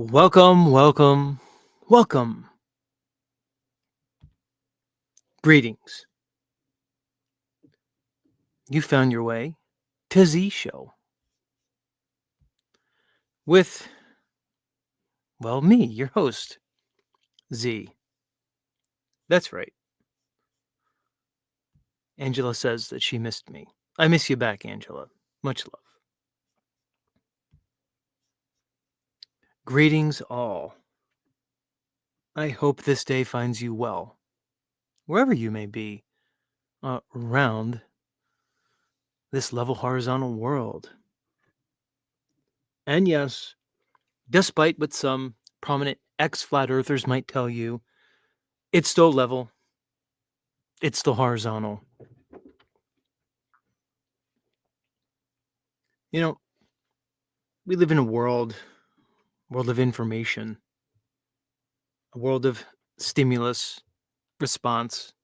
Welcome, welcome, welcome. Greetings. You found your way to Z Show with, well, me, your host, Z. That's right. Angela says that she missed me. I miss you back, Angela. Much love. Greetings, all. I hope this day finds you well, wherever you may be, around this level horizontal world. And yes, despite what some prominent ex-flat earthers might tell you, it's still level. It's still horizontal. You know, we live in a world of information, a world of stimulus, response,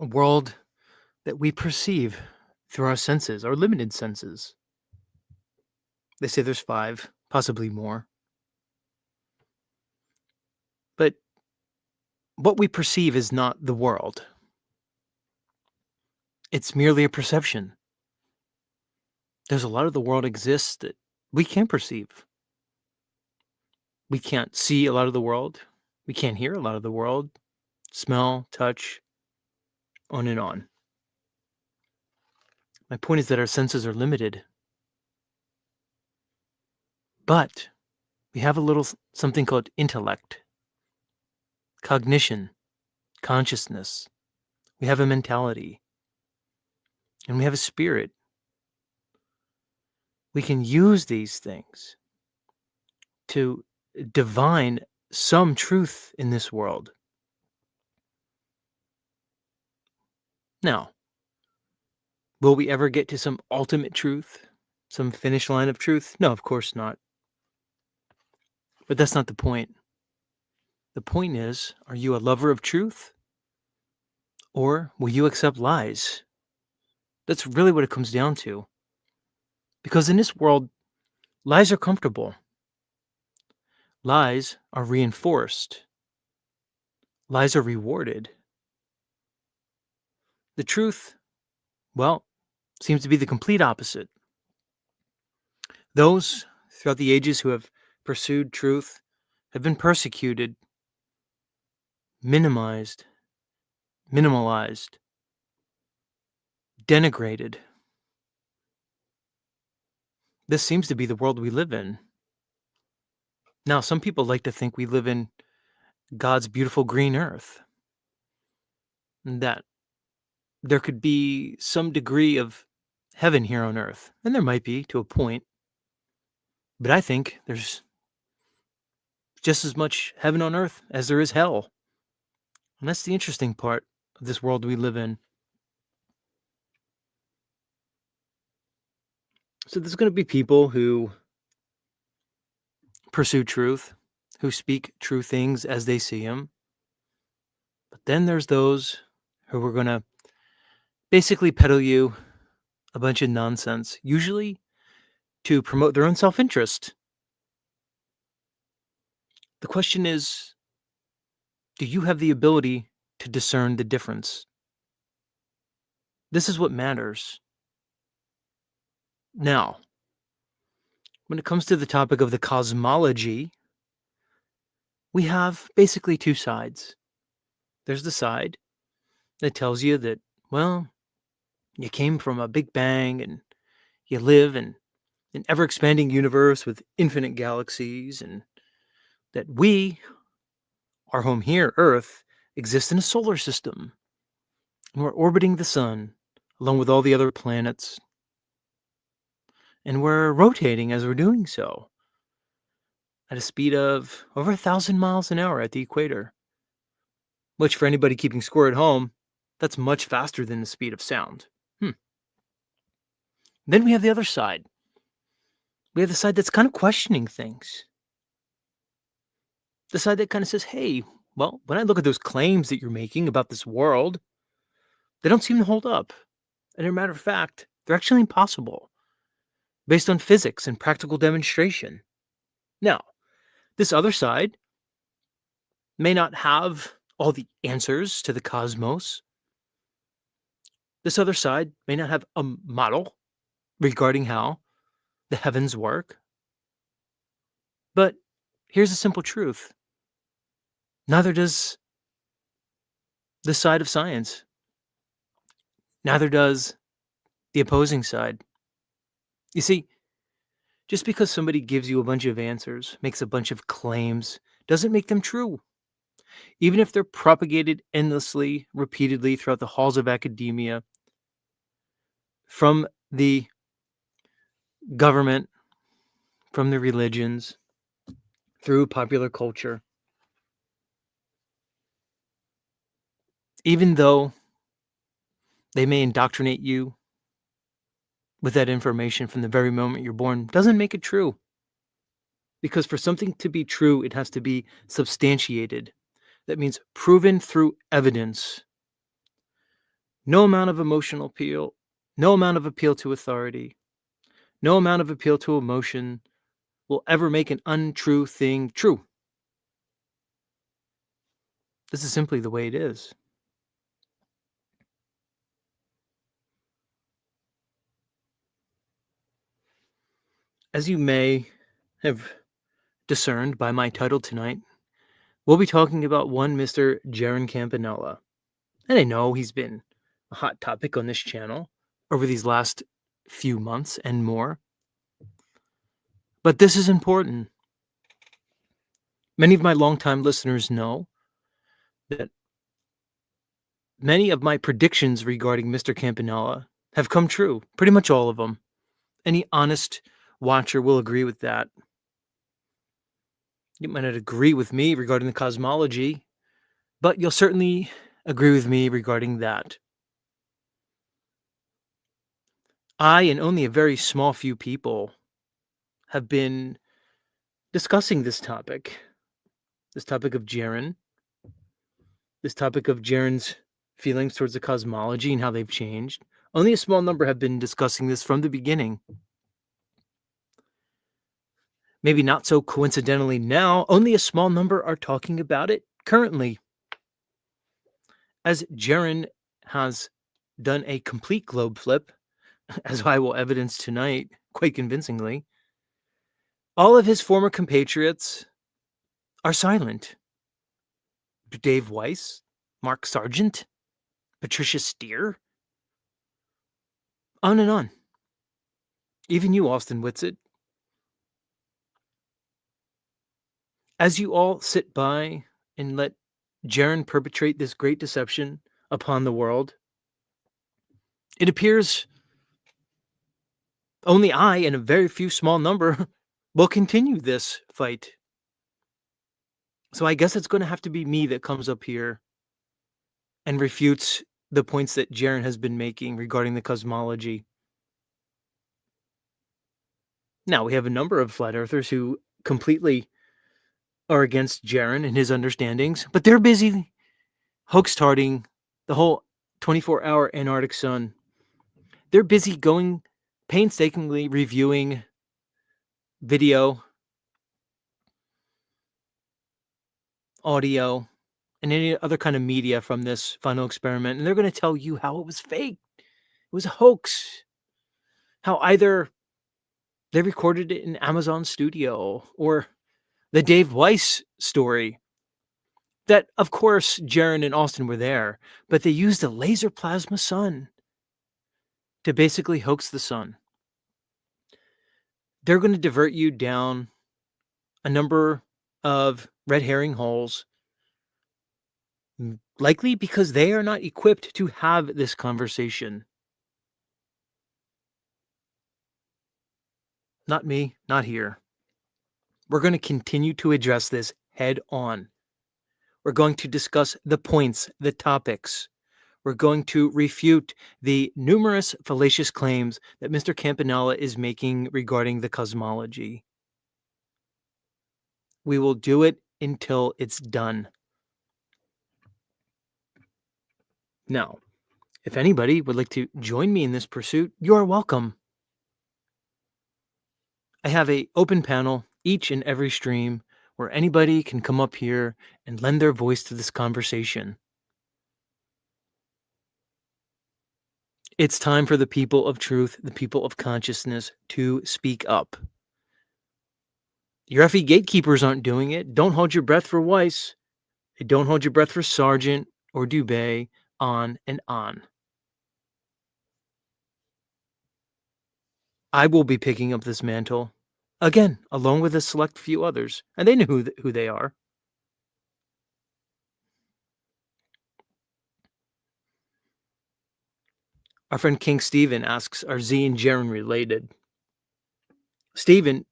a world that we perceive through our senses, our limited senses. They say there's 5, possibly more. But what we perceive is not the world. It's merely a perception. There's a lot of the world exists that we can't perceive. We can't see a lot of the world. We can't hear a lot of the world. Smell, touch, on and on. My point is that our senses are limited. But we have a little something called intellect, cognition, consciousness. We have a mentality, and we have a spirit. We can use these things to divine some truth in this world. Now, will we ever get to some ultimate truth, some finish line of truth? No, of course not. But that's not the point. The point is, are you a lover of truth? Or will you accept lies? That's really what it comes down to. Because in this world, lies are comfortable. Lies are reinforced. Lies are rewarded. The truth, well, seems to be the complete opposite. Those throughout the ages who have pursued truth have been persecuted, minimized, minimalized, denigrated. This seems to be the world we live in. Now, some people like to think we live in God's beautiful green earth, and that there could be some degree of heaven here on earth, and there might be to a point. But I think there's just as much heaven on earth as there is hell. And that's the interesting part of this world we live in. So there's going to be people who pursue truth, who speak true things as they see them. But then there's those who are going to basically peddle you a bunch of nonsense, usually to promote their own self-interest. The question is, do you have the ability to discern the difference? This is what matters. Now, when it comes to the topic of the cosmology, we have basically 2 sides. There's the side that tells you that, well, you came from a big bang and you live in an ever-expanding universe with infinite galaxies, and that we, our home here, Earth, exist in a solar system. And we're orbiting the sun along with all the other planets. And we're rotating as we're doing so at a speed of over 1,000 miles an hour at the equator. Which, for anybody keeping score at home, that's much faster than the speed of sound. Then we have the other side. We have the side that's kind of questioning things. The side that kind of says, hey, well, when I look at those claims that you're making about this world, they don't seem to hold up. And as a matter of fact, they're actually impossible, based on physics and practical demonstration. Now, this other side may not have all the answers to the cosmos. This other side may not have a model regarding how the heavens work. But here's a simple truth: neither does this side of science, neither does the opposing side. You see, just because somebody gives you a bunch of answers, makes a bunch of claims, doesn't make them true. Even if they're propagated endlessly, repeatedly throughout the halls of academia, from the government, from the religions, through popular culture, even though they may indoctrinate you with that information from the very moment you're born, doesn't make it true. Because for something to be true, it has to be substantiated. That means proven through evidence. No amount of emotional appeal, no amount of appeal to authority, no amount of appeal to emotion will ever make an untrue thing true. This is simply the way it is. As you may have discerned by my title tonight, we'll be talking about one Mr. Jeran Campanella. And I know he's been a hot topic on this channel over these last few months and more. But this is important. Many of my longtime listeners know that many of my predictions regarding Mr. Campanella have come true. Pretty much all of them. Any honest watcher will agree with that. You might not agree with me regarding the cosmology, but you'll certainly agree with me regarding that. I and only a very small few people have been discussing this topic of Jaren, this topic of Jaren's feelings towards the cosmology and how they've changed. Only a small number have been discussing this from the beginning. Maybe not so coincidentally now, only a small number are talking about it currently. As Jaren has done a complete globe flip, as I will evidence tonight quite convincingly, all of his former compatriots are silent. Dave Weiss, Mark Sargent, Patricia Steer, on and on. Even you, Austin Whitsitt. As you all sit by and let Jaren perpetrate this great deception upon the world, it appears only I and a very few small number will continue this fight. So I guess it's going to have to be me that comes up here and refutes the points that Jaren has been making regarding the cosmology. Now, we have a number of flat earthers who completely are against Jaren and his understandings, but they're busy hoax-tarting the whole 24-hour Antarctic sun. They're busy going painstakingly reviewing video, audio, and any other kind of media from this final experiment, and they're going to tell you how it was fake. It was a hoax. How either they recorded it in Amazon studio or the Dave Weiss story. That, of course, Jaren and Austin were there, but they used a laser plasma sun to basically hoax the sun. They're going to divert you down a number of red herring holes, likely because they are not equipped to have this conversation. Not me, not here. We're going to continue to address this head on. We're going to discuss the points, the topics. We're going to refute the numerous fallacious claims that Mr. Campanella is making regarding the cosmology. We will do it until it's done. Now, if anybody would like to join me in this pursuit, you are welcome. I have an open panel each and every stream where anybody can come up here and lend their voice to this conversation. It's time for the people of truth, the people of consciousness to speak up. Your FE gatekeepers aren't doing it. Don't hold your breath for Weiss. Don't hold your breath for Sargent or Dubé, on and on. I will be picking up this mantle, again, along with a select few others, and they know who they are. Our friend King Steven asks, are Z and Jaren related? Steven,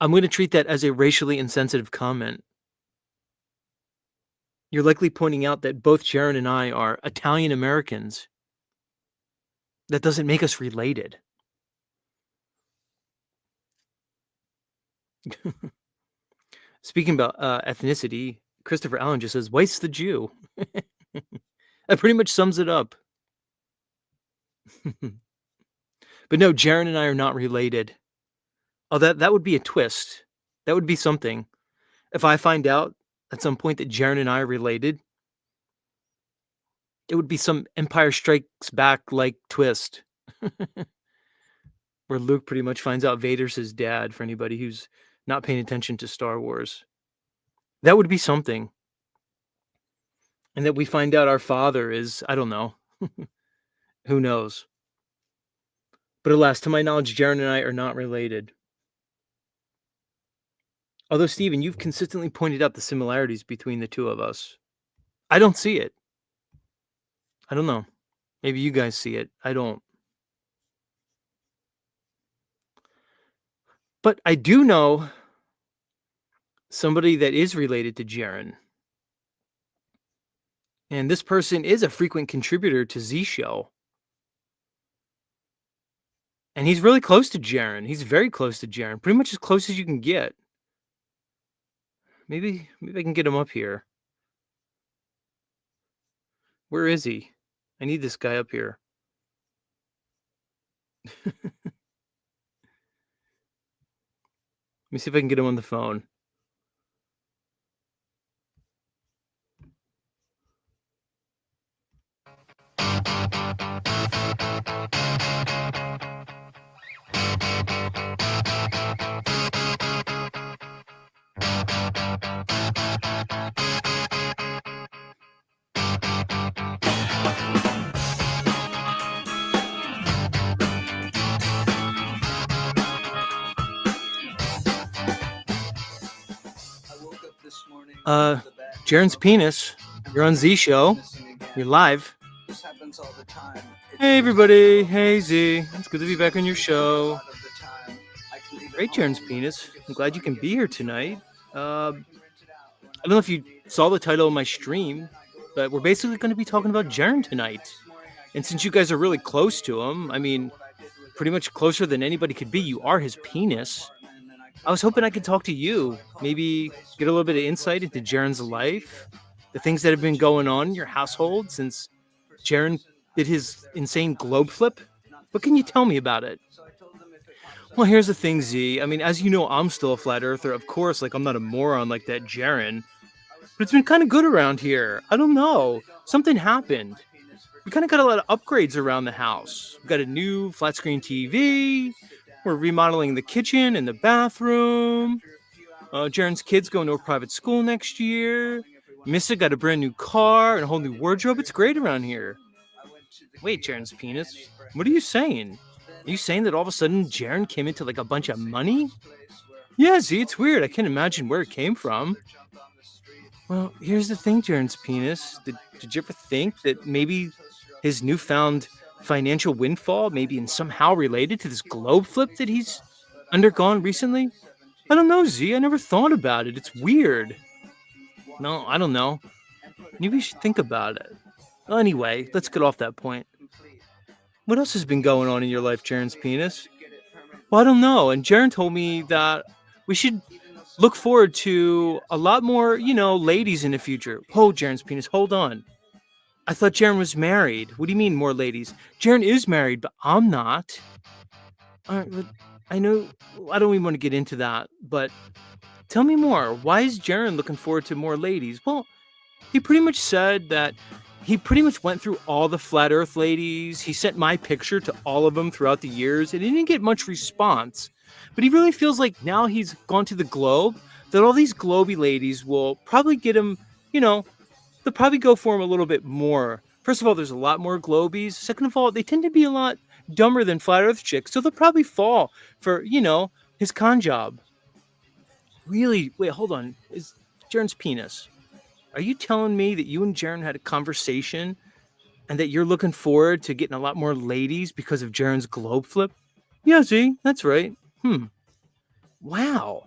I'm going to treat that as a racially insensitive comment. You're likely pointing out that both Jaren and I are Italian Americans. That doesn't make us related. Speaking about ethnicity, Christopher Allen just says, Weiss the Jew. That pretty much sums it up. But no, Jaren and I are not related. Oh, that would be a twist. That would be something. If I find out at some point that Jaren and I are related, it would be some Empire Strikes Back like twist. Where Luke pretty much finds out Vader's his dad, for anybody who's not paying attention to Star Wars. That would be something. And that we find out our father is, I don't know. Who knows? But alas, to my knowledge, Jaren and I are not related. Although, Steven, you've consistently pointed out the similarities between the two of us. I don't see it. I don't know. Maybe you guys see it. I don't. But I do know somebody that is related to Jaren. And this person is a frequent contributor to Z Show. And he's really close to Jaren. He's very close to Jaren. Pretty much as close as you can get. Maybe I can get him up here. Where is he? I need this guy up here. Let me see if I can get him on the phone. Jaren's penis. You're on Z Show. You're live. Hey everybody. Hey Z. It's good to be back on your show. Great, Jaren's penis. I'm glad you can be here tonight. I don't know if you saw the title of my stream, but we're basically going to be talking about Jaren tonight. And since you guys are really close to him, I mean, pretty much closer than anybody could be, you are his penis. I was hoping I could talk to you, maybe get a little bit of insight into Jaren's life, the things that have been going on in your household since Jaren did his insane globe flip. What can you tell me about it? Well, here's the thing, Z. I mean, as you know, I'm still a flat earther. Of course, like, I'm not a moron like that Jaren. But it's been kind of good around here. I don't know. Something happened. We kind of got a lot of upgrades around the house. We got a new flat screen TV. We're remodeling the kitchen and the bathroom. Jaren's kids going to a private school next year. Missa got a brand new car and a whole new wardrobe. It's great around here. Wait, Jaren's penis. What are you saying? Are you saying that all of a sudden Jaren came into like a bunch of money? Yeah, Z, it's weird. I can't imagine where it came from. Well, here's the thing, Jaren's penis. Did you ever think that maybe his newfound financial windfall maybe in somehow related to this globe flip that he's undergone recently? I don't know, Z. I never thought about it. It's weird. No, I don't know. Maybe you should think about it. Well, anyway, let's get off that point. What else has been going on in your life, Jaren's penis? Well, I don't know. And Jaren told me that we should look forward to a lot more, ladies in the future. Hold, Jaren's penis. Hold on. I thought Jaren was married. What do you mean more ladies? Jaren is married, but I'm not. All right, I know I don't even want to get into that, but tell me more. Why is Jaren looking forward to more ladies? Well, he pretty much said that he pretty much went through all the flat earth ladies. He sent my picture to all of them throughout the years and he didn't get much response. But he really feels like now he's gone to the globe that all these globy ladies will probably get him, you know, they'll probably go for him a little bit more. First of all, there's a lot more globies. Second of all, they tend to be a lot dumber than flat earth chicks, so they'll probably fall for, his con job. Really? Wait, hold on. Is Jaren's penis? Are you telling me that you and Jaren had a conversation and that you're looking forward to getting a lot more ladies because of Jaren's globe flip? Yeah, see, that's right. Wow.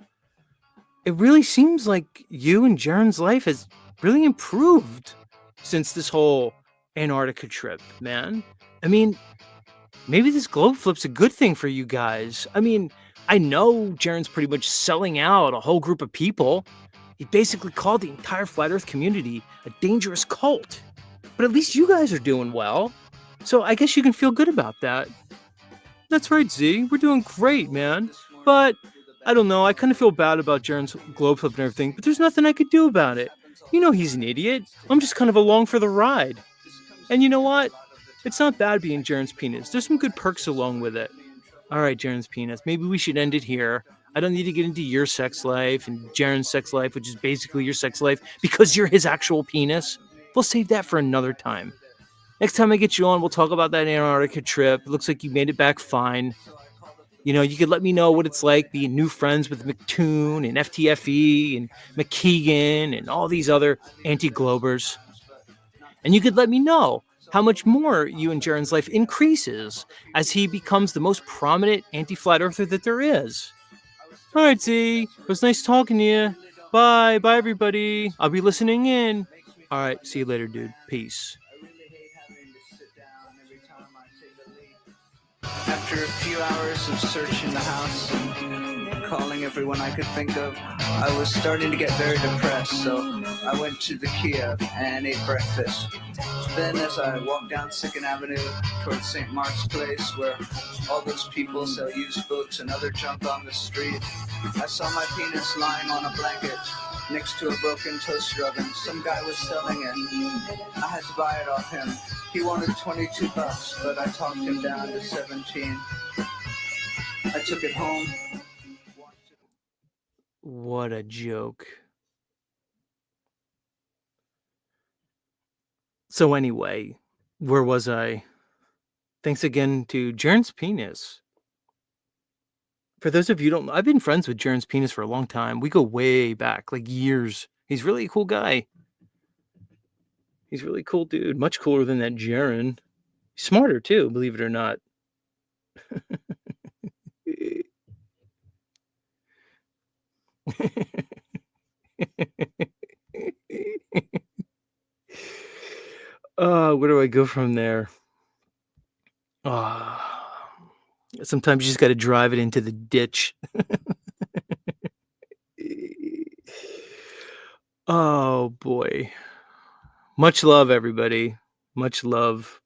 It really seems like you and Jaren's life has really improved since this whole Antarctica trip, man. I mean, maybe this globe flip's a good thing for you guys. I mean, I know Jaren's pretty much selling out a whole group of people. He basically called the entire flat earth community a dangerous cult. But at least you guys are doing well. So I guess you can feel good about that. That's right, Z. We're doing great, man. But I don't know. I kind of feel bad about Jaren's globe flip and everything, but there's nothing I could do about it. You know he's an idiot. I'm just kind of along for the ride. And you know what? It's not bad being Jaren's penis. There's some good perks along with it. All right, Jaren's penis. Maybe we should end it here. I don't need to get into your sex life and Jaren's sex life, which is basically your sex life, because you're his actual penis. We'll save that for another time. Next time I get you on, we'll talk about that Antarctica trip. It looks like you made it back fine. You know, you could let me know what it's like being new friends with McToon and FTFE and McKeegan and all these other anti-globers. And you could let me know how much more you and Jaren's life increases as he becomes the most prominent anti-flat earther that there is. All right, Z. It was nice talking to you. Bye. Bye, everybody. I'll be listening in. All right. See you later, dude. Peace. After a few hours of searching the house and calling everyone I could think of, I was starting to get very depressed, so I went to the Kiev and ate breakfast. Then as I walked down 2nd Avenue towards St. Mark's Place, where all those people sell used books and other junk on the street, I saw my penis lying on a blanket next to a broken toaster oven. Some guy was selling it. I had to buy it off him. He wanted $22, but I talked him down to 17. I took it home. What a joke. So anyway, where was I? Thanks again to Jaren's penis. For those of you who don't know, I've been friends with Jaren's penis for a long time. We go way back, like years. He's really a cool guy. He's a really cool dude. Much cooler than that Jaren. Smarter too, believe it or not. Where do I go from there? Sometimes you just got to drive it into the ditch. Oh boy. Much love, everybody. Much love.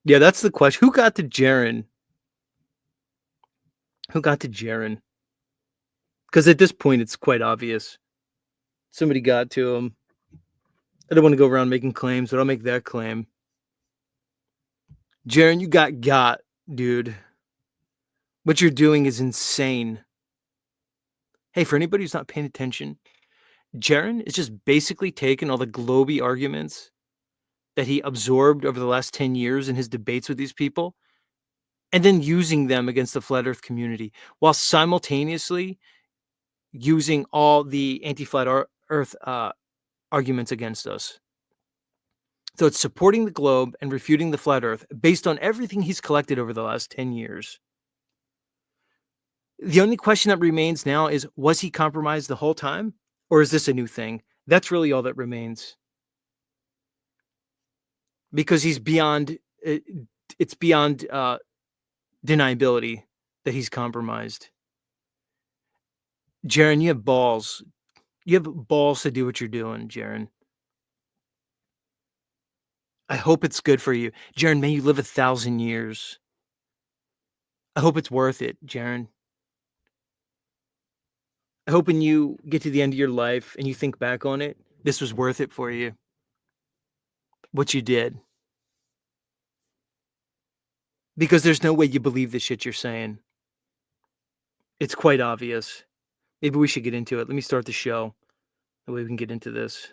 Yeah, that's the question. Who got to Jaren? Who got to Jaren? Because at this point, it's quite obvious. Somebody got to him. I don't want to go around making claims, but I'll make that claim. Jaren, you got, dude. What you're doing is insane. Hey, for anybody who's not paying attention, Jaren is just basically taking all the globy arguments that he absorbed over the last 10 years in his debates with these people and then using them against the flat earth community while simultaneously using all the anti-flat earth arguments against us. So it's supporting the globe and refuting the flat earth based on everything he's collected over the last 10 years. The only question that remains now is, was he compromised the whole time? Or is this a new thing? That's really all that remains. Because he's beyond, it's beyond deniability that he's compromised. Jaren, you have balls. You have balls to do what you're doing, Jaren. I hope it's good for you. Jaren, may you live 1,000 years. I hope it's worth it, Jaren. I hope when you get to the end of your life and you think back on it, this was worth it for you. What you did. Because there's no way you believe the shit you're saying. It's quite obvious. Maybe we should get into it. Let me start the show. That way we can get into this.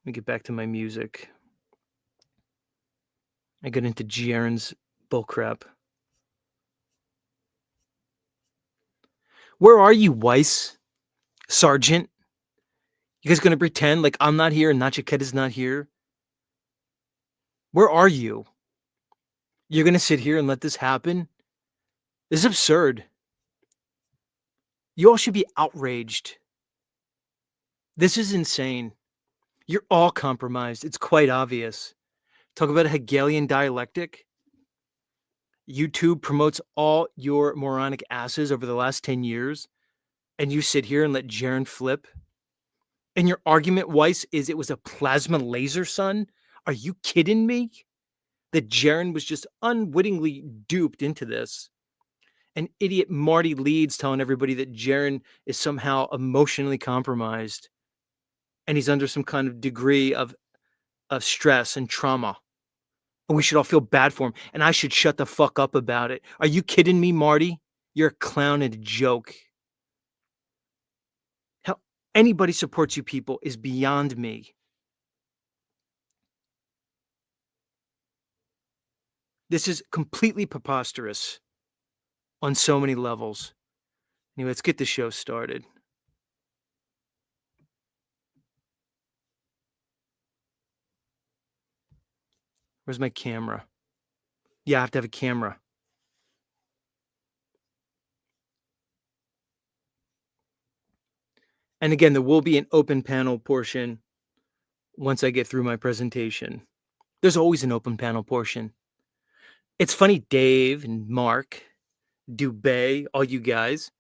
Let me get back to my music. I got into Jaren's bullcrap. Where are you, Weiss? Sergeant? You guys gonna pretend like I'm not here and Nachiketa is not here? Where are you? You're gonna sit here and let this happen? This is absurd. You all should be outraged. This is insane. You're all compromised. It's quite obvious. Talk about a Hegelian dialectic. YouTube promotes all your moronic asses over the last 10 years, and you sit here and let Jaren flip. And your argument, Weiss, is it was a plasma laser, son? Are you kidding me? That Jaren was just unwittingly duped into this. And idiot Marty Leeds telling everybody that Jaren is somehow emotionally compromised and he's under some kind of degree of stress and trauma. And we should all feel bad for him. And I should shut the fuck up about it. Are you kidding me, Marty? You're a clown and a joke. How anybody supports you people is beyond me. This is completely preposterous on so many levels. Anyway, let's get the show started. Where's my camera? Yeah, I have to have a camera. And again, there will be an open panel portion once I get through my presentation. There's always an open panel portion. It's funny, Dave and Mark, Dubay, all you guys.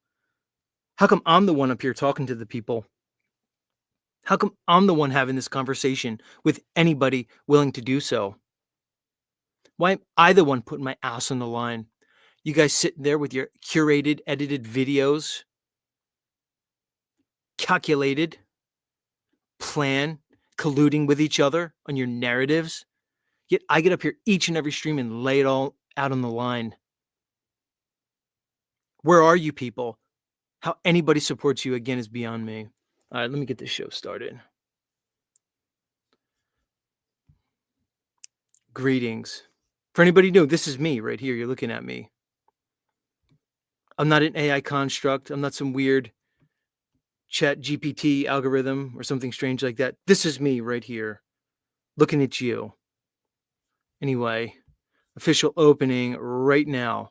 How come I'm the one up here talking to the people? How come I'm the one having this conversation with anybody willing to do so? Why am I the one putting my ass on the line? You guys sitting there with your curated, edited videos, calculated, plan, colluding with each other on your narratives. Yet I get up here each and every stream and lay it all out on the line. Where are you people? How anybody supports you again is beyond me. All right, let me get this show started. Greetings. For anybody new, this is me right here. You're looking at me. I'm not an AI construct. I'm not some weird chat GPT algorithm or something strange like that. This is me right here, looking at you. Anyway, official opening right now.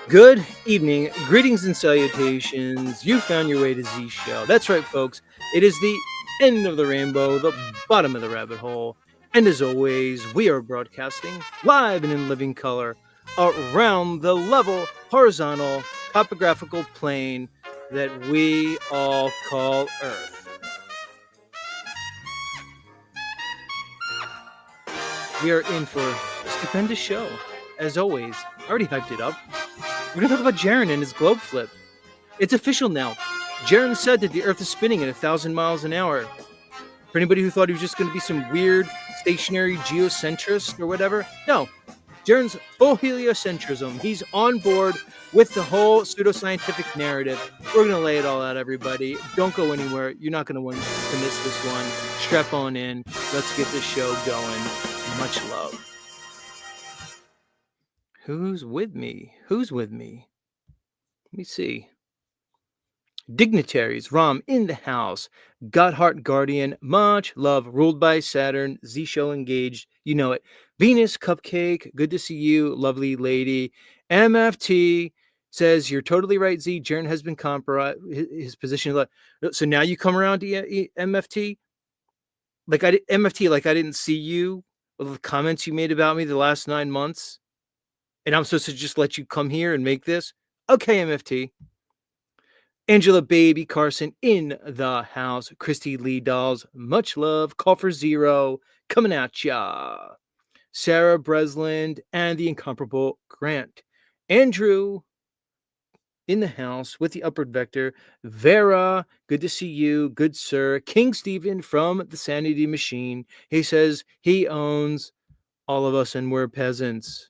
Good evening, greetings and salutations. You found your way to Z Show. That's right, folks. It is the end of the rainbow, the bottom of the rabbit hole. And as always, we are broadcasting live and in living color around the level, horizontal, topographical plane that we all call Earth. We are in for a stupendous show. As always, I already hyped it up. We're going to talk about Jaren and his globe flip. It's official now. Jaren said that the Earth is spinning at 1,000 miles an hour. For anybody who thought he was just going to be some weird stationary geocentrist or whatever, no. Jaren's full heliocentrism. He's on board with the whole pseudoscientific narrative. We're going to lay it all out, everybody. Don't go anywhere. You're not going to want to miss this one. Strap on in. Let's get this show going. Much love. Who's with me? Who's with me? Let me see. Dignitaries, Rom in the house. Godheart Guardian, much love. Ruled by Saturn, Z Show engaged. You know it. Venus Cupcake, good to see you, lovely lady. MFT says, you're totally right, Z. Jaren has been compromised. His position. So now you come around to MFT? MFT, like I didn't see you All the comments you made about me the last 9 months, and I'm supposed to just let you come here and make this? Okay, MFT. Angela Baby Carson in the house. Christy Lee Dolls, much love. Call for Zero, coming at ya. Sarah Bresland and the incomparable Grant. Andrew in the house with the upward vector. Vera, good to see you. Good sir. King Stephen from the Sanity Machine. He says he owns all of us and we're peasants.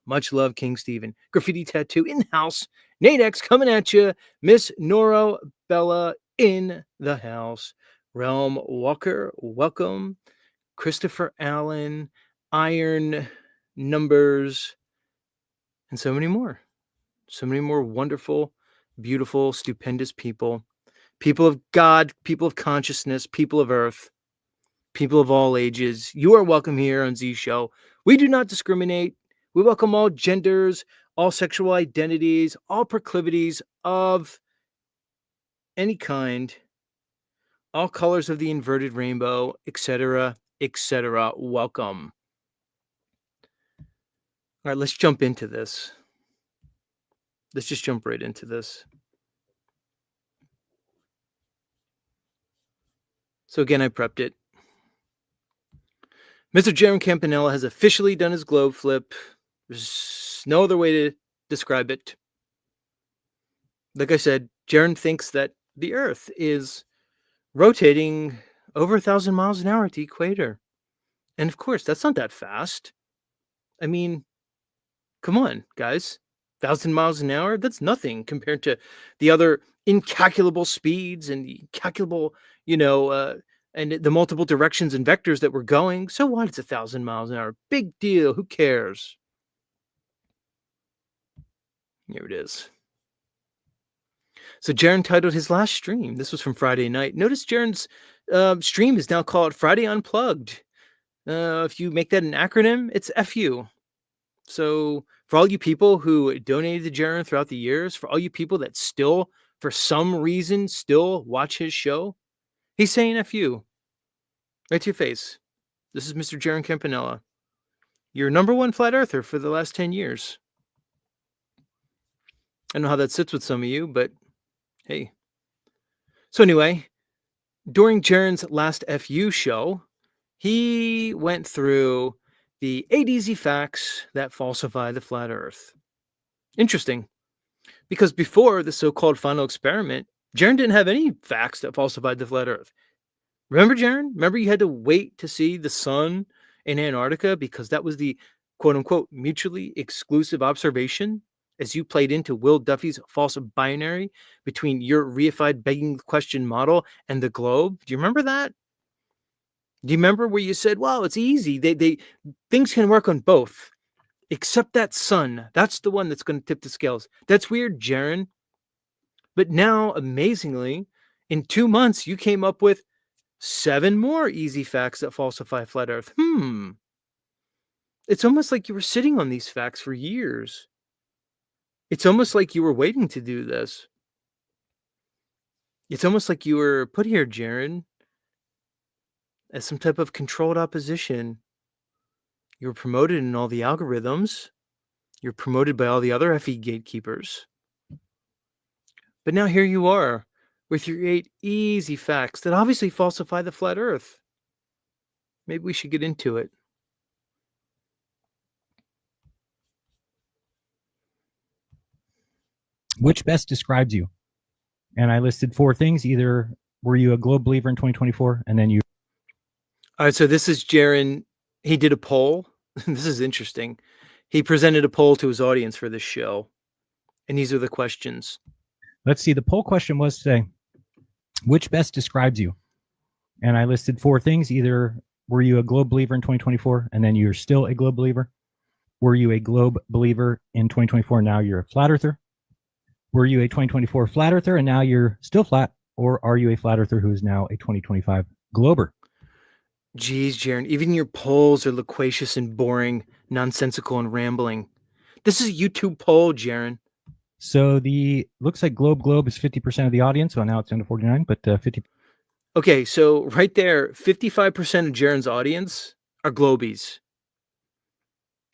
Much love, King Stephen. Graffiti Tattoo in the house. Nadex coming at you. Miss Noro Bella in the house. Realm Walker, welcome. Christopher Allen, Iron Numbers, and so many more. So many more wonderful, beautiful, stupendous people. People of God, people of consciousness, people of earth, people of all ages. You are welcome here on Z Show. We do not discriminate. We welcome all genders, all sexual identities, all proclivities of any kind, all colors of the inverted rainbow, etc., etc. Welcome. All right, let's jump into this. Let's just jump right into this. So again, I prepped it. Mr. Jeran Campanella has officially done his globe flip. There's no other way to describe it. Like I said, Jaren thinks that the Earth is rotating over 1,000 miles an hour at the equator. And of course, that's not that fast. I mean, come on, guys. 1,000 miles an hour? That's nothing compared to the other incalculable speeds and the incalculable, and the multiple directions and vectors that we're going. So what? It's 1,000 miles an hour. Big deal. Who cares? Here it is. So Jaren titled his last stream. This was from Friday night. Notice Jaren's stream is now called Friday Unplugged. If you make that an acronym, it's FU. So for all you people who donated to Jaren throughout the years, for all you people that still, for some reason, still watch his show, he's saying FU. Right to your face. This is Mr. Jeran Campanella. Your number one flat earther for the last 10 years. I don't know how that sits with some of you, but hey. So anyway, during Jaren's last FU show, he went through the 8 easy facts that falsify the flat earth. Interesting, because before the so-called final experiment, Jaren didn't have any facts that falsified the flat earth. Remember, Jaren? Remember you had to wait to see the sun in Antarctica because that was the quote-unquote mutually exclusive observation as you played into Will Duffy's false binary between your reified begging the question model and the globe. Do you remember that? Do you remember where you said, well, it's easy. They things can work on both, except that sun. That's the one that's going to tip the scales. That's weird, Jaren. But now, amazingly, in 2 months, you came up with 7 more easy facts that falsify flat earth. It's almost like you were sitting on these facts for years. It's almost like you were waiting to do this. It's almost like you were put here, Jaren, as some type of controlled opposition. You were promoted in all the algorithms. You're promoted by all the other FE gatekeepers. But now here you are with your 8 easy facts that obviously falsify the flat earth. Maybe we should get into it. Which best describes you? And I listed 4 things. Either were you a globe believer in 2024, and then you... All right, so this is Jaren. He did a poll. This is interesting. He presented a poll to his audience for this show, and these are the questions. Let's see. The poll question was today, which best describes you? And I listed 4 things. Either were you a globe believer in 2024, and then you're still a globe believer? Were you a globe believer in 2024, now you're a flat earther? Were you a 2024 flat earther and now you're still flat? Or are you a flat earther who is now a 2025 glober? Geez, Jaren, even your polls are loquacious and boring, nonsensical and rambling. This is a YouTube poll, Jaren. So the looks like globe is 50% of the audience. So now it's down to 49, but 50. Okay, so right there, 55% of Jaren's audience are globies.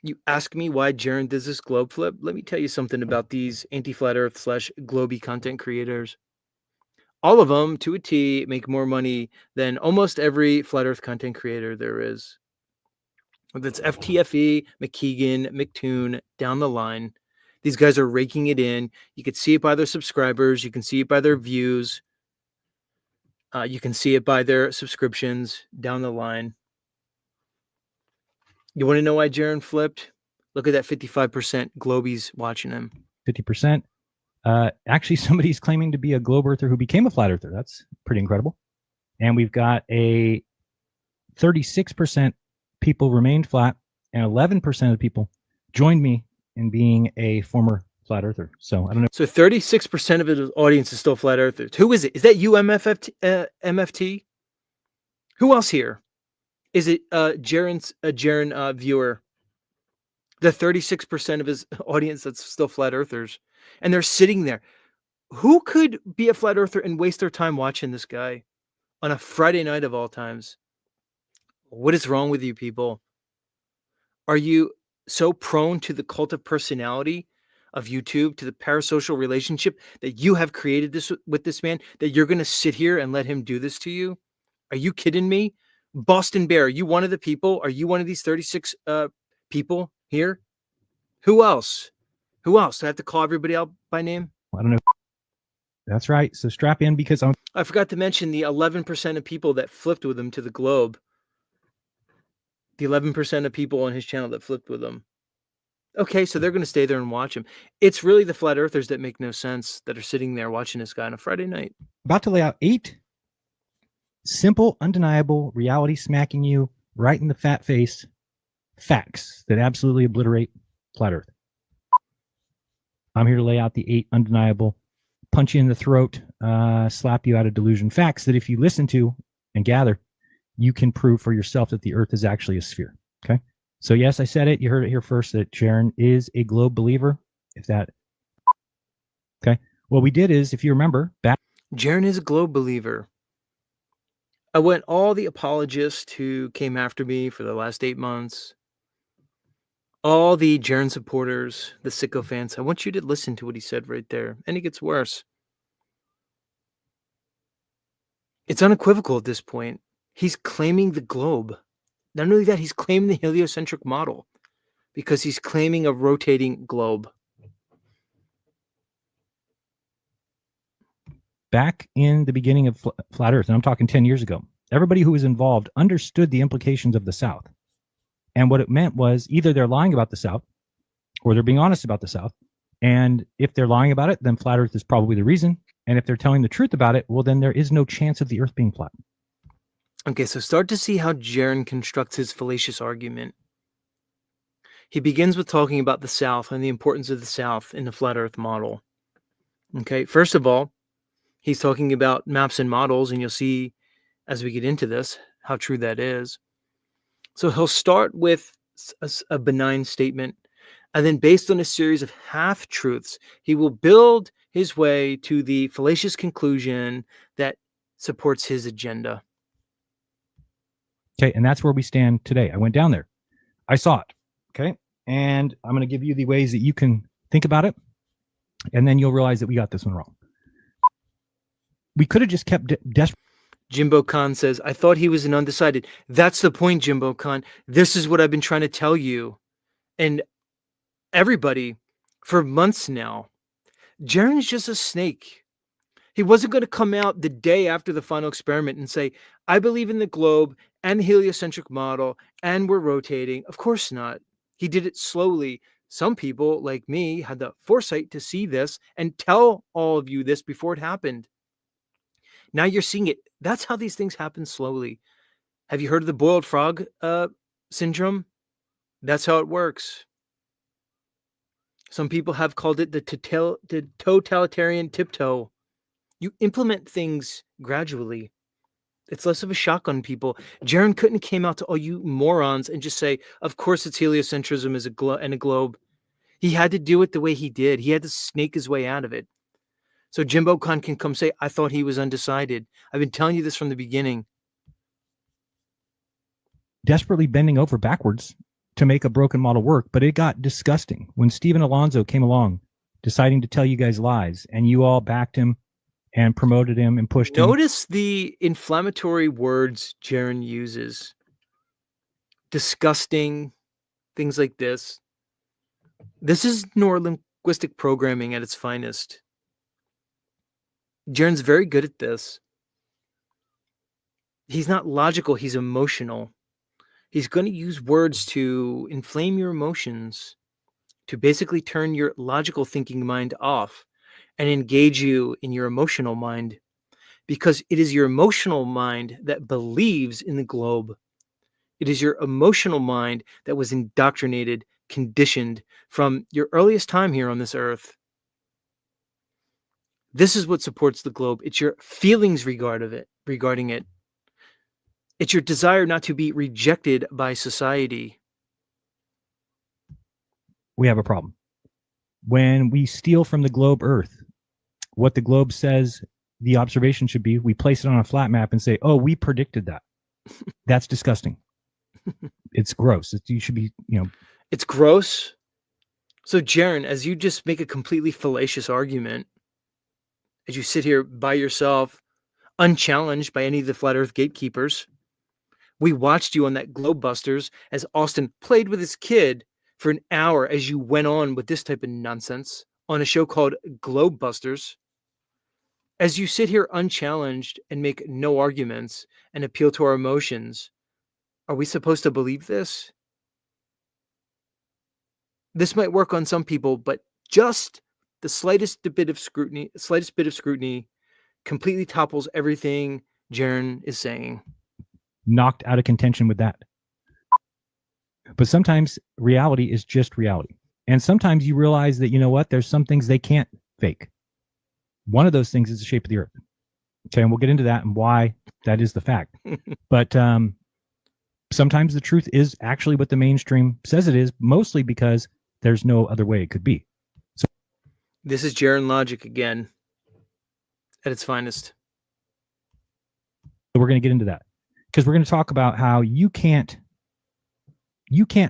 You ask me why Jaren does this globe flip? Let me tell you something about these anti-flat earth / globy content creators. All of them, to a T, make more money than almost every flat earth content creator there is. Whether it's FTFE, McKeegan, McToon, down the line, these guys are raking it in. You can see it by their subscribers. You can see it by their views. You can see it by their subscriptions down the line. You want to know why Jaren flipped? Look at that 55% globies watching him. 50%. Actually, somebody's claiming to be a globe earther who became a flat earther. That's pretty incredible. And we've got a 36% people remained flat, and 11% of the people joined me in being a former flat earther. So I don't know. So 36% of the audience is still flat earthers. Who is it? Is that you, MFT? Who else here? Is it Jaren's Jaren viewer? The 36% of his audience that's still flat earthers, and they're sitting there. Who could be a flat earther and waste their time watching this guy on a Friday night of all times? What is wrong with you people? Are you so prone to the cult of personality of YouTube, to the parasocial relationship that you have created this with this man, that you're going to sit here and let him do this to you? Are you kidding me? Boston Bear, are you one of the people? Are you one of these 36 people here? Who else? Who else? Do I have to call everybody out by name? I don't know. That's right. So strap in, because I forgot to mention the 11% of people that flipped with him to the globe. The 11% of people on his channel that flipped with him. Okay, so they're going to stay there and watch him. It's really the flat earthers that make no sense that are sitting there watching this guy on a Friday night. About to lay out 8 simple, undeniable, reality smacking you right in the fat face facts that absolutely obliterate flat earth. I'm here to lay out the 8 undeniable, punch you in the throat, slap you out of delusion facts that if you listen to and gather, you can prove for yourself that the earth is actually a sphere. Okay. So yes, I said it. You heard it here first, that Jaren is a globe believer. Okay. What we did is, if you remember back. Jaren is a globe believer. I want all the apologists who came after me for the last 8 months, all the Jaren supporters, the sycophants, I want you to listen to what he said right there. And it gets worse. It's unequivocal at this point. He's claiming the globe. Not only that, he's claiming the heliocentric model because he's claiming a rotating globe. Back in the beginning of flat earth, and I'm talking 10 years ago, everybody who was involved understood the implications of the South. And what it meant was either they're lying about the South or they're being honest about the South. And if they're lying about it, then flat earth is probably the reason. And if they're telling the truth about it, well, then there is no chance of the earth being flat. Okay, so start to see how Jaren constructs his fallacious argument. He begins with talking about the South and the importance of the South in the flat earth model. Okay, first of all, he's talking about maps and models, and you'll see as we get into this how true that is. So he'll start with a benign statement, and then based on a series of half-truths, he will build his way to the fallacious conclusion that supports his agenda. Okay, and that's where we stand today. I went down there. I saw it. Okay, and I'm going to give you the ways that you can think about it, and then you'll realize that we got this one wrong. We could have just kept desperate. Jimbo Khan says, I thought he was an undecided. That's the point, Jimbo Khan. This is what I've been trying to tell you and everybody for months now. Jaren is just a snake. He wasn't going to come out the day after the final experiment and say, I believe in the globe and the heliocentric model and we're rotating. Of course not. He did it slowly. Some people like me had the foresight to see this and tell all of you this before it happened. Now you're seeing it. That's how these things happen slowly. Have you heard of the boiled frog syndrome? That's how it works. Some people have called it the totalitarian tiptoe. You implement things gradually. It's less of a shock on people. Jaren couldn't have came out to all you morons and just say, of course it's heliocentrism is and a globe. He had to do it the way he did. He had to snake his way out of it. So Jimbo Khan can come say, I thought he was undecided. I've been telling you this from the beginning. desperately bending over backwards to make a broken model work, but it got disgusting when Stephen Alonso came along deciding to tell you guys lies, and you all backed him and promoted him and pushed him. Notice the inflammatory words Jaren uses. Disgusting, things like this. This is neurolinguistic programming at its finest. Jaren's very good at this. He's not logical, he's emotional. He's going to use words to inflame your emotions, to basically turn your logical thinking mind off and engage you in your emotional mind, because it is your emotional mind that believes in the globe. It is your emotional mind that was indoctrinated, conditioned from your earliest time here on this earth. This is what supports the globe. It's your feelings regarding it. It's your desire not to be rejected by society. We have a problem. When we steal from the globe Earth, what the globe says the observation should be, we place it on a flat map and say, oh, we predicted that. That's disgusting. It's gross. You should be, It's gross. So, Jaren, as you just make a completely fallacious argument, as you sit here by yourself, unchallenged by any of the Flat Earth gatekeepers, we watched you on that Globebusters as Austin played with his kid for an hour as you went on with this type of nonsense on a show called Globebusters. As you sit here unchallenged and make no arguments and appeal to our emotions, are we supposed to believe this? This might work on some people, but just the slightest bit of scrutiny completely topples everything Jaren is saying. Knocked out of contention with that. But sometimes reality is just reality. And sometimes you realize that, you know what, there's some things they can't fake. One of those things is the shape of the earth. Okay, and we'll get into that and why that is the fact. But sometimes the truth is actually what the mainstream says it is, mostly because there's no other way it could be. So this is Jaren logic again at its finest. We're going to get into that because we're going to talk about how you can't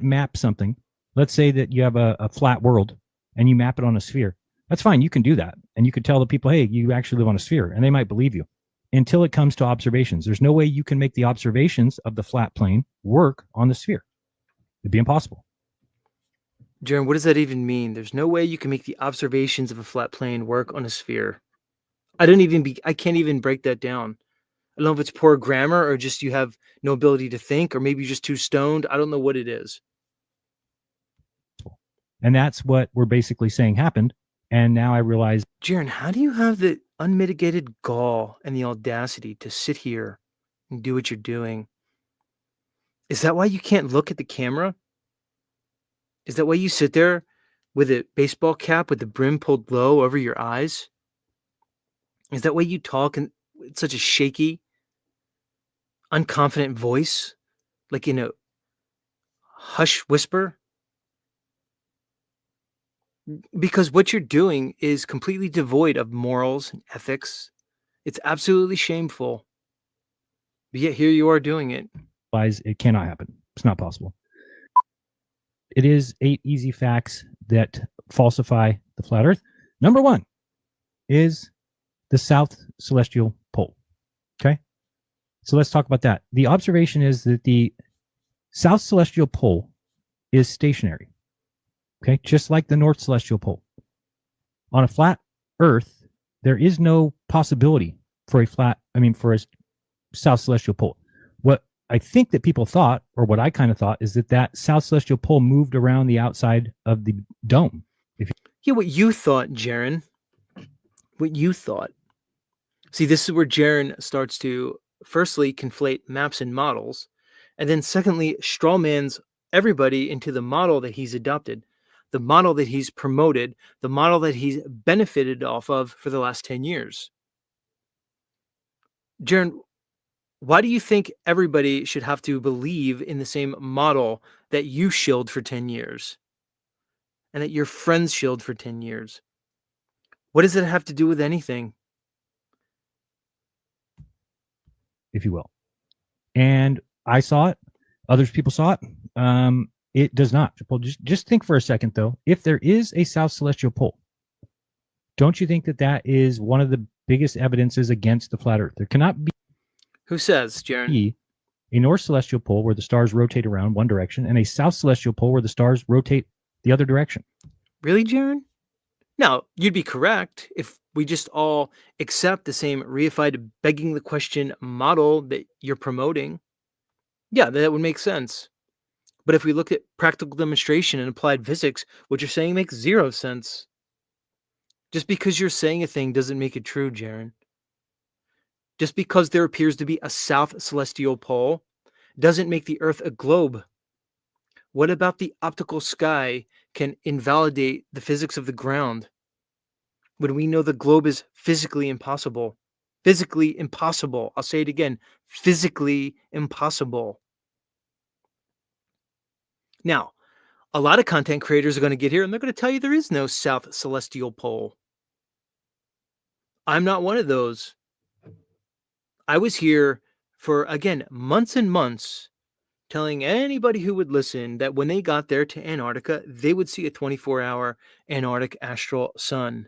map something. Let's say that you have a flat world and you map it on a sphere. That's fine. You can do that. And you could tell the people, hey, you actually live on a sphere, and they might believe you until it comes to observations. There's no way you can make the observations of the flat plane work on the sphere. It'd be impossible. Jaren, what does that even mean? There's no way you can make the observations of a flat plane work on a sphere. I can't even break that down. I don't know if it's poor grammar or just you have no ability to think, or maybe you're just too stoned. I don't know what it is. And that's what we're basically saying happened. And now I realize, Jaren, how do you have the unmitigated gall and the audacity to sit here and do what you're doing? Is that why you can't look at the camera? Is that why you sit there with a baseball cap with the brim pulled low over your eyes? Is that why you talk in such a shaky, unconfident voice, like in a hush whisper? Because what you're doing is completely devoid of morals and ethics. It's absolutely shameful. But yet here you are doing it. it cannot happen. It's not possible. It is 8 easy facts that falsify the flat earth. Number 1 is the South Celestial Pole. Okay. So let's talk about that. The observation is that the South Celestial Pole is stationary. Okay. Just like the North Celestial Pole. On a flat earth, there is no possibility for a South Celestial Pole. What I think that people thought, or what I kind of thought, is that South Celestial Pole moved around the outside of the dome. What you thought, Jaren. What you thought. See, this is where Jaren starts to, firstly, conflate maps and models, and then secondly, strawmans everybody into the model that he's adopted, the model that he's promoted, the model that he's benefited off of for the last 10 years. Jaren, why do you think everybody should have to believe in the same model that you shilled for 10 years and that your friends shilled for 10 years? What does it have to do with anything? If you will. And I saw it. Others people saw it. It does not. Well, just think for a second, though. If there is a south celestial pole, don't you think that that is one of the biggest evidences against the flat Earth? There cannot Who says, Jaren? be a north celestial pole where the stars rotate around one direction and a south celestial pole where the stars rotate the other direction. Really, Jaren? Now, you'd be correct if we just all accept the same reified begging the question model that you're promoting. Yeah, that would make sense. But if we look at practical demonstration and applied physics, what you're saying makes zero sense. Just because you're saying a thing doesn't make it true, Jaren. Just because there appears to be a south celestial pole doesn't make the Earth a globe. What about the optical sky can invalidate the physics of the ground when we know the globe is physically impossible? Physically impossible. I'll say it again. Physically impossible. Now, a lot of content creators are going to get here and they're going to tell you there is no south celestial pole. I'm not one of those. I was here for, again, months and months telling anybody who would listen that when they got there to Antarctica, they would see a 24-hour Antarctic astral sun.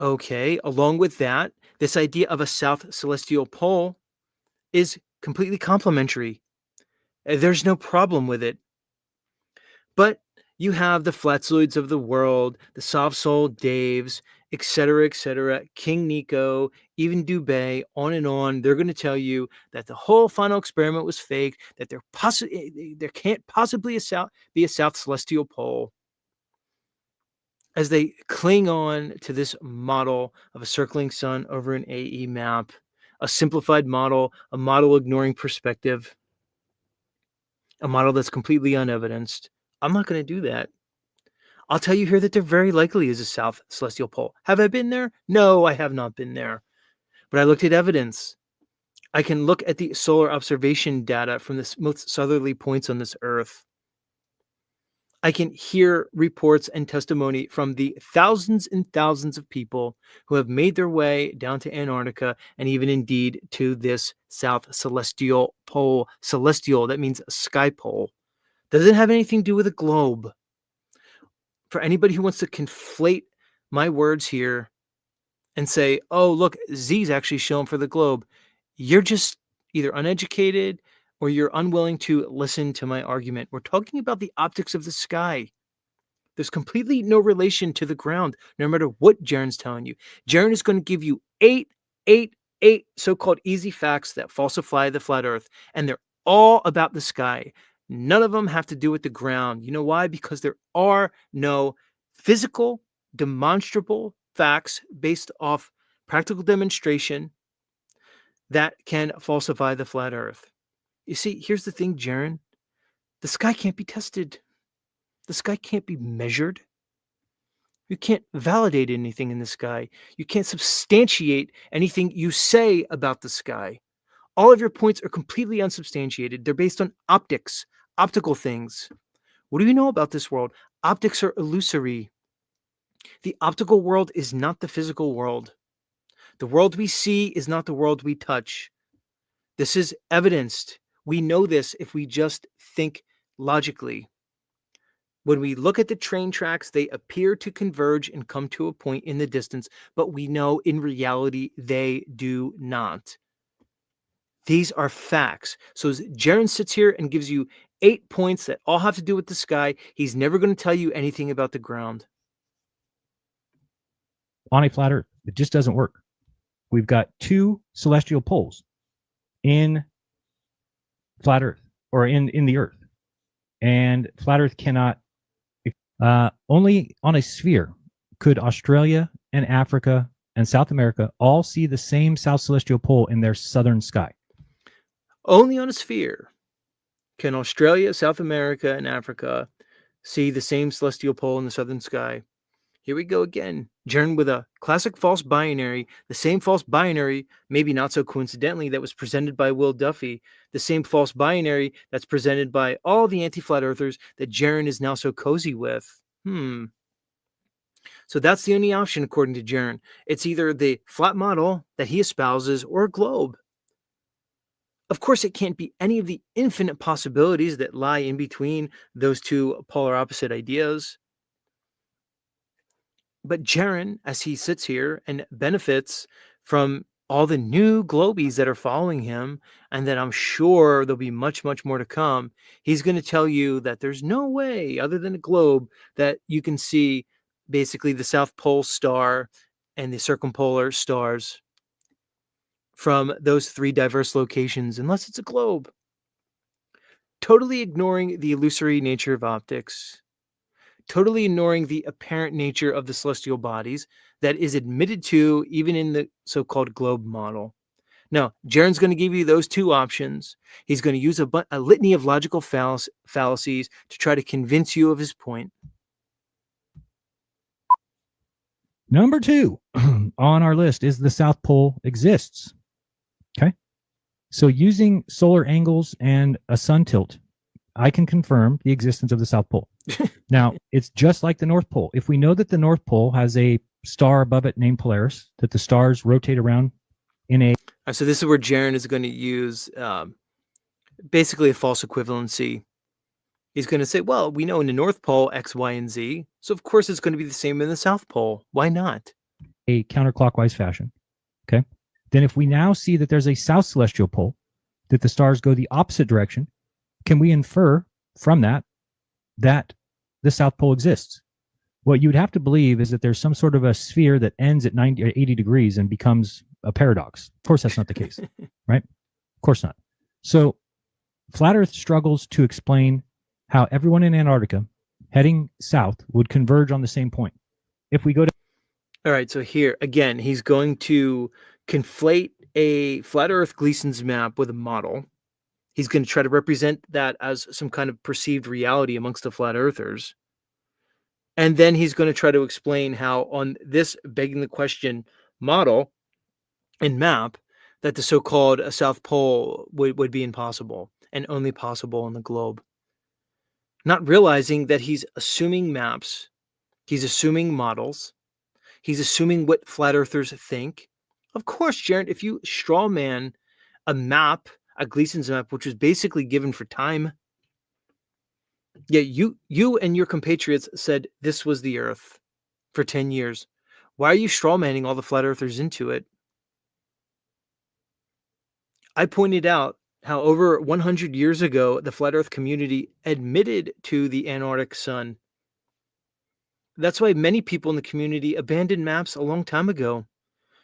Okay, along with that, this idea of a south celestial pole is completely complimentary. There's no problem with it. But you have the Flatzoids of the world, the Soft Soul Daves, etc., King Nico, even Dubé, on and on. They're going to tell you that the whole final experiment was fake, that there can't possibly be a south celestial pole. As they cling on to this model of a circling sun over an AE map, a simplified model, a model ignoring perspective, a model that's completely unevidenced. I'm not going to do that. I'll tell you here that there very likely is a south celestial pole. Have I been there? No, I have not been there. But I looked at evidence. I can look at the solar observation data from the most southerly points on this Earth. I can hear reports and testimony from the thousands and thousands of people who have made their way down to Antarctica and even indeed to this south celestial pole. Celestial, that means a sky pole. Doesn't have anything to do with a globe. For anybody who wants to conflate my words here and say, oh, look, Z's actually shown for the globe, you're just either uneducated or you're unwilling to listen to my argument. We're talking about the optics of the sky. There's completely no relation to the ground, no matter what Jaren's telling you. Jaren is going to give you eight so-called easy facts that falsify the flat Earth, and they're all about the sky. None of them have to do with the ground. You know why? Because there are no physical, demonstrable facts based off practical demonstration that can falsify the flat Earth. You see, here's the thing, Jaren. The sky can't be tested. The sky can't be measured. You can't validate anything in the sky. You can't substantiate anything you say about the sky. All of your points are completely unsubstantiated. They're based on optics, optical things. What do you know about this world? Optics are illusory. The optical world is not the physical world. The world we see is not the world we touch. This is evidenced. We know this if we just think logically. When we look at the train tracks, they appear to converge and come to a point in the distance, but we know in reality they do not. These are facts. So as Jaren sits here and gives you 8 points that all have to do with the sky, he's never going to tell you anything about the ground. On a flat Earth, it just doesn't work. We've got 2 celestial poles in flat Earth, or in the Earth. And flat Earth cannot, only on a sphere could Australia and Africa and South America all see the same south celestial pole in their southern sky. Only on a sphere can Australia, South America, and Africa see the same celestial pole in the southern sky. Here we go again. Jaren with a classic false binary, the same false binary, maybe not so coincidentally, that was presented by Will Duffy, the same false binary that's presented by all the anti-flat earthers that Jaren is now so cozy with. So that's the only option according to Jaren. It's either the flat model that he espouses or a globe. Of course, it can't be any of the infinite possibilities that lie in between those two polar opposite ideas. But Jaren, as he sits here and benefits from all the new globies that are following him, and that I'm sure there'll be much, much more to come, he's going to tell you that there's no way, other than a globe, that you can see basically the South Pole star and the circumpolar stars from those three diverse locations, unless it's a globe. Totally ignoring the illusory nature of optics, totally ignoring the apparent nature of the celestial bodies that is admitted to even in the so-called globe model. Now, Jaren's going to give you those two options. He's going to use a litany of logical fallacies to try to convince you of his point. Number 2 on our list is the South Pole exists. Okay. So using solar angles and a sun tilt, I can confirm the existence of the South Pole. Now, it's just like the North Pole. If we know that the North Pole has a star above it named Polaris, that the stars rotate around in a... So this is where Jaren is going to use basically a false equivalency. He's going to say, well, we know in the North Pole, X, Y, and Z. So, of course, it's going to be the same in the South Pole. Why not? A counterclockwise fashion. Okay. Then if we now see that there's a south celestial pole, that the stars go the opposite direction, can we infer from that that the South Pole exists? What you'd have to believe is that there's some sort of a sphere that ends at 90 or 80 degrees and becomes a paradox. Of course, that's not the case, right? Of course not. So Flat Earth struggles to explain how everyone in Antarctica heading south would converge on the same point. If we go to... All right, so here, again, he's going to conflate a flat Earth Gleason's map with a model. He's going to try to represent that as some kind of perceived reality amongst the flat earthers. And then he's going to try to explain how on this begging the question model and map that the so-called South Pole would be impossible and only possible on the globe. Not realizing that he's assuming maps, he's assuming models, he's assuming what flat earthers think. Of course, Jaren, if you straw man a map, a Gleason's map, which was basically given for time. Yeah, you and your compatriots said this was the Earth for 10 years. Why are you strawmanning all the flat earthers into it? I pointed out how over 100 years ago, the flat earth community admitted to the Antarctic sun. That's why many people in the community abandoned maps a long time ago.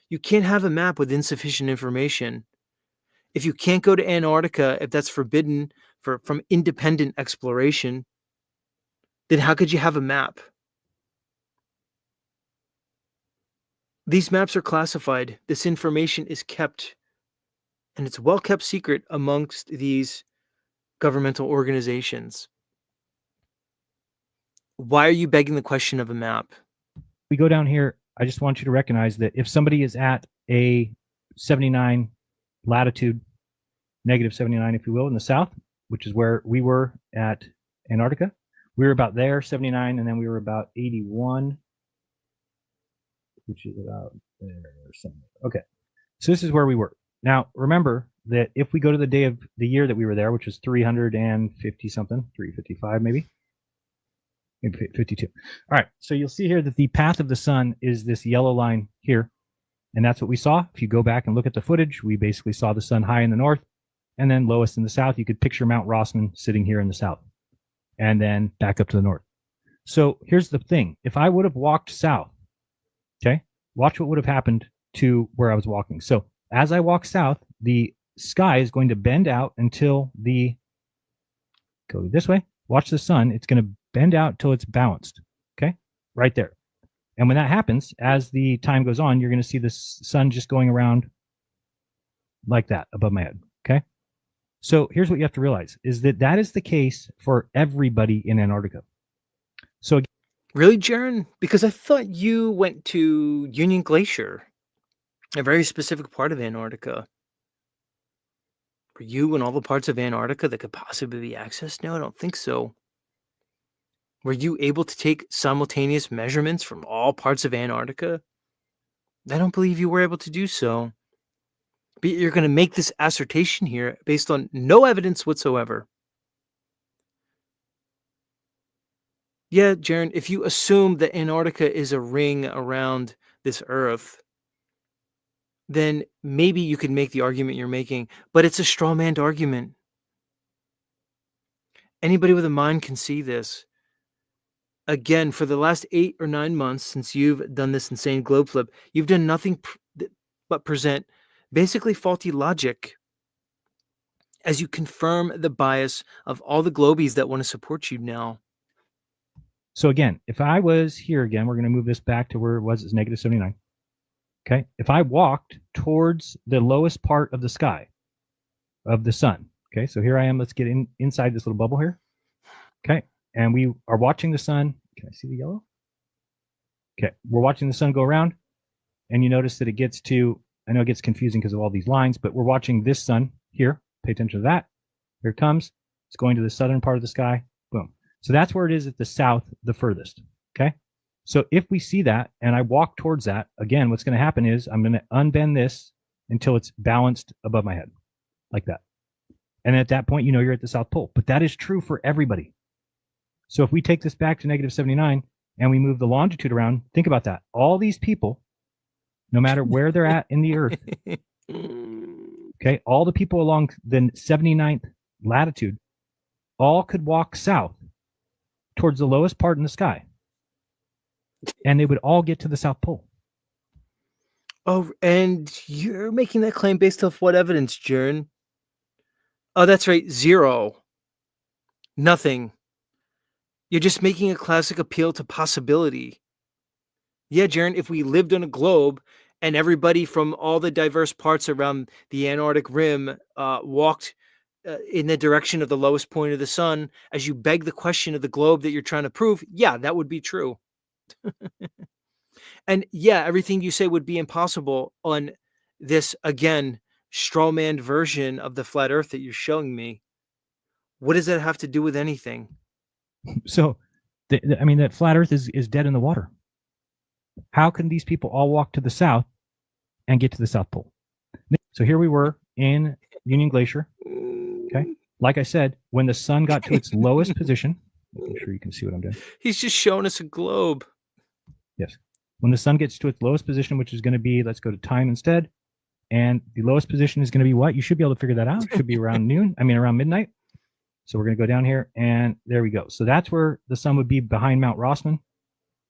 You can't have a map with insufficient information. If you can't go to Antarctica, if that's forbidden from independent exploration, then how could you have a map? These maps are classified. This information is kept, and it's well kept secret amongst these governmental organizations. Why are you begging the question of a map? We go down here. I just want you to recognize that if somebody is at a 79 latitude, negative 79, if you will, in the south, which is where we were at Antarctica, we were about there, 79, and then we were about 81, which is about there somewhere. Okay, so this is where we were. Now, remember that if we go to the day of the year that we were there, which was 350 something, 355 maybe 52. All right, so you'll see here that the path of the sun is this yellow line here, and that's what we saw. If you go back and look at the footage, we basically saw the sun high in the north and then lowest in the south. You could picture Mount Rossman sitting here in the south and then back up to the north. So here's the thing. If I would have walked south, okay, watch what would have happened to where I was walking. So as I walk south, the sky is going to bend out until go this way. Watch the sun. It's going to bend out till it's balanced. Okay, right there. And when that happens, as the time goes on, you're going to see the sun just going around like that above my head. Okay. So here's what you have to realize is that is the case for everybody in Antarctica. So really, Jaren? Because I thought you went to Union Glacier, a very specific part of Antarctica. Were you in all the parts of Antarctica that could possibly be accessed? No, I don't think so. Were you able to take simultaneous measurements from all parts of Antarctica? I don't believe you were able to do so. But you're going to make this assertion here based on no evidence whatsoever. Yeah, Jaren, if you assume that Antarctica is a ring around this Earth, then maybe you could make the argument you're making, but it's a straw man argument. Anybody with a mind can see this. Again, for the last 8 or 9 months since you've done this insane globe flip, you've done nothing but present basically faulty logic as you confirm the bias of all the globies that want to support you now. So again, if I was here again, we're going to move this back to where it was. It's negative 79. Okay. If I walked towards the lowest part of the sky of the sun. Okay. So here I am. Let's get inside this little bubble here. Okay. And we are watching the sun. Can I see the yellow? Okay. We're watching the sun go around. And you notice that it gets to, I know it gets confusing because of all these lines, but we're watching this sun here. Pay attention to that. Here it comes. It's going to the southern part of the sky. Boom. So that's where it is at the south, the furthest. Okay. So if we see that and I walk towards that, again, what's going to happen is I'm going to unbend this until it's balanced above my head like that. And at that point, you know you're at the South Pole. But that is true for everybody. So if we take this back to negative 79 and we move the longitude around, think about that. All these people, no matter where they're at in the Earth, okay, all the people along the 79th latitude all could walk south towards the lowest part in the sky, and they would all get to the South Pole. Oh, and you're making that claim based off what evidence, Jaren? Oh, that's right. 0. Nothing. You're just making a classic appeal to possibility. Yeah, Jaren, if we lived on a globe and everybody from all the diverse parts around the Antarctic rim walked in the direction of the lowest point of the sun, as you beg the question of the globe that you're trying to prove, yeah, that would be true. And yeah, everything you say would be impossible on this, again, straw man version of the flat earth that you're showing me. What does that have to do with anything? So, I mean, that flat earth is dead in the water. How can these people all walk to the south and get to the South Pole? So here we were in Union Glacier. Okay. Like I said, when the sun got to its lowest position, I'm sure you can see what I'm doing. He's just showing us a globe. Yes. When the sun gets to its lowest position, which is going to be, let's go to time instead. And the lowest position is going to be what? You should be able to figure that out. It should be around around midnight. So we're going to go down here and there we go. So that's where the sun would be behind Mount Rossman.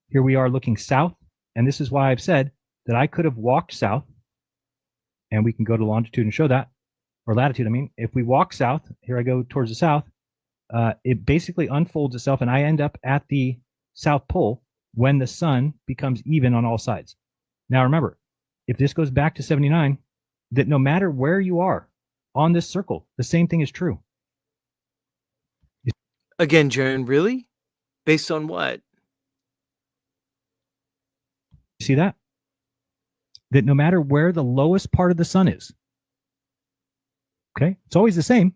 Here we are looking south. And this is why I've said that I could have walked south, and we can go to longitude and show that, or latitude. I mean, if we walk south, here I go towards the south, it basically unfolds itself and I end up at the South Pole when the sun becomes even on all sides. Now remember, if this goes back to 79, that no matter where you are on this circle, the same thing is true. Again, Jaren, really? Based on what? See that? That no matter where the lowest part of the sun is, okay, it's always the same.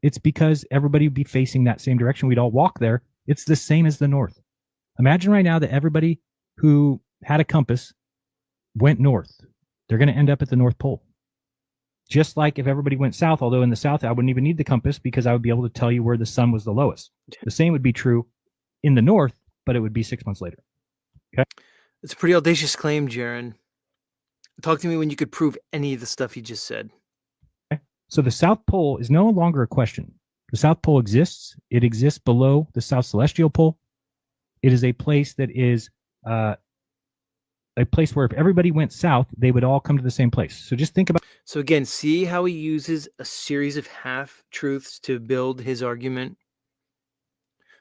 It's because everybody would be facing that same direction. We'd all walk there. It's the same as the north. Imagine right now that everybody who had a compass went north. They're going to end up at the North Pole. Just like if everybody went south, although in the south, I wouldn't even need the compass because I would be able to tell you where the sun was the lowest. The same would be true in the north, but it would be 6 months later. Okay. It's a pretty audacious claim, Jaren. Talk to me when you could prove any of the stuff you just said. Okay. So the South Pole is no longer a question. The South Pole exists. It exists below the South Celestial Pole. It is a place that is a place where if everybody went south, they would all come to the same place. So just think about. So again, see how he uses a series of half-truths to build his argument?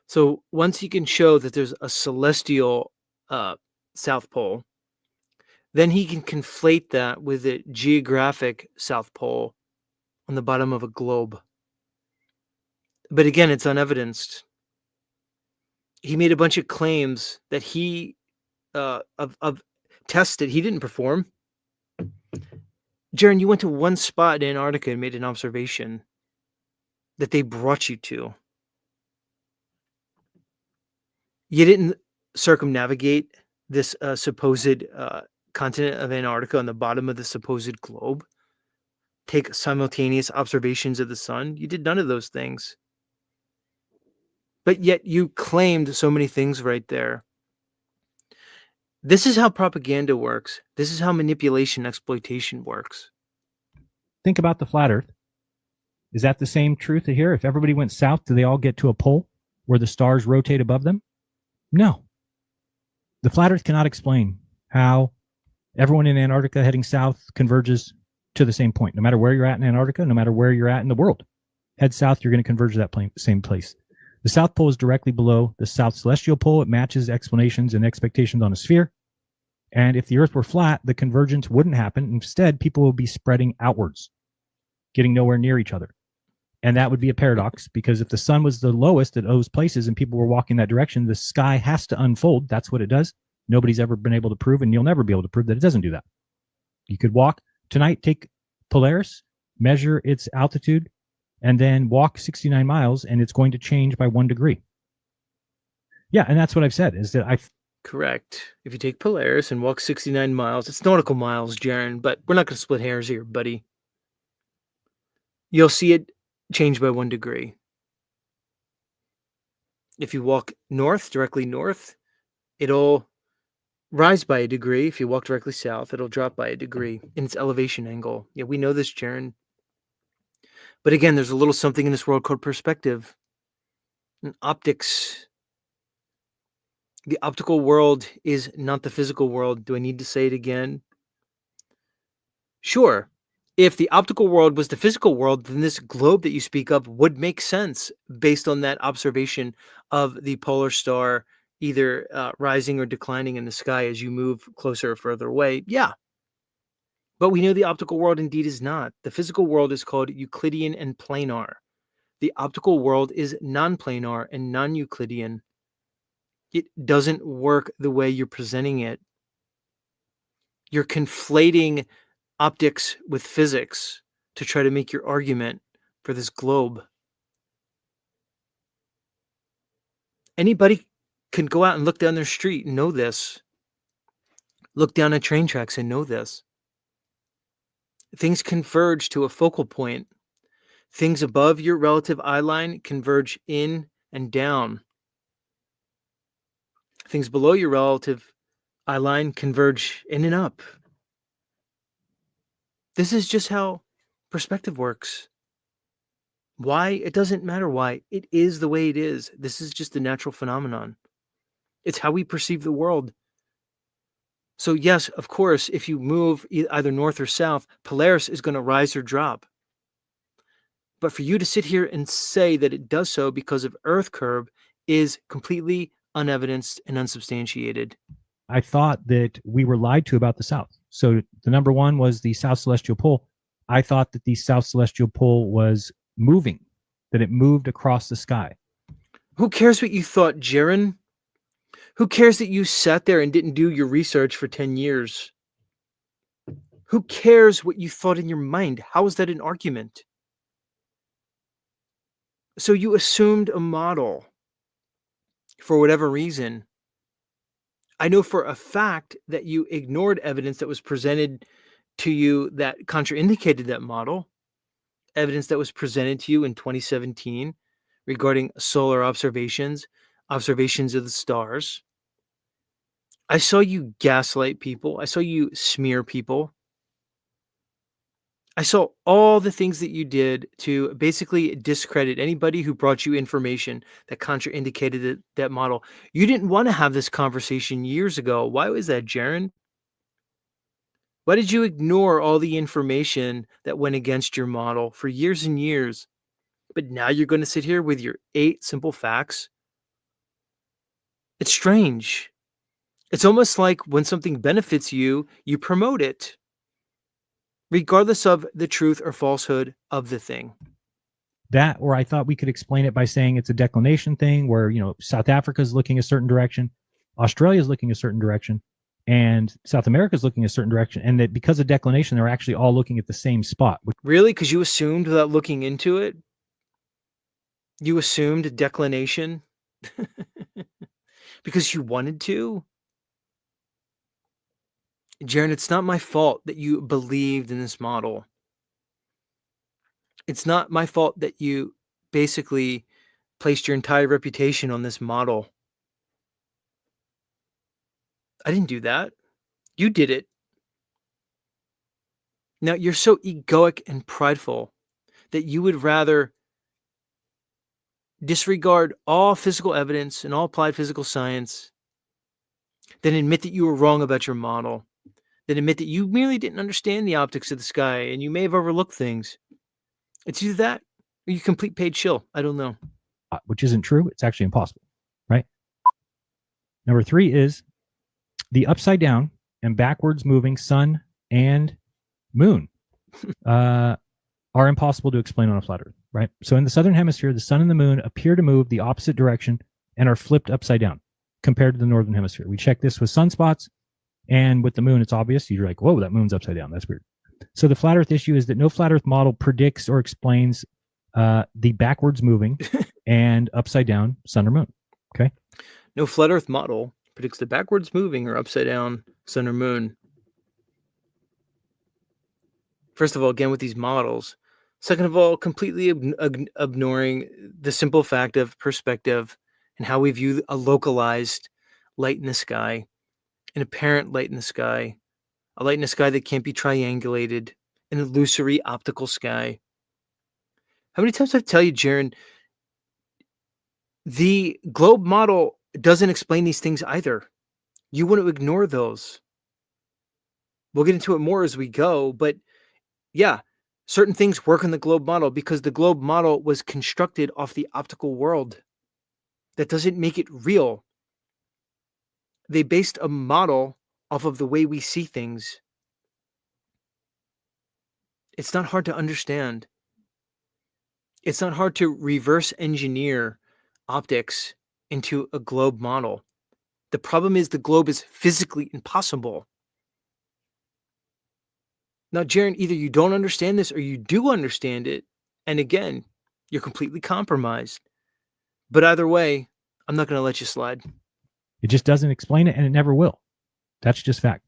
So once he can show that there's a celestial South Pole, then he can conflate that with a geographic South Pole on the bottom of a globe. But again, it's unevidenced. He made a bunch of claims that he of tests that he didn't perform. Jaren, you went to one spot in Antarctica and made an observation that they brought you to. You didn't circumnavigate this supposed continent of Antarctica on the bottom of the supposed globe. take simultaneous observations of the sun. You did none of those things. But yet you claimed so many things right there. This is how propaganda works. This is how manipulation, exploitation works. Think about the flat Earth. Is that the same truth here? If everybody went south, do they all get to a pole where the stars rotate above them? No. The flat Earth cannot explain how everyone in Antarctica heading south converges to the same point. No matter where you're at in Antarctica, no matter where you're at in the world, head south, you're going to converge to that same place. The South Pole is directly below the South Celestial Pole. It matches explanations and expectations on a sphere. And if the Earth were flat, the convergence wouldn't happen. Instead, people would be spreading outwards, getting nowhere near each other. And that would be a paradox, because if the sun was the lowest at those places and people were walking that direction, the sky has to unfold. That's what it does. Nobody's ever been able to prove, and you'll never be able to prove that it doesn't do that. You could walk tonight, take Polaris, measure its altitude, and then walk 69 miles, and it's going to change by 1 degree. Yeah, and that's what I've said, is that Correct. If you take Polaris and walk 69 miles, it's nautical miles, Jaren, but we're not going to split hairs here, buddy. You'll see it change by 1 degree. If you walk north, directly north, it'll rise by 1 degree. If you walk directly south, it'll drop by 1 degree in its elevation angle. Yeah, we know this, Jaren. But again, there's a little something in this world called perspective and optics. The optical world is not the physical world. Do I need to say it again? Sure. If the optical world was the physical world, then this globe that you speak of would make sense based on that observation of the polar star either rising or declining in the sky as you move closer or further away. Yeah. But we know the optical world indeed is not. The physical world is called Euclidean and planar. The optical world is non-planar and non-Euclidean. It doesn't work the way you're presenting it. You're conflating optics with physics to try to make your argument for this globe. Anybody can go out and look down their street and know this. Look down at train tracks and know this. Things converge to a focal point. Things above your relative eye line converge in and down. Things below your relative eye line converge in and up. This is just how perspective works. Why? It doesn't matter why. It is the way it is. This is just a natural phenomenon. It's how we perceive the world. So yes, of course, if you move either north or south, Polaris is going to rise or drop. But for you to sit here and say that it does so because of Earth curve is completely unevidenced and unsubstantiated. I thought that we were lied to about the South. So the number one was the South Celestial Pole. I thought that the South Celestial Pole was moving, that it moved across the sky. Who cares what you thought, Jaren? Who cares that you sat there and didn't do your research for 10 years? Who cares what you thought in your mind? How is that an argument? So you assumed a model for whatever reason. I know for a fact that you ignored evidence that was presented to you that contraindicated that model, evidence that was presented to you in 2017 regarding solar observations of the stars. I saw you gaslight people. I saw you smear people. I saw all the things that you did to basically discredit anybody who brought you information that contraindicated that model. You didn't want to have this conversation years ago. Why was that, Jaren? Why did you ignore all the information that went against your model for years and years? But now you're going to sit here with your 8 simple facts? It's strange. It's almost like when something benefits you, you promote it, regardless of the truth or falsehood of the thing. That, or I thought we could explain it by saying it's a declination thing where, South Africa is looking a certain direction, Australia is looking a certain direction, and South America is looking a certain direction. And that because of declination, they're actually all looking at the same spot. Really? Because you assumed without looking into it? You assumed declination? Because you wanted to? Jaren, it's not my fault that you believed in this model. It's not my fault that you basically placed your entire reputation on this model. I didn't do that. You did it. Now, you're so egoic and prideful that you would rather disregard all physical evidence and all applied physical science than admit that you were wrong about your model, than admit that you merely didn't understand the optics of the sky and you may have overlooked things. It's either that or you complete paid shill. I don't know. Which isn't true. It's actually impossible, right? Number 3 is the upside down and backwards moving sun and moon are impossible to explain on a flat Earth, right? So in the southern hemisphere, the sun and the moon appear to move the opposite direction and are flipped upside down compared to the northern hemisphere. We check this with sunspots, and with the moon, it's obvious. You're like, whoa, that moon's upside down. That's weird. So the flat Earth issue is that no flat Earth model predicts or explains the backwards moving and upside down sun or moon. Okay. No flat Earth model predicts the backwards moving or upside down sun or moon. First of all, again, with these models. Second of all, completely ignoring the simple fact of perspective and how we view a localized light in the sky, an apparent light in the sky, a light in the sky that can't be triangulated, an illusory optical sky. How many times I tell you, Jaren, the globe model doesn't explain these things either. You want to ignore those. We'll get into it more as we go, but yeah, certain things work in the globe model because the globe model was constructed off the optical world. That doesn't make it real. They based a model off of the way we see things. It's not hard to understand. It's not hard to reverse engineer optics into a globe model. The problem is the globe is physically impossible. Now, Jaren, either you don't understand this or you do understand it. And again, you're completely compromised. But either way, I'm not going to let you slide. It just doesn't explain it, and it never will. That's just fact.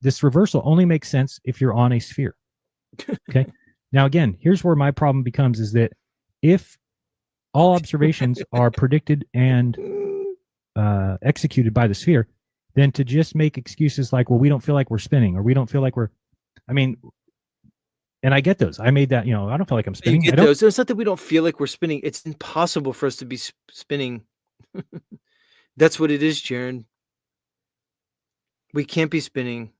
This reversal only makes sense if you're on a sphere. Okay. Now, again, here's where my problem becomes is that if all observations are predicted and executed by the sphere, then to just make excuses like, well, we don't feel like we're spinning, or we don't feel like we're, I mean, and I get those. I made that, I don't feel like I'm spinning. You get those. It's not that we don't feel like we're spinning. It's impossible for us to be spinning. That's what it is, Jaren. We can't be spinning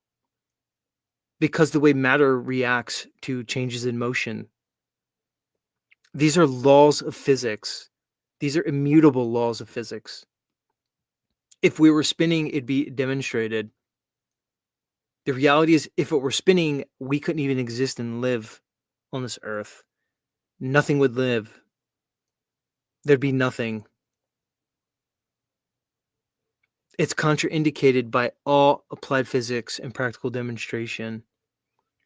because the way matter reacts to changes in motion. These are laws of physics. These are immutable laws of physics. If we were spinning, it'd be demonstrated. The reality is, if it were spinning, we couldn't even exist and live on this earth. Nothing would live. There'd be nothing. It's contraindicated by all applied physics and practical demonstration.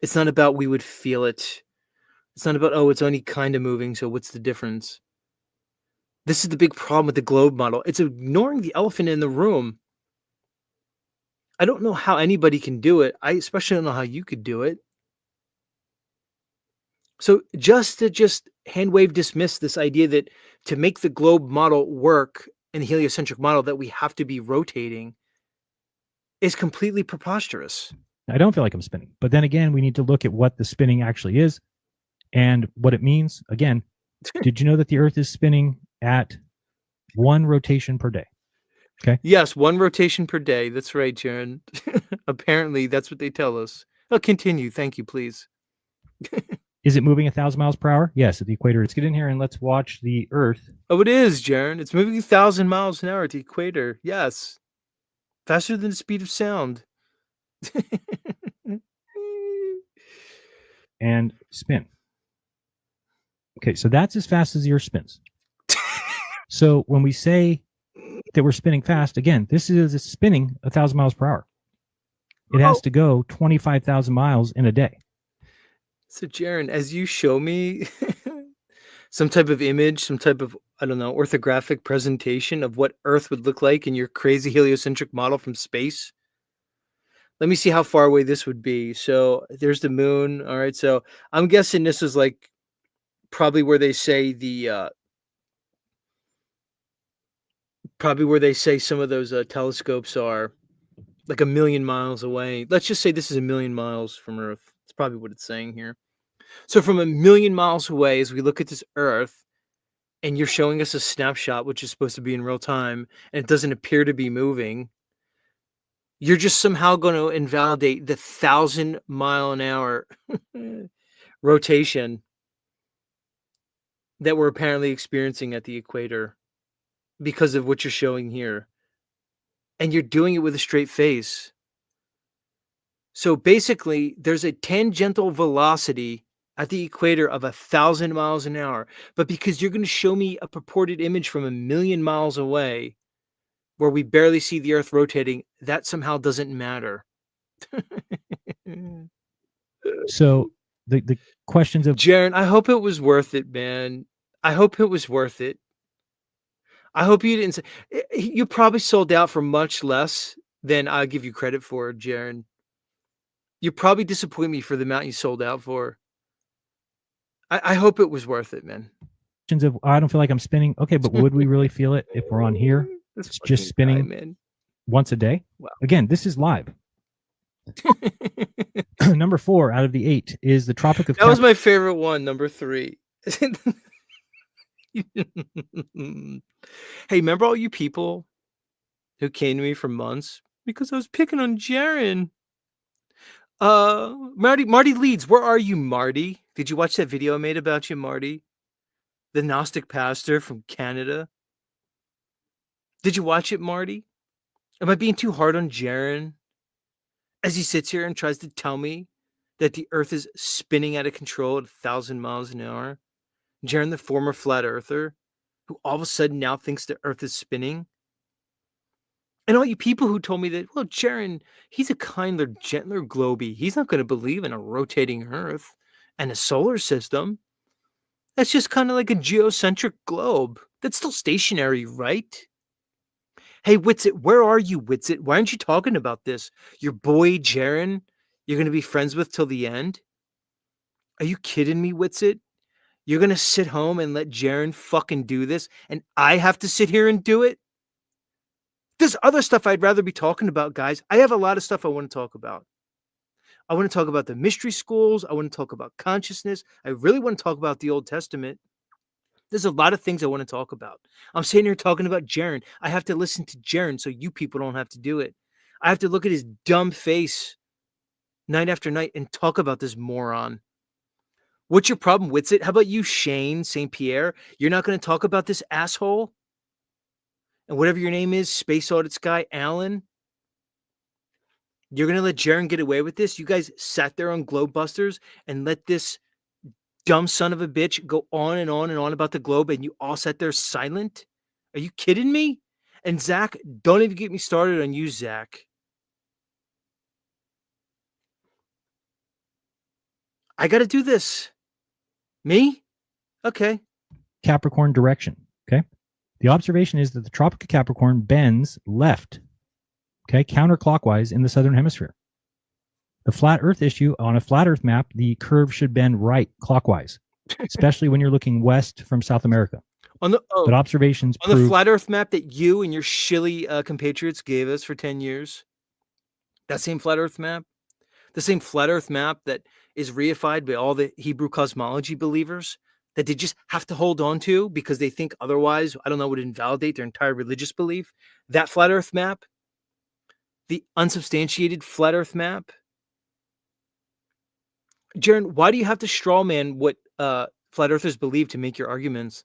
It's not about we would feel it. It's not about, oh, it's only kind of moving, so what's the difference? This is the big problem with the globe model. It's ignoring the elephant in the room. I don't know how anybody can do it. I especially don't know how you could do it. So just hand wave dismiss this idea that to make the globe model work in the heliocentric model that we have to be rotating is completely preposterous. I don't feel like I'm spinning. But then again, we need to look at what the spinning actually is and what it means. Again, did you know that the Earth is spinning at 1 rotation per day? Okay. Yes, 1 rotation per day. That's right, Jaren. Apparently, that's what they tell us. Oh, continue. Thank you, please. Is it moving 1,000 miles per hour? Yes, at the equator. Let's get in here and let's watch the Earth. Oh, it is, Jaren. It's moving 1,000 miles an hour at the equator. Yes. Faster than the speed of sound. And spin. Okay, so that's as fast as the Earth spins. So when we say that we're spinning fast, again, this is spinning 1,000 miles per hour. It has to go 25,000 miles in a day. So, Jaren, as you show me some type of image, some type of, I don't know, orthographic presentation of what Earth would look like in your crazy heliocentric model from space, let me see how far away this would be. So there's the moon. All right. So I'm guessing this is like probably where they say probably where they say some of those telescopes are like 1,000,000 miles away. Let's just say this is 1,000,000 miles from Earth. That's probably what it's saying here. So from 1,000,000 miles away, as we look at this Earth, and you're showing us a snapshot, which is supposed to be in real time, and it doesn't appear to be moving, you're just somehow going to invalidate the 1,000-mile-an-hour rotation that we're apparently experiencing at the equator because of what you're showing here. And you're doing it with a straight face. So basically, there's a tangential velocity at the equator of 1,000 miles an hour. But because you're going to show me a purported image from 1,000,000 miles away where we barely see the Earth rotating, that somehow doesn't matter. So the questions of Jaren, I hope it was worth it, man. I hope it was worth it. I hope you didn't say you probably sold out for much less than I give you credit for, Jaren. You probably disappoint me for the amount you sold out for. I hope it was worth it, man. of I don't feel like I'm spinning. Okay, but would we really feel it if we're on here? This It's just fucking spinning guy, man. once a day. Wow. Again, this is live. Number 4 out of the 8 is the Tropic of That was my favorite one, number 3. Hey, remember all you people who came to me for months because I was picking on Jaren? Marty Leeds, where are you, Marty? Did you watch that video I made about you, Marty? The Gnostic pastor from Canada. Did you watch it, Marty? Am I being too hard on Jaren as he sits here and tries to tell me that the Earth is spinning out of control at 1,000 miles an hour? Jaren, the former flat earther, who all of a sudden now thinks the Earth is spinning? And all you people who told me that, well, Jaren, he's a kinder, gentler globey. He's not going to believe in a rotating Earth and a solar system. That's just kind of like a geocentric globe. That's still stationary, right? Hey, Witsit, where are you, Witsit? Why aren't you talking about this? Your boy, Jaren, you're going to be friends with till the end? Are you kidding me, Witsit? You're going to sit home and let Jaren fucking do this, and I have to sit here and do it? There's other stuff I'd rather be talking about, guys. I have a lot of stuff I want to talk about. I want to talk about the mystery schools. I want to talk about consciousness. I really want to talk about the Old Testament. There's a lot of things I want to talk about. I'm sitting here talking about Jaren. I have to listen to Jaren so you people don't have to do it. I have to look at his dumb face night after night and talk about this moron. What's your problem, Witsit? How about you, Shane St. Pierre? You're not going to talk about this asshole? And whatever your name is, Space Audits guy, Alan? You're going to let Jaren get away with this? You guys sat there on Globebusters and let this dumb son of a bitch go on and on and on about the globe, and you all sat there silent? Are you kidding me? And Zach, don't even get me started on you, Zach. I got to do this. Me? Okay. Capricorn direction. Okay. The observation is that the Tropic of Capricorn bends left, okay, counterclockwise in the southern hemisphere. The flat Earth issue, on a flat Earth map, the curve should bend right clockwise, especially when you're looking west from South America. But observations on the flat Earth map that you and your shilly compatriots gave us for 10 years, that same flat Earth map, the same flat Earth map that is reified by all the Hebrew cosmology believers, that they just have to hold on to because they think otherwise, I don't know, would invalidate their entire religious belief. That flat Earth map, the unsubstantiated flat Earth map. Jaren, why do you have to straw man what flat earthers believe to make your arguments?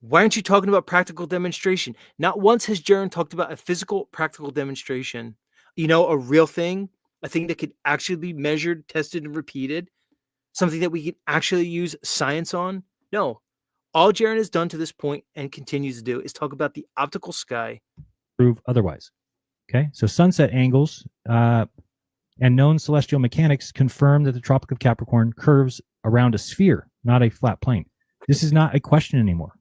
Why aren't you talking about practical demonstration? Not once has Jaren talked about a physical practical demonstration. You know, a real thing, a thing that could actually be measured, tested, and repeated. Something that we can actually use science on. No. All Jaren has done to this point and continues to do is talk about the optical sky. Prove otherwise. Okay. So sunset angles and known celestial mechanics confirm that the Tropic of Capricorn curves around a sphere, not a flat plane. This is not a question anymore.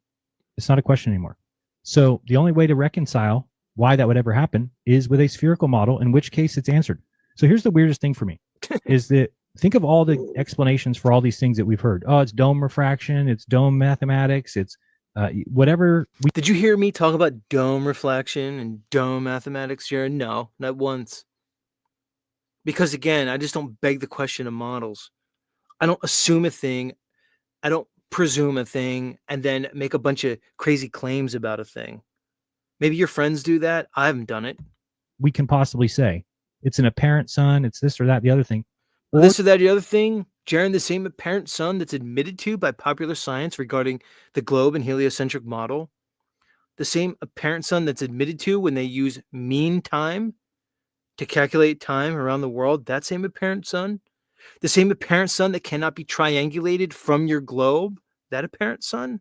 It's not a question anymore. So the only way to reconcile why that would ever happen is with a spherical model, in which case it's answered. So here's the weirdest thing for me is that think of all the explanations for all these things that we've heard. Oh, it's dome refraction, it's dome mathematics, it's whatever. Did you hear me talk about dome reflection and dome mathematics, Jaren? No, not once. Because again, I just don't beg the question of models. I don't assume a thing. I don't presume a thing and then make a bunch of crazy claims about a thing. Maybe your friends do that. I haven't done it. We can possibly say it's an apparent sun, it's this or that, the other thing. Or this or that, the other thing, Jaren, the same apparent sun that's admitted to by popular science regarding the globe and heliocentric model, the same apparent sun that's admitted to when they use mean time to calculate time around the world, that same apparent sun, the same apparent sun that cannot be triangulated from your globe, that apparent sun,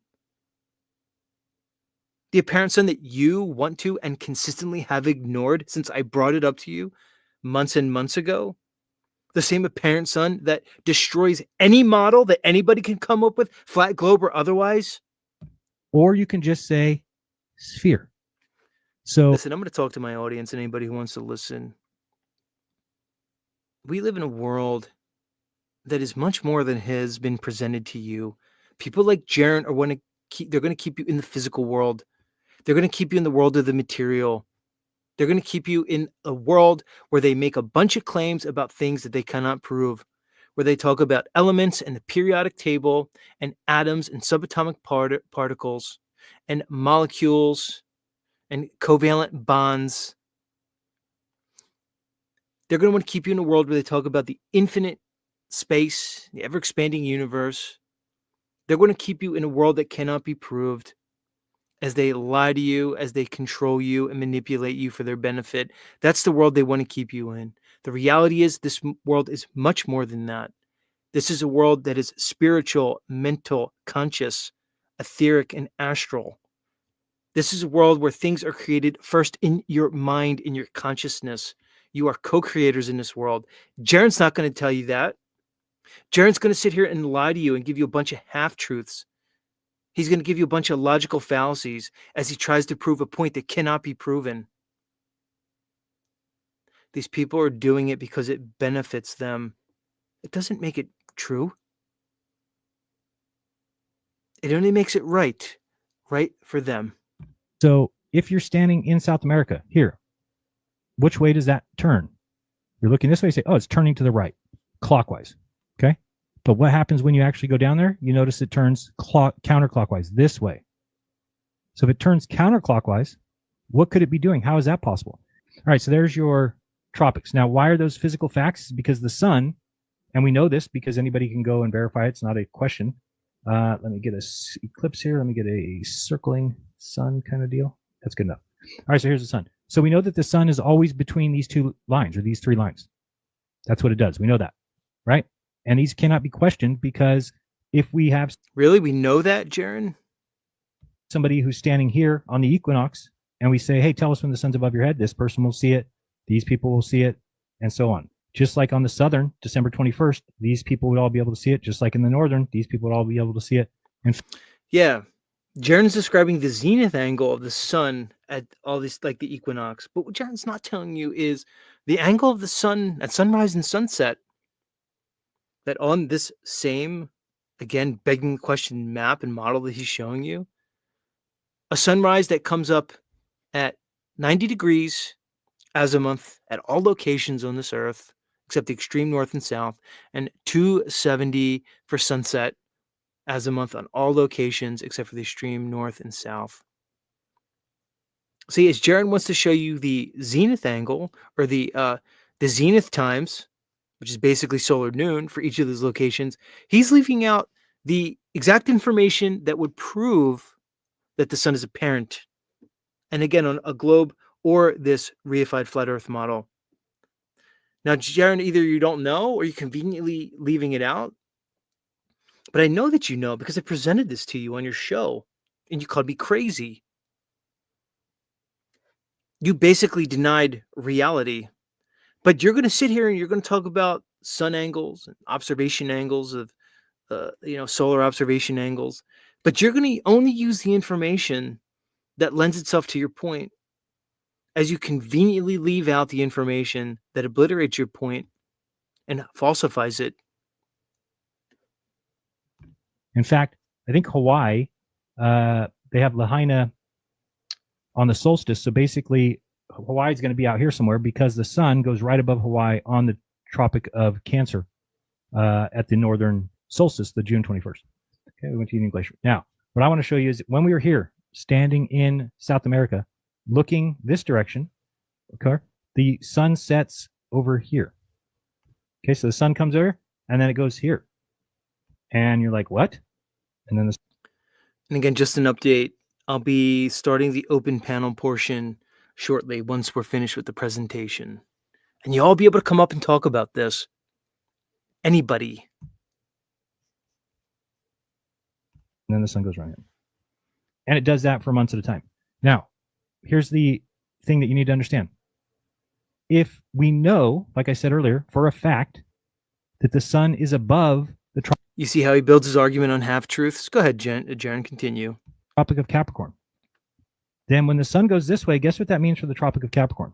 the apparent sun that you want to and consistently have ignored since I brought it up to you months and months ago, the same apparent sun that destroys any model that anybody can come up with, flat globe or otherwise. Or you can just say sphere. So listen, I'm going to talk to my audience and anybody who wants to listen. We live in a world that is much more than has been presented to you. People like Jaren are going to keep you in the physical world. They're going to keep you in the world of the material. They're going to keep you in a world where they make a bunch of claims about things that they cannot prove, where they talk about elements and the periodic table and atoms and subatomic particles and molecules and covalent bonds. They're going to want to keep you in a world where they talk about the infinite space, the ever-expanding universe. They're going to keep you in a world that cannot be proved, as they lie to you, as they control you and manipulate you for their benefit. That's the world they want to keep you in. The reality is this world is much more than that. This is a world that is spiritual, mental, conscious, etheric, and astral. This is a world where things are created first in your mind, in your consciousness. You are co-creators in this world. Jaren's not going to tell you that. Jaren's going to sit here and lie to you and give you a bunch of half-truths. He's going to give you a bunch of logical fallacies as he tries to prove a point that cannot be proven. These people are doing it because it benefits them. It doesn't make it true. It only makes it right for them. So if you're standing in South America, here, which way does that turn? You're looking this way, you say, oh, it's turning to the right, clockwise. Okay. But what happens when you actually go down there? You notice it turns counterclockwise this way. So if it turns counterclockwise, what could it be doing? How is that possible? All right, so there's your tropics. Now, why are those physical facts? Because the sun, and we know this because anybody can go and verify it. It's not a question. Let me get a eclipse here. Let me get a circling sun kind of deal. That's good enough. All right, so here's the sun. So we know that the sun is always between these two lines or these three lines. That's what it does. We know that, right? And these cannot be questioned because if we have... Really? We know that, Jaren? Somebody who's standing here on the equinox and we say, hey, tell us when the sun's above your head. This person will see it. These people will see it, and so on. Just like on the southern, December 21st, these people would all be able to see it. Just like in the northern, these people would all be able to see it. And yeah, Jaren's describing the zenith angle of the sun at all this, like the equinox. But what Jaren's not telling you is the angle of the sun at sunrise and sunset. That on this same, again, begging the question map and model that he's showing you, a sunrise that comes up at 90 degrees azimuth at all locations on this earth, except the extreme north and south, and 270 for sunset azimuth on all locations except for the extreme north and south. See, as Jaren wants to show you the zenith angle, or the zenith times, which is basically solar noon for each of those locations, he's leaving out the exact information that would prove that the sun is apparent. And again, on a globe or this reified flat earth model. Now, Jaren, either you don't know or you're conveniently leaving it out. But I know that you know because I presented this to you on your show and you called me crazy. You basically denied reality. But you're going to sit here and you're going to talk about sun angles and observation angles of, solar observation angles. But you're going to only use the information that lends itself to your point, as you conveniently leave out the information that obliterates your point and falsifies it In fact, I think Hawaii, they have Lahaina on the solstice. So basically, Hawaii is going to be out here somewhere because the sun goes right above Hawaii on the Tropic of Cancer at the northern solstice, the June 21st. Okay, we went to Union Glacier. Now, what I want to show you is when we were here, standing in South America, looking this direction, okay, the sun sets over here. Okay, so the sun comes over, and then it goes here. And you're like, what? And then And again, just an update. I'll be starting the open panel portion shortly once we're finished with the presentation. And you'll all be able to come up and talk about this. Anybody. and then the sun goes right in. And it does that for months at a time. Now, here's the thing that you need to understand. If we know, like I said earlier, for a fact that the sun is above the You see how he builds his argument on half-truths? Go ahead, Jaren, continue. Tropic of Capricorn, then when the sun goes this way, guess what that means for the Tropic of Capricorn?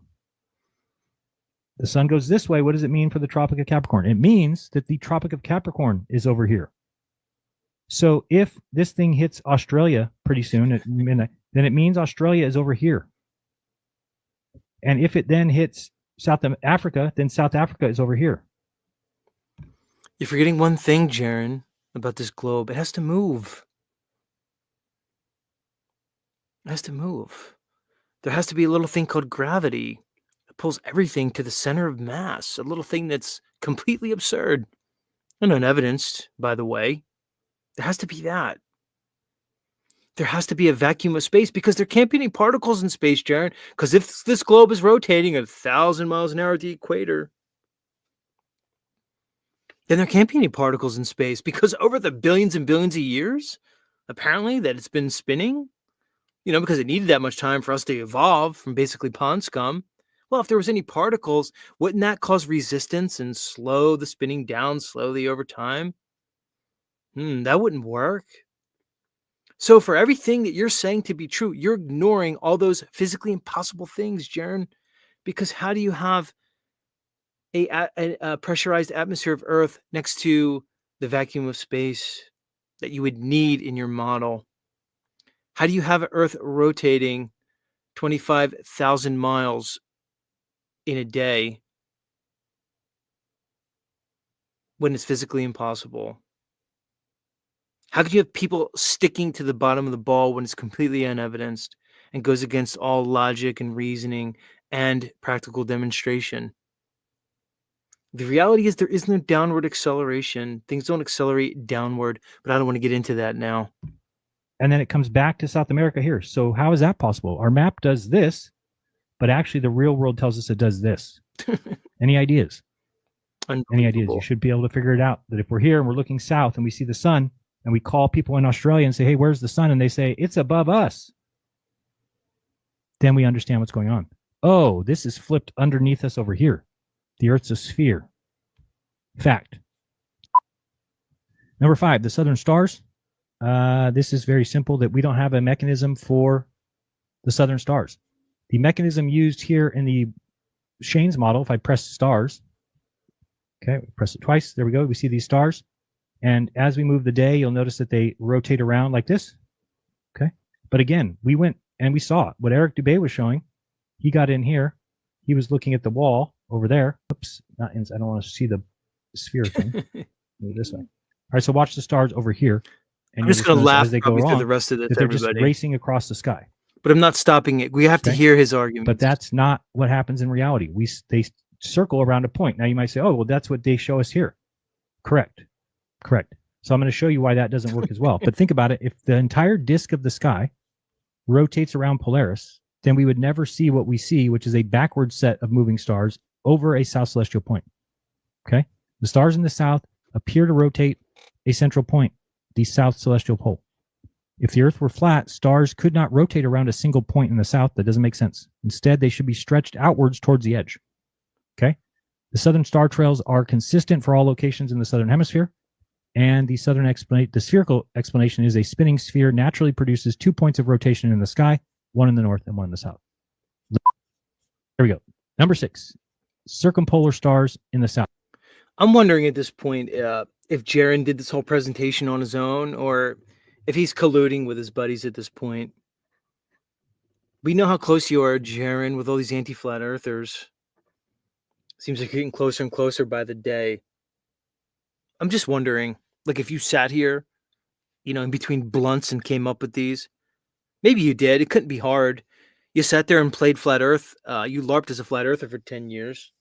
The sun goes this way. What does it mean for the Tropic of Capricorn? It means that the Tropic of Capricorn is over here. So if this thing hits Australia pretty soon at midnight, then it means Australia is over here. And if it then hits South Africa, then South Africa is over here. You're forgetting one thing, Jaren, about this globe. It has to move. It has to move. There has to be a little thing called gravity that pulls everything to the center of mass, a little thing that's completely absurd and unevidenced, by the way. There has to be that. There has to be a vacuum of space because there can't be any particles in space, Jaren, because if this globe is rotating at 1,000 miles an hour at the equator, then there can't be any particles in space because over the billions and billions of years, apparently, that it's been spinning, because it needed that much time for us to evolve from basically pond scum. Well, if there was any particles, wouldn't that cause resistance and slow the spinning down slowly over time? That wouldn't work. So for everything that you're saying to be true, you're ignoring all those physically impossible things, Jaren, because how do you have a pressurized atmosphere of Earth next to the vacuum of space that you would need in your model? How do you have Earth rotating 25,000 miles in a day when it's physically impossible? How could you have people sticking to the bottom of the ball when it's completely unevidenced and goes against all logic and reasoning and practical demonstration? The reality is there is no downward acceleration. Things don't accelerate downward, but I don't want to get into that now. And then it comes back to South America here. So how is that possible? Our map does this, but actually the real world tells us it does this. Any ideas? Any ideas? You should be able to figure it out. That if we're here and we're looking south and we see the sun and we call people in Australia and say, hey, where's the sun? And they say, it's above us. Then we understand what's going on. Oh, this is flipped underneath us over here. The Earth's a sphere. Fact. Number 5, the southern stars. This is very simple, that we don't have a mechanism for the southern stars. The mechanism used here in the Shane's model, if I press stars, okay, press it twice, there we go, we see these stars. And as we move the day, you'll notice that they rotate around like this. Okay. But again, we went and we saw it. What Eric Dubé was showing, he got in here. He was looking at the wall over there. Oops, not in, I don't want to see the sphere thing. Move this way. All right, so watch the stars over here. And I'm just going to laugh as they go through the rest of this, that they're just racing across the sky. But I'm not stopping it. We have to hear his argument. But that's not what happens in reality. They circle around a point. Now you might say, oh, well, that's what they show us here. Correct. So I'm going to show you why that doesn't work as well. But think about it. If the entire disk of the sky rotates around Polaris, then we would never see what we see, which is a backward set of moving stars over a south celestial point. Okay? The stars in the south appear to rotate a central point, the south celestial pole. If the Earth were flat, stars could not rotate around a single point in the south. That doesn't make sense. Instead, they should be stretched outwards towards the edge. Okay? The southern star trails are consistent for all locations in the southern hemisphere. And the spherical explanation is a spinning sphere naturally produces 2 points of rotation in the sky, one in the north and one in the south. There we go. Number 6, circumpolar stars in the south. I'm wondering at this point, if Jaren did this whole presentation on his own or if he's colluding with his buddies at this point. We know how close you are, Jaren, with all these anti-flat earthers. Seems like you're getting closer and closer by the day. I'm just wondering, like, if you sat here, in between blunts and came up with these. Maybe you did. It couldn't be hard. You sat there and played Flat Earth. You LARPed as a Flat Earther for 10 years.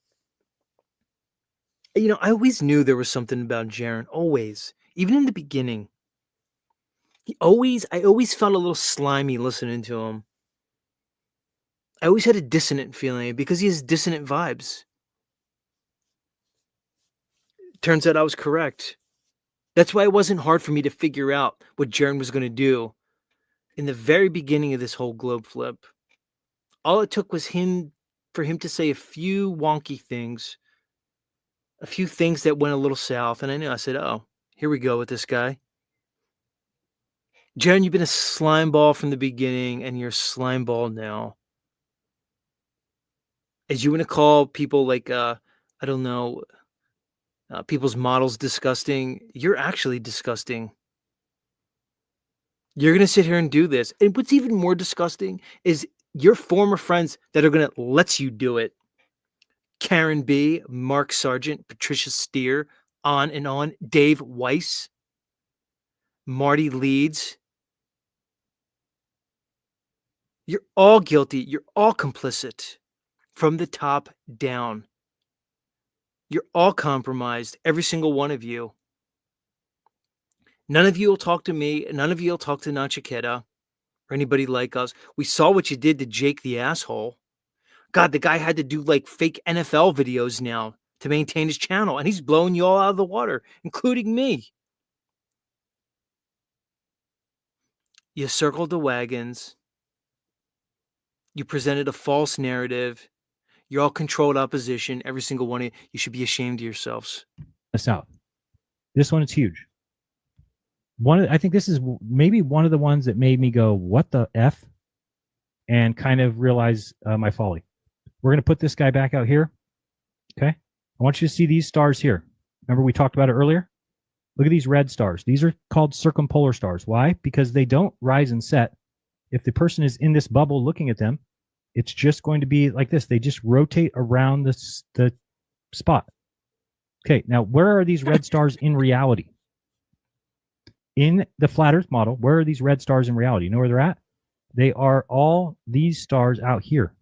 I always knew there was something about Jaren. Always. Even in the beginning. I always felt a little slimy listening to him. I always had a dissonant feeling because he has dissonant vibes. Turns out I was correct. That's why it wasn't hard for me to figure out what Jaren was going to do in the very beginning of this whole globe flip. All it took was for him to say a few wonky things, a few things that went a little south, and I knew. I said, oh, here we go with this guy. Jaren, you've been a slime ball from the beginning, and you're a slime ball now. As you want to call people like, I don't know, people's models disgusting, you're actually disgusting. You're going to sit here and do this. And what's even more disgusting is your former friends that are going to let you do it. Karen B., Mark Sargent, Patricia Steer, on and on, Dave Weiss, Marty Leeds. You're all guilty. You're all complicit from the top down. You're all compromised, every single one of you. None of you will talk to me. None of you will talk to Nachiketa or anybody like us. We saw what you did to Jake the asshole. God, the guy had to do like fake NFL videos now to maintain his channel, and he's blowing you all out of the water, including me. You circled the wagons. You presented a false narrative. You're all controlled opposition, every single one of you. You should be ashamed of yourselves. The South. This one is huge. I think this is maybe one of the ones that made me go, what the F? And kind of realize my folly. We're going to put this guy back out here. Okay. I want you to see these stars here. Remember we talked about it earlier? Look at these red stars. These are called circumpolar stars. Why? Because they don't rise and set. If the person is in this bubble looking at them, it's just going to be like this. They just rotate around the spot. Okay. Now, where are these red stars in reality? In the flat Earth model, where are these red stars in reality? You know where they're at? They are all these stars out here.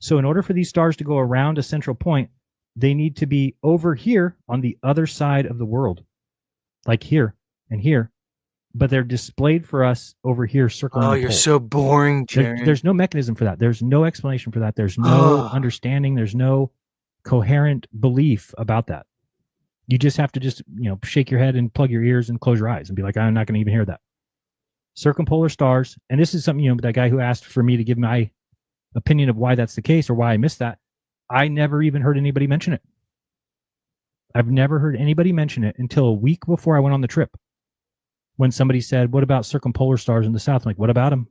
So in order for these stars to go around a central point, they need to be over here on the other side of the world, like here and here. But they're displayed for us over here circling. Oh, you're so boring, Jaren. There's no mechanism for that. There's no explanation for that. There's no understanding. There's no coherent belief about that. You just have to shake your head and plug your ears and close your eyes and be like, I'm not going to even hear that. Circumpolar stars. And this is something, that guy who asked for me to give my opinion of why that's the case or why I missed that. I never even heard anybody mention it. I've never heard anybody mention it until a week before I went on the trip. When somebody said, what about circumpolar stars in the South? I'm like, what about them?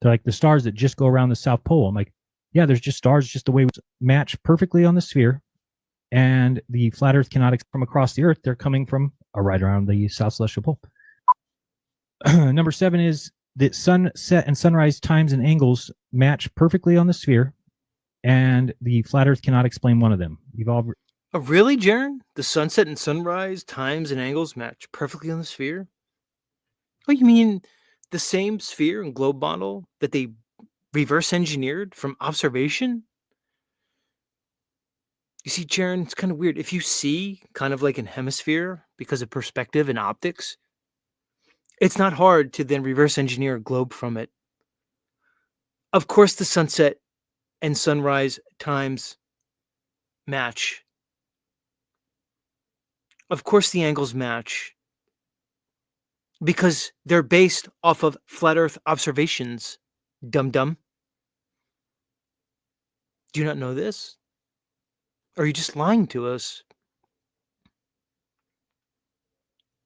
They're like the stars that just go around the South Pole. I'm like, yeah, there's just stars, just the way we match perfectly on the sphere. And the flat Earth cannot come across the Earth. They're coming from right around the South Celestial Pole. Number 7 is that sunset and sunrise times and angles match perfectly on the sphere. And the flat Earth cannot explain one of them. You've all... Oh, really, Jaren? The sunset and sunrise times and angles match perfectly on the sphere? Oh, you mean the same sphere and globe model that they reverse engineered from observation? You see, Jaren, it's kind of weird. If you see kind of like an hemisphere because of perspective and optics, it's not hard to then reverse engineer a globe from it. Of course, the sunset and sunrise times match. Of course, the angles match. Because they're based off of flat Earth observations, dum-dum. Do you not know this? Or are you just lying to us?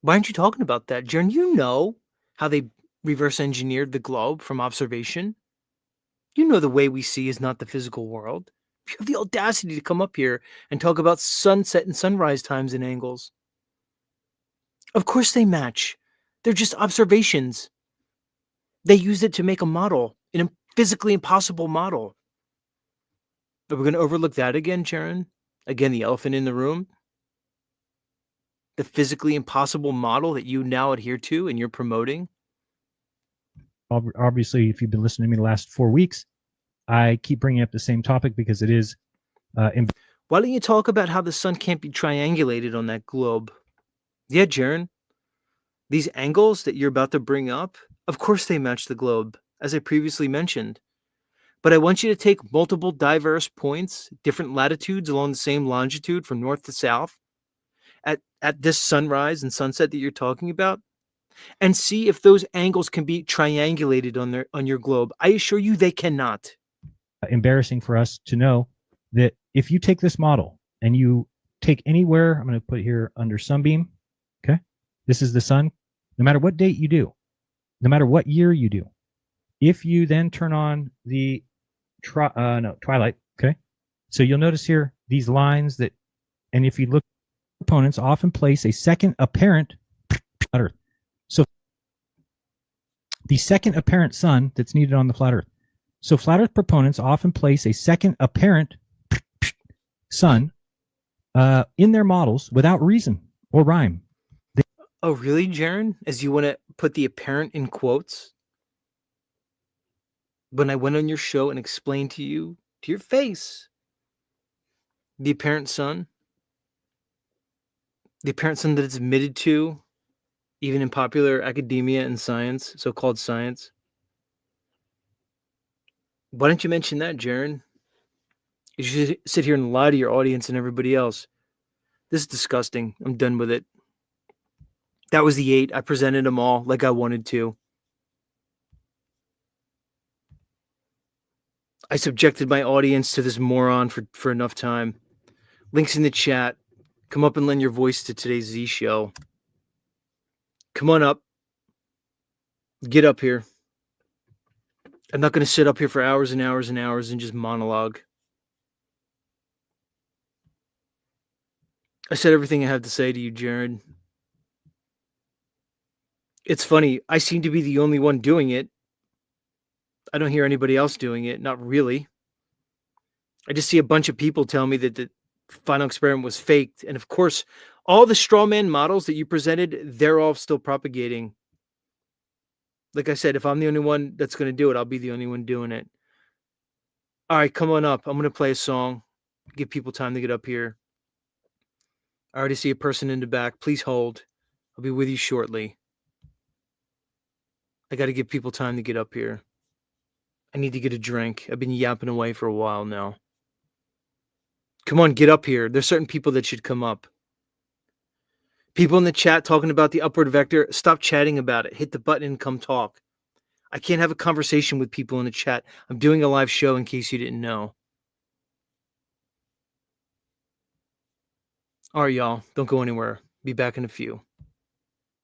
Why aren't you talking about that, Jaren? You know how they reverse engineered the globe from observation. You know the way we see is not the physical world. You have the audacity to come up here and talk about sunset and sunrise times and angles. Of course they match. They're just observations. They used it to make a model, a physically impossible model. But we're going to overlook that again, Jaren? Again, the elephant in the room? The physically impossible model that you now adhere to and you're promoting? Obviously, if you've been listening to me the last 4 weeks, I keep bringing up the same topic because it is. Why don't you talk about how the sun can't be triangulated on that globe? Yeah, Jaren. These angles that you're about to bring up, of course they match the globe, as I previously mentioned. But I want you to take multiple diverse points, different latitudes along the same longitude from north to south, at this sunrise and sunset that you're talking about, and see if those angles can be triangulated on your globe. I assure you they cannot. Embarrassing for us to know that if you take this model and you take anywhere, I'm going to put here under sunbeam, okay? This is the sun. No matter what date you do, no matter what year you do, if you then turn on the twilight, okay? So you'll notice here these lines that, and if you look, opponents often place a second apparent flat Earth. So the second apparent sun that's needed on the flat Earth. So flat Earth proponents often place a second apparent sun in their models without reason or rhyme. Oh, really, Jaren? As you want to put the apparent in quotes? When I went on your show and explained to you, to your face, the apparent sun that is admitted to, even in popular academia and science, so-called science. Why don't you mention that, Jaren? You should sit here and lie to your audience and everybody else. This is disgusting. I'm done with it. That was the 8. I presented them all like I wanted to. I subjected my audience to this moron for enough time. Links in the chat. Come up and lend your voice to today's Z show. Come on up. Get up here. I'm not going to sit up here for hours and hours and hours and just monologue. I said everything I have to say to you, Jaren. It's funny. I seem to be the only one doing it. I don't hear anybody else doing it. Not really. I just see a bunch of people tell me that the final experiment was faked. And of course, all the straw man models that you presented, they're all still propagating. Like I said, if I'm the only one that's going to do it, I'll be the only one doing it. All right, come on up. I'm going to play a song. Give people time to get up here. I already see a person in the back. Please hold. I'll be with you shortly. I got to give people time to get up here. I need to get a drink. I've been yapping away for a while now. Come on, get up here. There's certain people that should come up. People in the chat talking about the upward vector, stop chatting about it. Hit the button and come talk. I can't have a conversation with people in the chat. I'm doing a live show in case you didn't know. All right, y'all. Don't go anywhere. Be back in a few.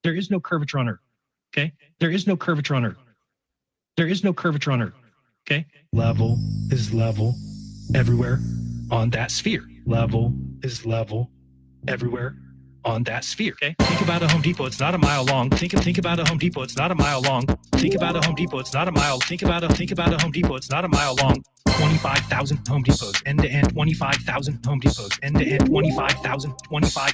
There is no curvature on Earth. Okay? There is no curvature on Earth. There is no curvature on Earth. Okay? Level is level everywhere on that sphere. Level is level everywhere on that sphere. Okay? Think about a Home Depot. It's not a mile long. Think about a Home Depot. It's not a mile long. Think about a Home Depot. It's not a mile. Think about a Home Depot. It's not a mile long. 25,000 Home Depots, end to end. 25,000 Home Depots, end to end. 25,000 Home Depots,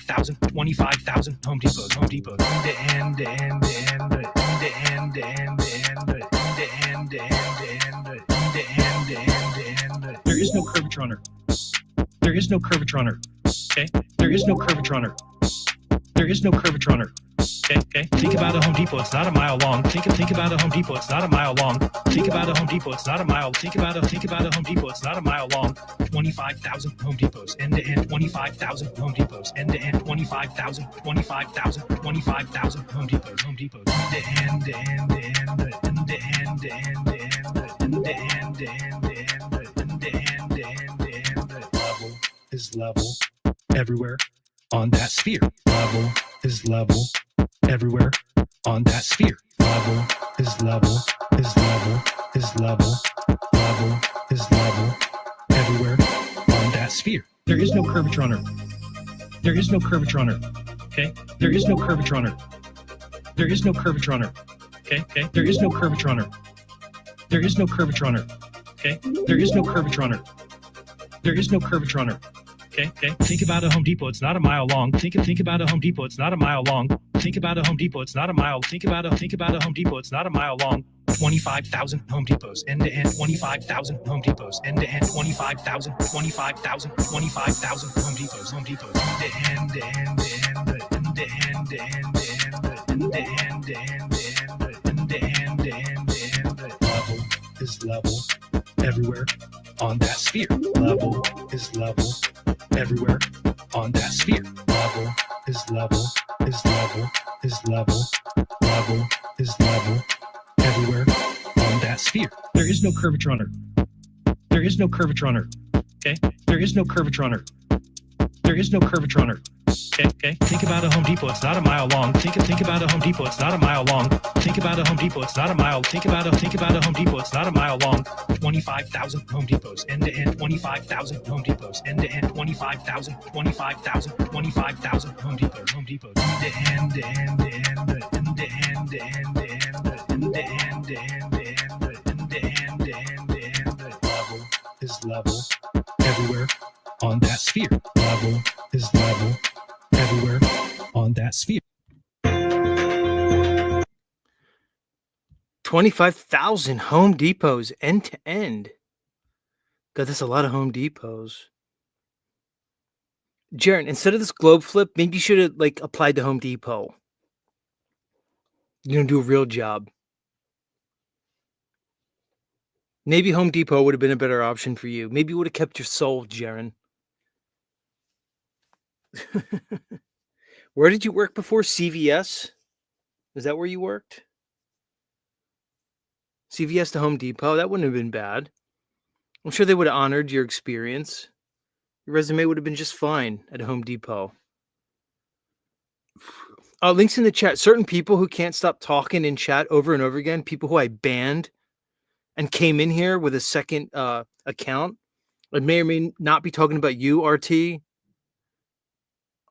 end to end, end to end, end to end, end to end. There is no curvature on Earth. There is no curvature on Earth. Okay? There is no curvature on Earth. There is no curvature on Earth. Okay? Think about a Home Depot. It's not a mile long. Think about a Home Depot. It's not a mile long. Think about a Home Depot. It's not a mile. Think about a Home Depot. It's not a mile long. 25,000 Home Depots, end to end. 25,000 Home Depots, end to end. 25,000 Home Depots, end to end, end to end, end to end, end to end, end to end. Level is level everywhere on that sphere. Level is level everywhere on that sphere. Level is level, is level, is level, level is level everywhere sphere. There is no curvature on Earth. There is no curvature on Earth. Okay? There is no curvature on Earth. There is no curvature on Earth. Okay? Okay? There is no curvature on Earth. There is no curvature on Earth. Okay? There is no curvature on Earth. There is no curvature on Earth. Okay? Okay? Think about a Home Depot. It's not a mile long. Think about a Home Depot. It's not a mile long. Think about a Home Depot. It's not a mile. Think about a Home Depot. It's not a mile long. 25,000 Home Depots, end to end. 25,000 Home Depots, end to end. 25,000 Home Depots, end to end, Level is level everywhere on that sphere. Level is level everywhere on that sphere. Level is level is level is level. Level is level everywhere on that sphere. There is no curvature on Earth. There is no curvature on Earth. Okay? There is no curvature on Earth. There is no curvature on Earth. Okay? Okay? Think about a Home Depot. It's not a mile long. Think about a Home Depot. It's not a mile long. Think about a Home Depot. It's not a mile. Think about a Home Depot. It's not a mile long. 25,000 Home Depots, end to end. 25,000 Home Depots, end to end. 25,000 Home Depots, end to end, Level is level everywhere on that sphere. Level is level everywhere on that sphere. 25,000 Home Depots end to end. God, that's a lot of Home Depots. Jaren, instead of this globe flip, maybe you should have applied to Home Depot. You're gonna do a real job. Maybe Home Depot would have been a better option for you. Maybe you would have kept your soul, Jaren. Where did you work before? CVS? Is that where you worked? CVS to Home Depot? That wouldn't have been bad. I'm sure they would have honored your experience. Your resume would have been just fine at Home Depot. Links in the chat. Certain people who can't stop talking in chat over and over again, people who I banned and came in here with a second account. I may or may not be talking about you, RT.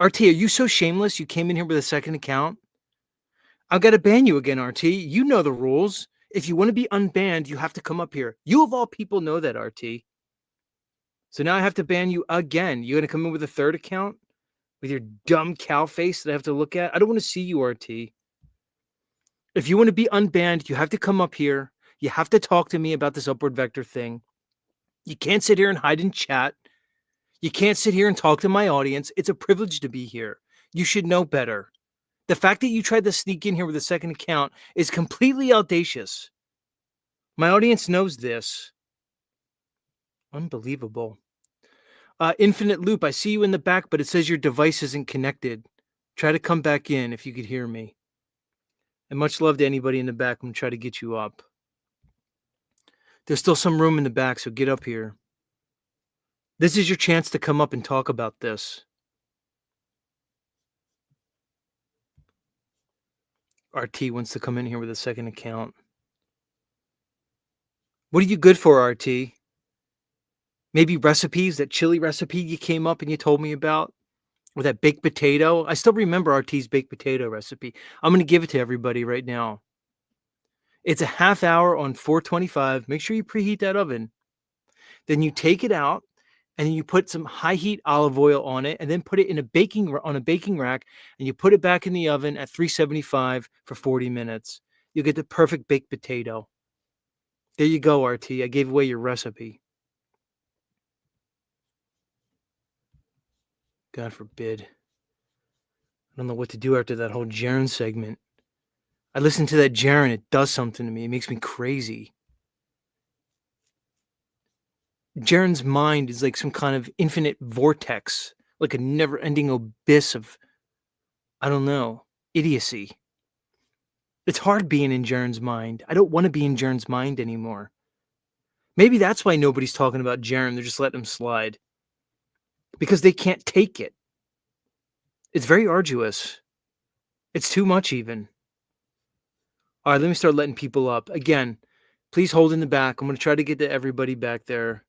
RT, are you so shameless you came in here with a second account? I've got to ban you again, RT. You know the rules. If you want to be unbanned, you have to come up here. You of all people know that, RT. So now I have to ban you again. You're going to come in with a third account? With your dumb cow face that I have to look at? I don't want to see you, RT. If you want to be unbanned, you have to come up here. You have to talk to me about this upward vector thing. You can't sit here and hide in chat. You can't sit here and talk to my audience. It's a privilege to be here. You should know better. The fact that you tried to sneak in here with a second account is completely audacious. My audience knows this. Unbelievable. Infinite Loop, I see you in the back, but it says your device isn't connected. Try to come back in if you could hear me. And much love to anybody in the back. I'm going to try to get you up. There's still some room in the back, so get up here. This is your chance to come up and talk about this. RT wants to come in here with a second account. What are you good for, RT? Maybe recipes, that chili recipe you came up and you told me about? Or that baked potato? I still remember RT's baked potato recipe. I'm going to give it to everybody right now. It's a half hour on 425. Make sure you preheat that oven. Then you take it out and then you put some high heat olive oil on it and then put it in on a baking rack and you put it back in the oven at 375 for 40 minutes. You'll get the perfect baked potato. There you go, RT. I gave away your recipe. God forbid. I don't know what to do after that whole Jeran segment. I listen to that Jaren. It does something to me. It makes me crazy. Jaren's mind is like some kind of infinite vortex, like a never-ending abyss of, I don't know, idiocy. It's hard being in Jaren's mind. I don't want to be in Jaren's mind anymore. Maybe that's why nobody's talking about Jaren. They're just letting him slide. Because they can't take it. It's very arduous. It's too much even. All right, let me start letting people up. Again, please hold in the back. I'm going to try to get to everybody back there.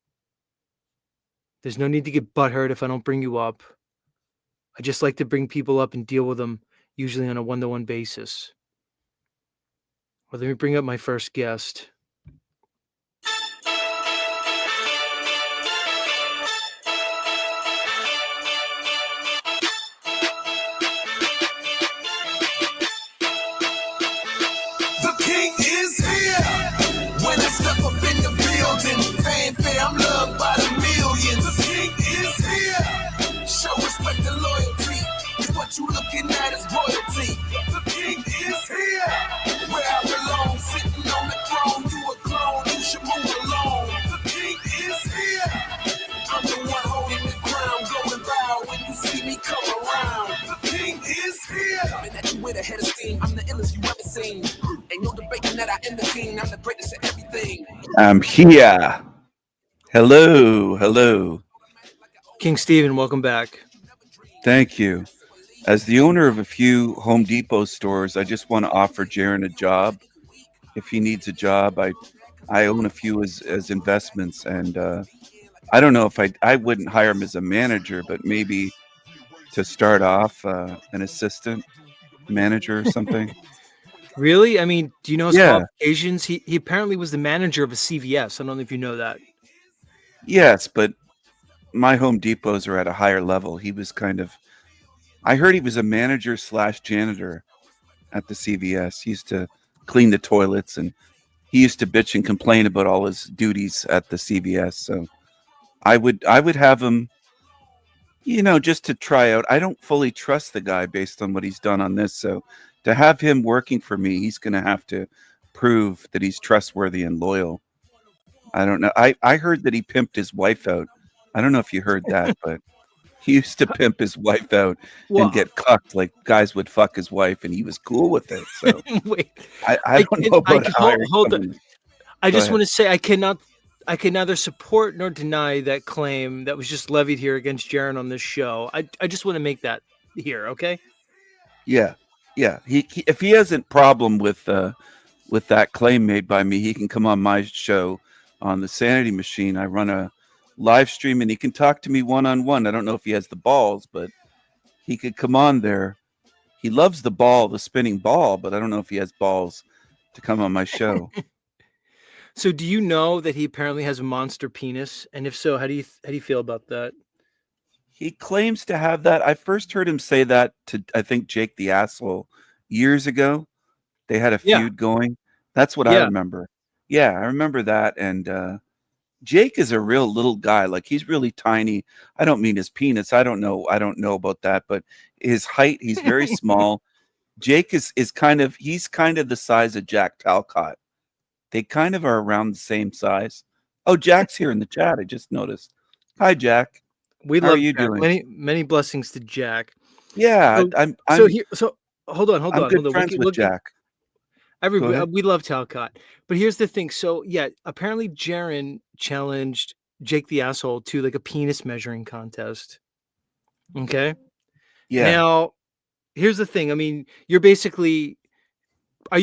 There's no need to get butthurt if I don't bring you up. I just like to bring people up and deal with them, usually on a one-to-one basis. Well, let me bring up my first guest. The king is here. When I step up in the building, fanfare, I'm loved by the millions. The king is here. Show respect and loyalty. What you looking at is royalty. The king is here. Where I belong, sitting on the throne. You a clone, you should move along. The king is here. I'm the one holding the crown, going bow when you see me come around. The king is here. Coming at you with a head of steam. I'm the illest you ever seen. Ain't no debating that I am the king. I'm the greatest at everything. I'm here. Hello. King Steven, welcome back. Thank you. As the owner of a few Home Depot stores, I just want to offer Jaren a job. If he needs a job, I own a few as investments, and I don't know if I wouldn't hire him as a manager, but maybe to start off an assistant manager or something. Really? I mean, do you know his Yeah. qualifications? He apparently was the manager of a CVS. I don't know if you know that. Yes, but my Home Depots are at a higher level. He was I heard he was a manager / janitor at the CVS. He used to clean the toilets, and he used to bitch and complain about all his duties at the CVS. So I would have him, just to try out. I don't fully trust the guy based on what he's done on this. So to have him working for me, he's going to have to prove that he's trustworthy and loyal. I don't know. I heard that he pimped his wife out. I don't know if you heard that, but he used to pimp his wife out and get cucked like guys would fuck his wife, and he was cool with it. So Wait, I don't know about hold on. I just want to say I can neither support nor deny that claim that was just levied here against Jaren on this show. I just want to make that here, okay? Yeah. He if he has a problem with that claim made by me, he can come on my show on the Sanity Machine. I run a live stream, and he can talk to me one-on-one. I don't know if he has the balls, but he could come on there. He loves the spinning ball, but I don't know if he has balls to come on my show. So do you know that he apparently has a monster penis? And if so, how do you feel about that? He claims to have that. I first heard him say that to, I think, Jake the Asshole years ago. They had a feud going. That's what I remember. Yeah, I remember that. And Jake is a real little guy. Like, he's really tiny. I don't mean his penis. I don't know about that, but his height, he's very small. Jake is he's kind of the size of Jack Talcott. They kind of are around the same size. Oh, Jack's here in the chat. I just noticed. Hi, Jack. How are love you Jack. doing? Many blessings to Jack. Yeah, So hold on. I'm good friends with Jack. We love Talcott, but here's the thing. So yeah, apparently Jaren challenged Jake the Asshole to like a penis measuring contest. Okay. Yeah. Now, here's the thing. I mean, are you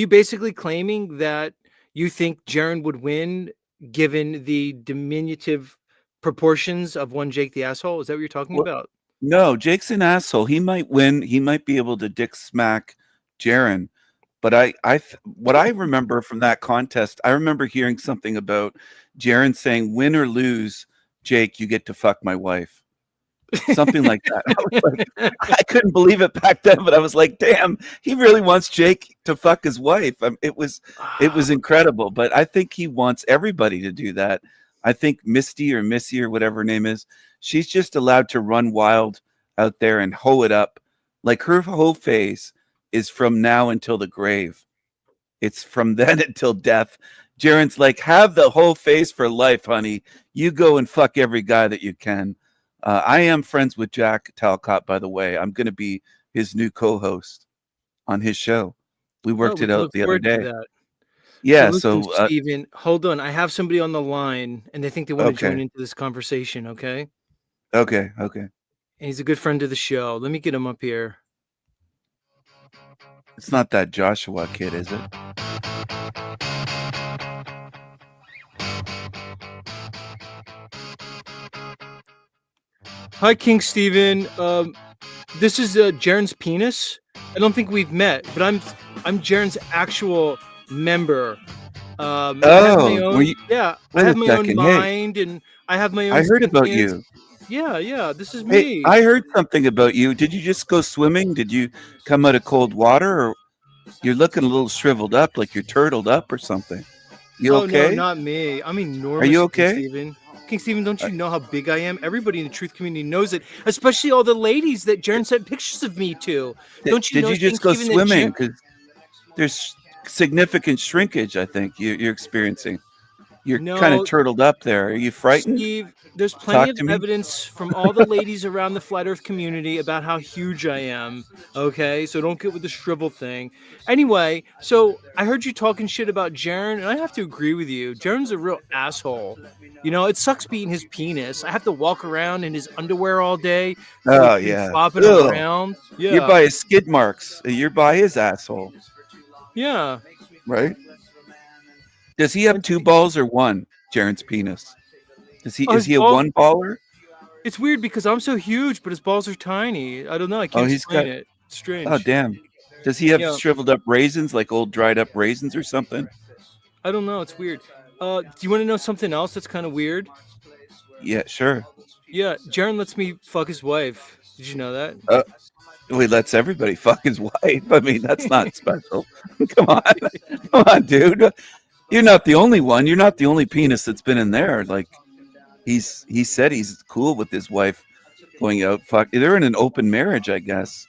basically claiming that you think Jaren would win given the diminutive proportions of one Jake the Asshole? Is that what you're talking about? No, Jake's an asshole. He might win. He might be able to dick smack Jaren. But what I remember from that contest, I remember hearing something about Jaren saying, "Win or lose, Jake, you get to fuck my wife." Something like that. I was like, I couldn't believe it back then, but I was like, damn, he really wants Jake to fuck his wife. It was incredible. But I think he wants everybody to do that. I think Misty or Missy or whatever her name is, she's just allowed to run wild out there and hoe it up. Like, her hoe phase is from now until the grave. It's from then until death. Jaren's like, have the whole face for life, honey. You go and fuck every guy that you can. I am friends with Jack Talcott, by the way. I'm going to be his new co-host on his show. We worked it out the other day. Yeah, so Steven, hold on. I have somebody on the line, and they think they want to join into this conversation, okay? Okay. And he's a good friend of the show. Let me get him up here. It's not that Joshua kid, is it? Hi, King Steven. This is Jaren's penis. I don't think we've met, but I'm Jaren's actual member. I have my Oh, were own, you? yeah, I Wait have a my own second. Hey, mind, and I have my own I heard about sentience. you. Yeah, yeah, this is Hey, me. I heard something about you. Did you just go swimming? Did you come out of cold water, or you're looking a little shriveled up, like you're turtled up or something? You Oh no, okay? not me. I'm Are you enormous, King okay? Steven. King Steven, don't Uh, you know how big I am? Everybody in the truth community knows it, especially all the ladies that Jaren sent pictures of me to. Don't you did know, you King just go Steven, that swimming? Because there's significant shrinkage. I think you're experiencing. You're kind of no, turtled up there. Are you frightened? Steve, there's plenty Talk of to me. evidence from all the ladies around the flat earth community about how huge I am. Okay, so don't get with the shrivel thing. Anyway, so I heard you talking shit about Jaren, and I have to agree with you. Jaren's a real asshole. You know, it sucks being his penis. I have to walk around in his underwear all day, Oh flipping, yeah. flopping Ugh. around. You're Yeah, by his skid marks. You're by his asshole, yeah. right? Does he have And two balls or one? Jaren's penis. Does he? oh, Is his he a balls. one baller? It's weird because I'm so huge, but his balls are tiny. I don't know. I Oh, can't he's explain got. it. It's Oh, strange. damn. Does he have Yeah. shriveled up raisins, like old dried up raisins or something? I don't know. It's weird. Do you want to know something else that's kind of weird? Yeah, sure. Yeah, Jaren lets me fuck his wife. Did you know that? Uh, well, he lets everybody fuck his wife. I mean, that's not special. Come on, come on, dude. You're not the only one. You're not the only penis that's been in there. Like he said he's cool with his wife going out. Fuck, they're in an open marriage, I guess.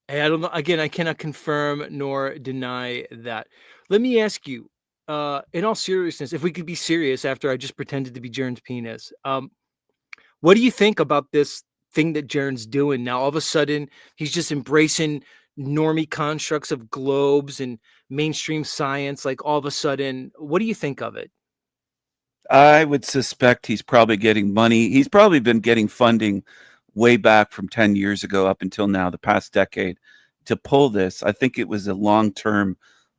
Hey, I don't know. Again, I cannot confirm nor deny that. Let me ask you, in all seriousness, if we could be serious after I just pretended to be Jaren's penis, what do you think about this thing that Jaren's doing now? All of a sudden, he's just embracing normie constructs of globes and mainstream science. Like all of a sudden, what do you think of it? I would suspect he's probably getting money. He's probably been getting funding way back from 10 years ago up until now, the past decade, to pull this. I think it was a long term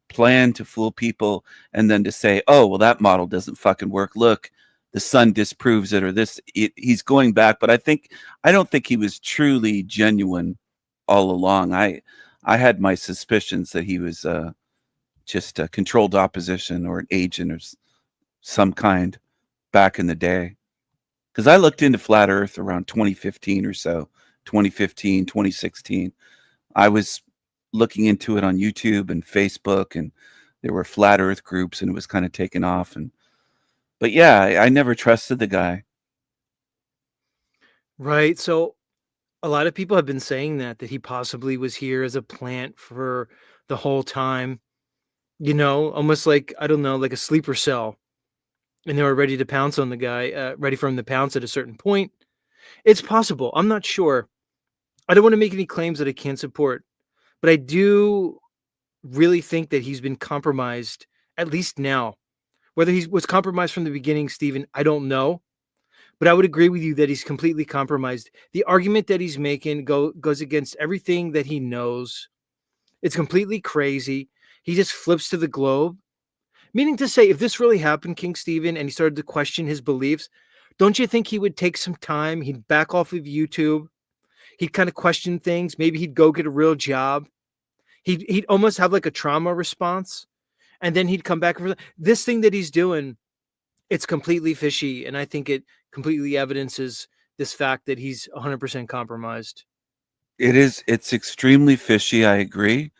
plan to fool people and then to say, oh, well, that model doesn't fucking work. Look, the sun disproves it or this. He's going back. But I don't think he was truly genuine all along. I had my suspicions that he was just a controlled opposition or an agent of some kind back in the day. Because I looked into flat Earth around 2015 or so, 2015, 2016. I was looking into it on YouTube and Facebook, and there were flat Earth groups, and it was kind of taking off. But yeah, I never trusted the guy. Right. So a lot of people have been saying that he possibly was here as a plant for the whole time, almost like, I don't know, like a sleeper cell. And they were ready to pounce on the guy, ready for him to pounce at a certain point. It's possible. I'm not sure. I don't want to make any claims that I can't support, but I do really think that he's been compromised, at least now. Whether he was compromised from the beginning, Stephen, I don't know. But I would agree with you that he's completely compromised. The argument that he's making goes against everything that he knows. It's completely crazy. He just flips to the globe. Meaning to say, if this really happened, King Stephen, and he started to question his beliefs, don't you think he would take some time? He'd back off of YouTube. He'd kind of question things. Maybe he'd go get a real job. He'd almost have like a trauma response. And then he'd come back. This thing that he's doing, it's completely fishy. And I think it completely evidences this fact that he's 100% compromised. It's extremely fishy. I agree.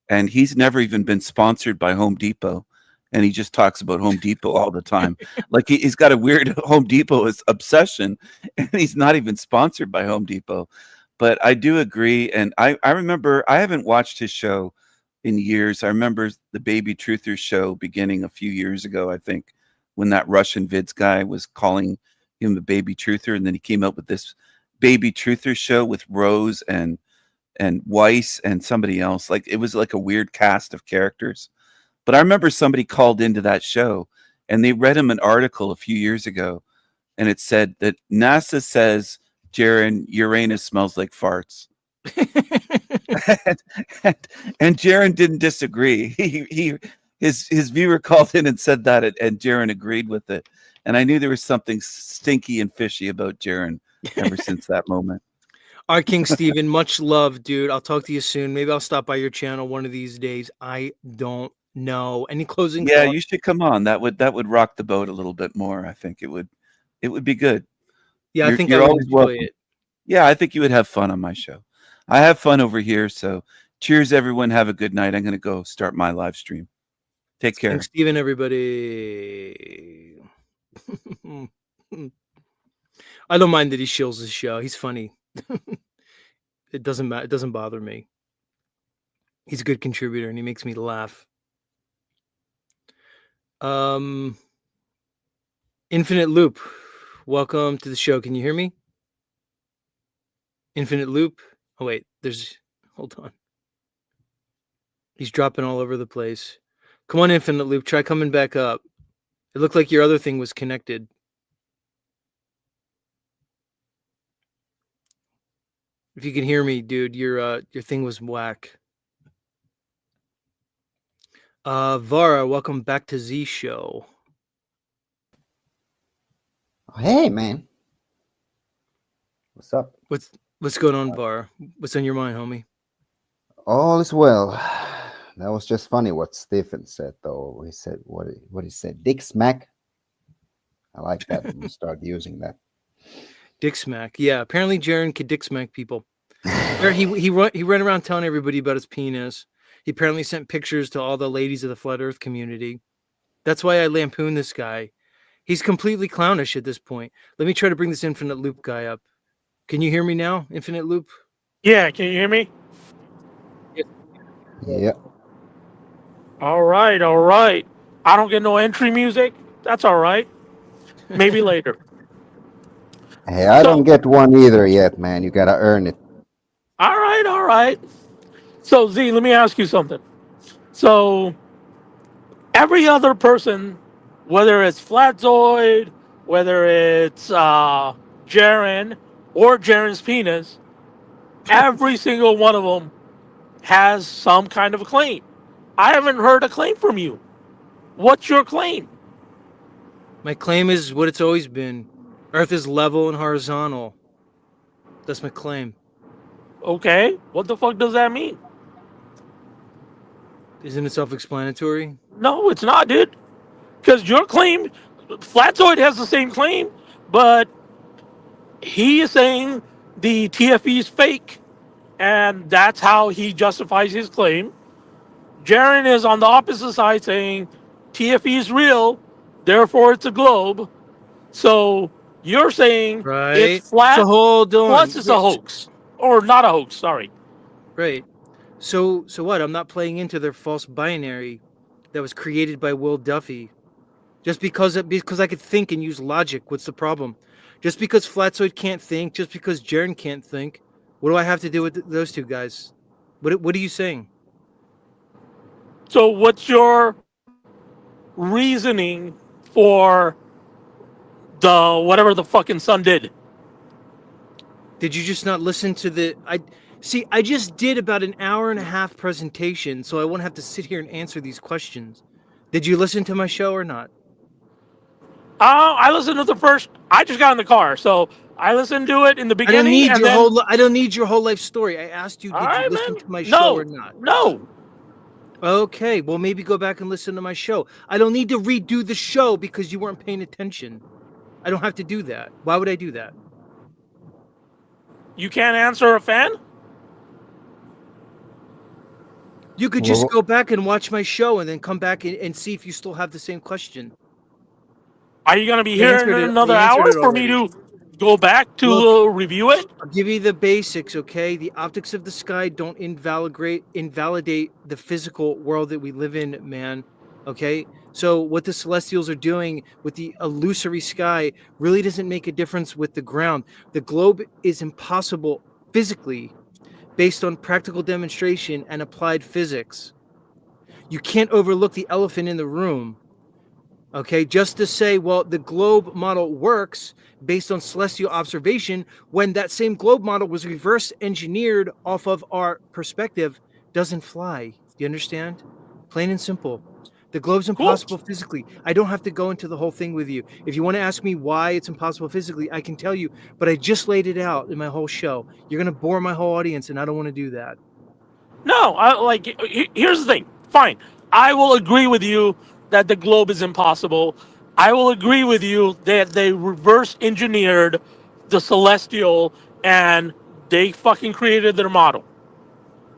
And he's never even been sponsored by Home Depot. And he just talks about Home Depot all the time. Like he's got a weird Home Depot obsession, and he's not even sponsored by Home Depot. But I do agree. And I remember, I haven't watched his show in years. I remember the Baby Truthers show beginning a few years ago, I think, when that Russian vids guy was calling him a baby truther. And then he came up with this Baby Truthers show with Rose and Weiss and somebody else. Like it was like a weird cast of characters. But I remember somebody called into that show and they read him an article a few years ago, and it said that NASA says, Jaren, Uranus smells like farts. and, and Jaren didn't disagree. His viewer called in and said that, and Jaren agreed with it. And I knew there was something stinky and fishy about Jaren ever since that moment. Our King Steven, much love, dude. I'll talk to you soon. Maybe I'll stop by your channel one of these days. I don't know. Any closing Yeah, thoughts? you should come on. That would rock the boat a little bit more. I think it would be good. Yeah, I think I You're would always enjoy welcome. it. Yeah, I think you would have fun on my show. I have fun over here, so cheers everyone. Have a good night. I'm going to go start my live stream. Take care. King Steven, everybody. I don't mind that he shills his show. He's funny. It doesn't matter. It doesn't bother me. He's a good contributor and he makes me laugh. Infinite Loop, welcome to the show. Can you hear me? Infinite Loop. Oh wait, hold on. He's dropping all over the place. Come on, Infinite Loop. Try coming back up. It looked like your other thing was connected. If you can hear me, dude, your thing was whack. Vara, welcome back to Z Show. Hey, man. What's up? What's going on, Vara? What's on your mind, homie? All is well. That was just funny what Stephen said, though. He said what he said. Dick smack. I like that. I'm gonna start using that. Dick smack. Yeah, apparently Jaren could dick smack people. He ran around telling everybody about his penis. He apparently sent pictures to all the ladies of the flat Earth community. That's why I lampoon this guy. He's completely clownish at this point. Let me try to bring this Infinite Loop guy up. Can you hear me now, Infinite Loop? Yeah, can you hear me? Yeah. All right. I don't get no entry music. That's all right. Maybe later. Hey, I don't get one either yet, man. You gotta earn it. All right. So, Z, let me ask you something. So, every other person, whether it's Flatzoid, whether it's Jaren or Jaren's penis, every single one of them has some kind of a claim. I haven't heard a claim from you. What's your claim? My claim is what it's always been. Earth is level and horizontal. That's my claim. Okay, what the fuck does that mean? Isn't it self-explanatory? No, it's not, dude. Because your claim, Flatzoid has the same claim, but he is saying the TFE is fake, and that's how he justifies his claim. Jaren is on the opposite side saying TFE is real, therefore it's a globe. So you're saying Right. it's flat, So hold on. plus it's a hoax. Or not a hoax, sorry. Right. So what? I'm not playing into their false binary that was created by Will Duffy. Just because I could think and use logic, what's the problem? Just because Flatzoid can't think, just because Jaren can't think, what do I have to do with those two guys? What are you saying? So what's your reasoning for the whatever the fucking sun did? Did you just not listen to I just did about an hour and a half presentation, so I won't have to sit here and answer these questions. Did you listen to my show or not? I listened to the first. I just got in the car, so I listened to it in the beginning. I don't need your whole life story. I asked you, did you listen to my show or not? No. Okay, well maybe go back and listen to my show. I don't need to redo the show because you weren't paying attention. I don't have to do that. Why would I do that? You can't answer a fan? You could just go back and watch my show and then come back and see if you still have the same question. Are you going to be here in another hour for me to go back to review it? I'll give you the basics, okay? The optics of the sky don't invalidate the physical world that we live in, man. Okay? So what the celestials are doing with the illusory sky really doesn't make a difference with the ground. The globe is impossible physically based on practical demonstration and applied physics. You can't overlook the elephant in the room. Okay, just to say, well, the globe model works based on celestial observation when that same globe model was reverse engineered off of our perspective doesn't fly. Do you understand? Plain and simple. The globe's impossible physically. I don't have to go into the whole thing with you. If you want to ask me why it's impossible physically, I can tell you, but I just laid it out in my whole show. You're going to bore my whole audience, and I don't want to do that. No, here's the thing. Fine. I will agree with you that the globe is impossible. I will agree with you that they reverse engineered the celestial and they fucking created their model.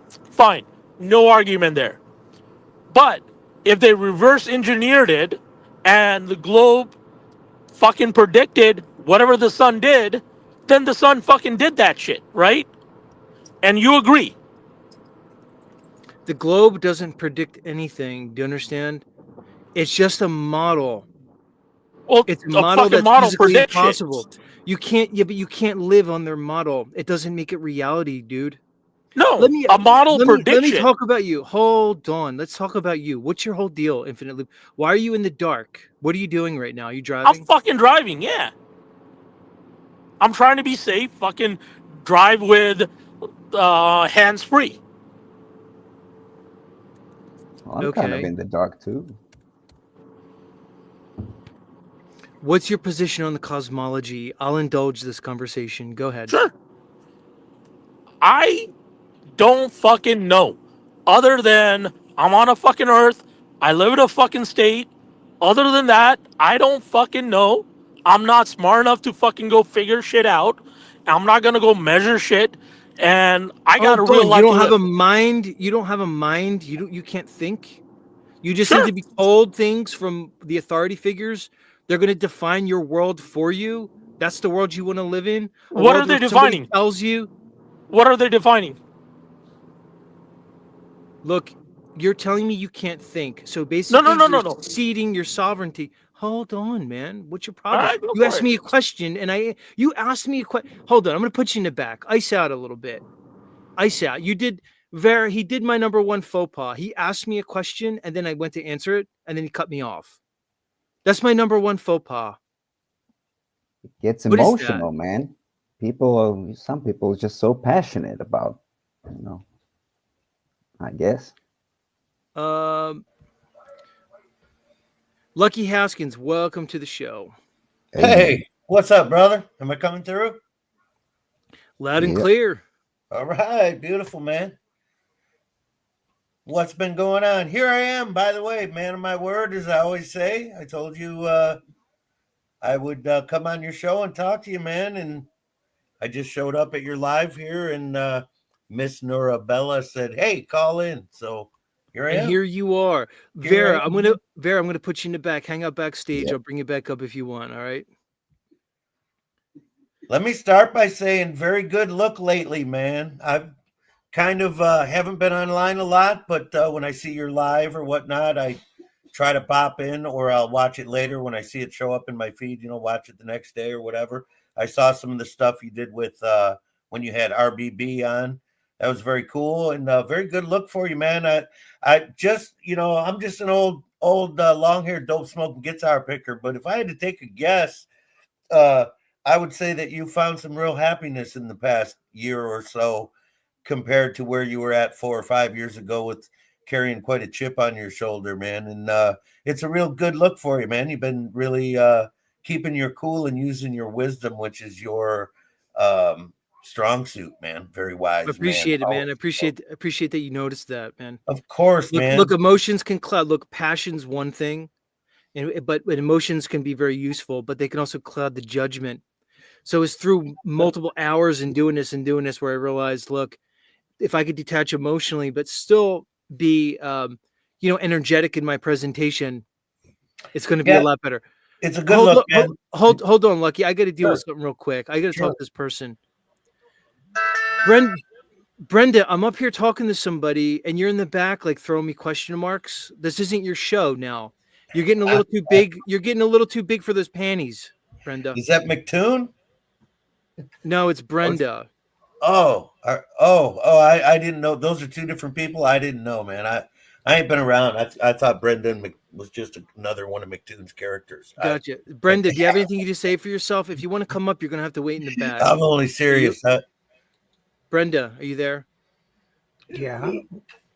Fine. No argument there. But if they reverse engineered it and the globe fucking predicted whatever the sun did, then the sun fucking did that shit, right? And you agree. The globe doesn't predict anything. Do you understand? It's just a model. Well, It's a model fucking that's model physically predicts shit. impossible. You can't. Yeah, but you can't live on their model. It doesn't make it reality, dude. No, Let me a model let predicts me shit. talk about you. Hold on. Let's talk about you. What's your whole deal, Infinite Loop? Why are you in the dark? What are you doing right now? Are you I'm driving? fucking driving, yeah. I'm trying to be safe. Fucking drive with hands free. Well, I'm kind of Okay. in the dark too. What's your position on the cosmology? I'll indulge this conversation. Go ahead. Sure. I don't fucking know. Other than I'm on a fucking Earth. I live in a fucking state. Other than that, I don't fucking know. I'm not smart enough to fucking go figure shit out. I'm not gonna go measure shit. And I got a Hold real on. You life to don't have live. a mind. You don't have a mind. You can't think. You just need Sure. to be told things from the authority figures. They're going to define your world for you. That's the world you want to live in. A What world are where they somebody defining? tells you, What are they defining? look, you're telling me you can't think. So No, basically, you're no. ceding your sovereignty. Hold on, man. What's your All problem? right, go You for asked it. me a question, and you asked me a question. Hold on, I'm going to put you in the back. Ice out a little bit. Ice out. You did he did my number one faux pas. He asked me a question, and then I went to answer it, and then he cut me off. That's my number one faux pas. It gets What is that? emotional, man. Some people are just so passionate about, you know, I guess. Lucky Haskins, welcome to the show. Hey, what's up, brother? Am I coming through? Loud and Yep. clear. All right, beautiful, man. What's been going on? Here I am, by the way, man of my word, as I always say. I told you I would come on your show and talk to you, man. And I just showed up at your live here, and Miss Norabella said, "Hey, call in." So here I And am. here you are. Here I Vera, am. I'm gonna put you in the back. Hang out backstage. Yep. I'll bring you back up if you want, all right? Let me start by saying, very good look lately, man. I've kind of haven't been online a lot, but when I see your live or whatnot, I try to pop in, or I'll watch it later when I see it show up in my feed, watch it the next day or whatever. I saw some of the stuff you did with when you had RBB on. That was very cool and very good look for you, man. I just, I'm just an old long-haired dope smoking guitar picker, but if I had to take a guess, I would say that you found some real happiness in the past year or so compared to where you were at 4 or 5 years ago with carrying quite a chip on your shoulder, man. And it's a real good look for you, man. You've been really keeping your cool and using your wisdom, which is your strong suit, man. Very wise, I appreciate it, man. I Powerful. appreciate that you noticed that, man. Of course, Look, man. look, emotions can cloud. Look, passion's one thing, but emotions can be very useful, but they can also cloud the judgment. So it's through multiple hours and doing this where I realized, look, if I could detach emotionally, but still be, energetic in my presentation, it's going to be a Yeah, lot better. it's a good look, man. Hold on, Lucky. I got to deal with Sure. something real quick. I got to Sure. talk to this person. Brenda, I'm up here talking to somebody, and you're in the back, like throwing me question marks. This isn't your show now. You're getting a little too big. You're getting a little too big for those panties, Brenda. Is that McToon? No, it's Brenda. I didn't know. Those are two different people. I didn't know, man. I ain't been around. I thought Brendan was just another one of McToon's characters. Gotcha. Brenda, do you have anything to say for yourself? If you want to come up, you're going to have to wait in the back. I'm only serious. Brenda, are you there? Yeah.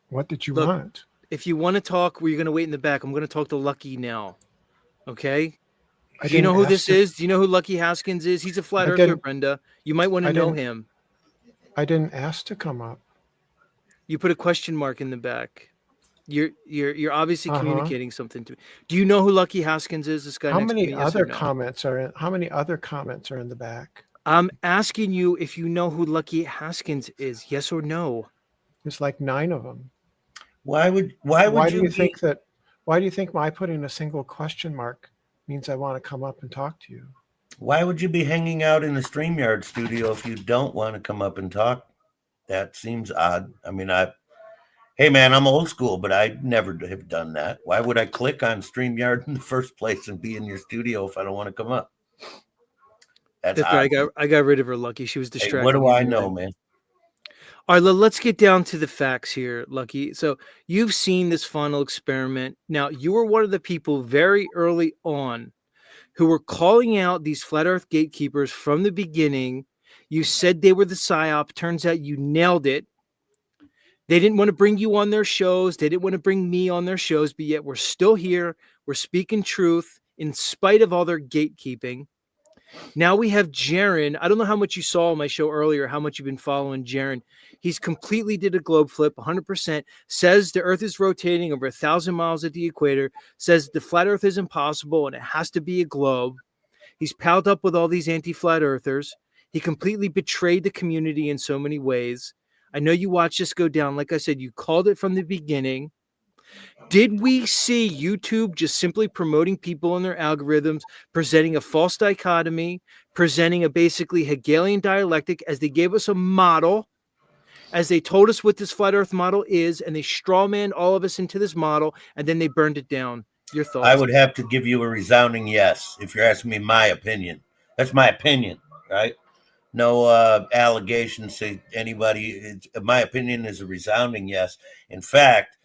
What did you Look, want? if you want to talk, you're going to wait in the back. I'm going to talk to Lucky now. Okay. I Do you know didn't who ask this to- is? Do you know who Lucky Haskins is? He's a flat I earther, didn't- Brenda. You might want to I know didn't- him. I didn't ask to come up. You put a question mark in the back. You're obviously Uh-huh. communicating something to me. Do you know who Lucky Haskins is? This guy How next to many me? Yes other or no? comments are in? How many other comments are in the back? I'm asking you if you know who Lucky Haskins is. Yes or no? There's like 9 of them. Why would do you you think that? Why do you think my putting a single question mark means I want to come up and talk to you? Why would you be hanging out in the StreamYard studio if you don't want to come up and talk? That seems odd. I mean, hey man, I'm old school, but I never have done that. Why would I click on StreamYard in the first place and be in your studio if I don't want to come up? That's right. odd. I got rid of her, Lucky. She was Hey, distracting. what do me I anyway. know, man? All right, let's get down to the facts here, Lucky. So you've seen this funnel experiment. Now, you were one of the people very early on who were calling out these flat earth gatekeepers from the beginning. You said they were the psyop. Turns out you nailed it. They didn't want to bring you on their shows. They didn't want to bring me on their shows, but yet we're still here. We're speaking truth in spite of all their gatekeeping. Now we have Jaren. I don't know how much you saw on my show earlier, how much you've been following Jaren. He's completely did a globe flip, 100%. Says the Earth is rotating over 1,000 miles at the equator. Says the flat Earth is impossible and it has to be a globe. He's palled up with all these anti-flat Earthers. He completely betrayed the community in so many ways. I know you watched this go down. Like I said, you called it from the beginning. Did we see YouTube just simply promoting people in their algorithms, presenting a false dichotomy, presenting a basically Hegelian dialectic as they gave us a model, as they told us what this flat earth model is, and they strawmanned all of us into this model, and then they burned it down? Your thoughts? I would have to give you a resounding yes if you're asking me my opinion. That's my opinion, right? No allegations to anybody. My opinion is a resounding yes. In fact,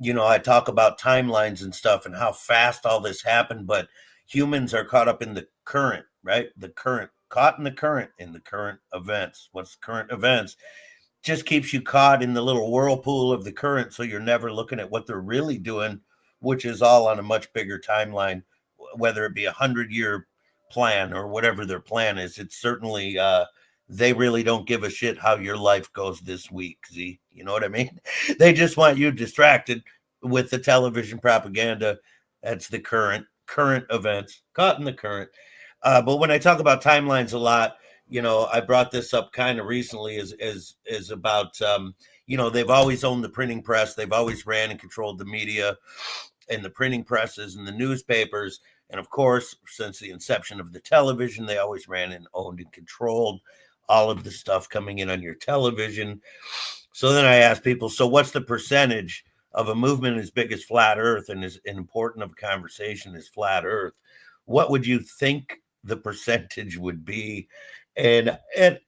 I talk about timelines and stuff and how fast all this happened, but humans are caught up in the current, right? The current, caught in the current events. What's current events? Just keeps you caught in the little whirlpool of the current, so you're never looking at what they're really doing, which is all on a much bigger timeline, whether it be 100-year plan or whatever their plan is. It's certainly they really don't give a shit how your life goes this week. Z, you know what I mean? They just want you distracted with the television propaganda. That's the current events, caught in the current. But when I talk about timelines a lot, I brought this up kind of recently is about they've always owned the printing press. They've always ran and controlled the media and the printing presses and the newspapers. And of course, since the inception of the television, they always ran and owned and controlled all of the stuff coming in on your television. So then I asked people, so what's the percentage of a movement as big as Flat Earth and as important of a conversation as Flat Earth? What would you think the percentage would be? And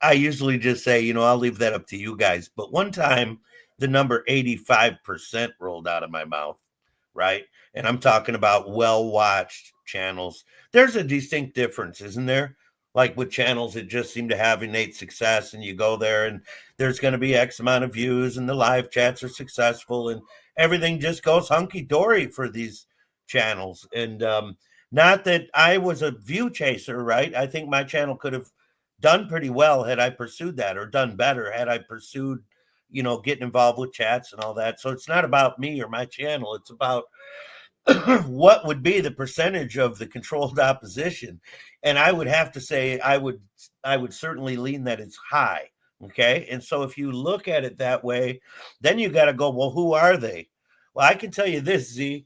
I usually just say, I'll leave that up to you guys. But one time, the number 85% rolled out of my mouth, right? And I'm talking about well-watched channels. There's a distinct difference, isn't there? Like with channels that just seem to have innate success, and you go there and there's going to be X amount of views and the live chats are successful and everything just goes hunky-dory for these channels. And not that I was a view chaser, right? I think my channel could have done pretty well had I pursued that, or done better had I pursued, getting involved with chats and all that. So it's not about me or my channel. It's about what would be the percentage of the controlled opposition. And I would have to say I would certainly lean that it's high. Okay. And so if you look at it that way, then you got to go, well, who are they? Well, I can tell you this, Z.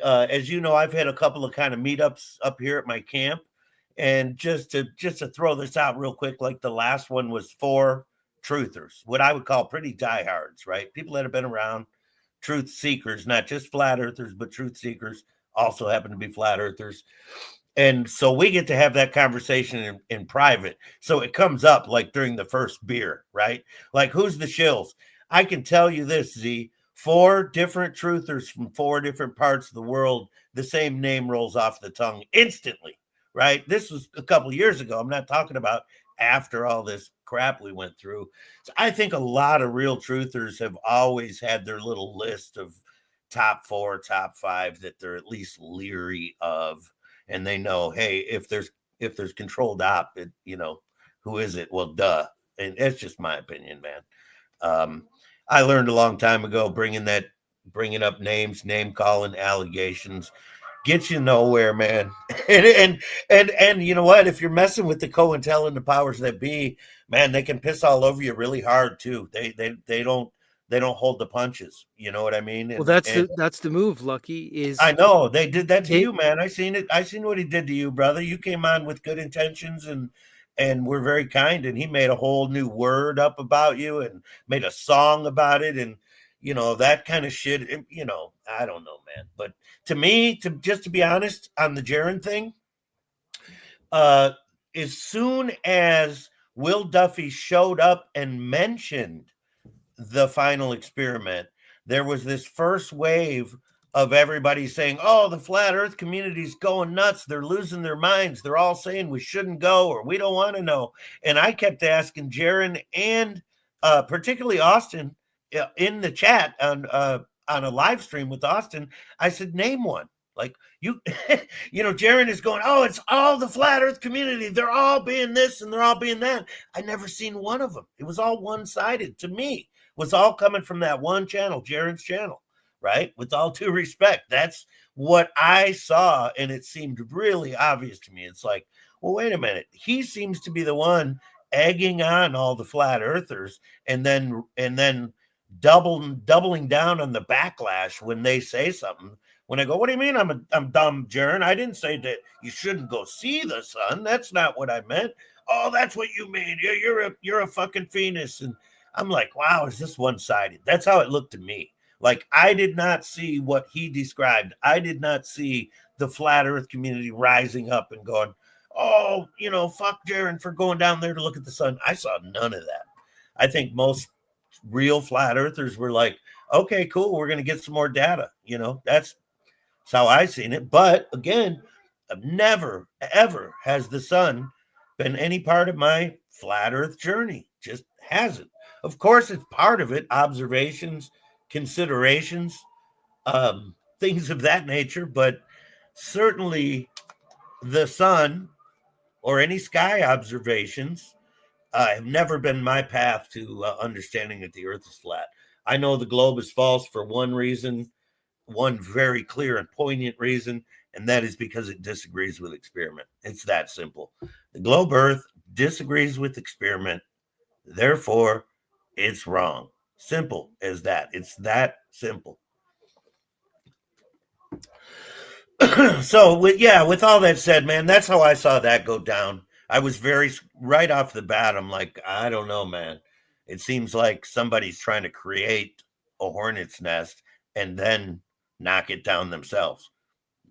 As you know, I've had a couple of kind of meetups up here at my camp. And just to throw this out real quick, like the last one was 4 truthers, what I would call pretty diehards, right? People that have been around, truth seekers, not just flat earthers, but truth seekers also happen to be flat earthers. And so we get to have that conversation in private. So it comes up like during the first beer, right? Like, who's the shills? I can tell you this, Z, 4 different truthers from 4 different parts of the world, the same name rolls off the tongue instantly, right? This was a couple of years ago. I'm not talking about after all this crap we went through. So I think a lot of real truthers have always had their little list of top 4, top 5 that they're at least leery of, and they know, hey, if there's controlled op, who is it? Well, duh. And it's just my opinion, man. I learned a long time ago bringing up names, name calling, allegations gets you nowhere, man. and you know what? If you're messing with the COINTEL and the powers that be, man, they can piss all over you really hard too. They don't hold the punches. You know what I mean? Well, that's the move, Lucky, is I know they did that to they you, man. I seen it. I seen what he did to you, brother. You came on with good intentions and were very kind, and he made a whole new word up about you and made a song about it, and that kind of shit. I don't know, man. But to me, to be honest, on the Jeran thing, as soon as Will Duffy showed up and mentioned the final experiment, there was this first wave of everybody saying, oh, the flat earth community's going nuts. They're losing their minds. They're all saying we shouldn't go or we don't want to know. And I kept asking Jaren and particularly Austin in the chat on a live stream with Austin. I said, name one. Like Jaren is going, oh, it's all the flat earth community. They're all being this and they're all being that. I never seen one of them. It was all one-sided to me. Was all coming from that one channel, Jaren's channel, right? With all due respect, that's what I saw, and it seemed really obvious to me. It's like, well, wait a minute. He seems to be the one egging on all the flat earthers, and then doubling down on the backlash when they say something. When I go, what do you mean I'm dumb, Jaren? I didn't say that you shouldn't go see the sun. That's not what I meant. Oh, that's what you mean. You're a fucking penis. And I'm like, wow, is this one-sided? That's how it looked to me. Like, I did not see what he described. I did not see the flat earth community rising up and going, oh, fuck Jaren for going down there to look at the sun. I saw none of that. I think most real flat earthers were like, okay, cool, we're going to get some more data. That's how I seen it. But again, never, ever has the sun been any part of my flat earth journey. Just hasn't. Of course, it's part of it, observations, considerations, things of that nature, but certainly the sun or any sky observations have never been my path to understanding that the earth is flat. I know the globe is false for one reason, one very clear and poignant reason, and that is because it disagrees with experiment. It's that simple. The globe earth disagrees with experiment, therefore it's wrong. Simple as that. It's that simple. So with all that said, man, that's how I saw that go down. I was right off the bat, I'm like, I don't know, man. It seems like somebody's trying to create a hornet's nest and then knock it down themselves.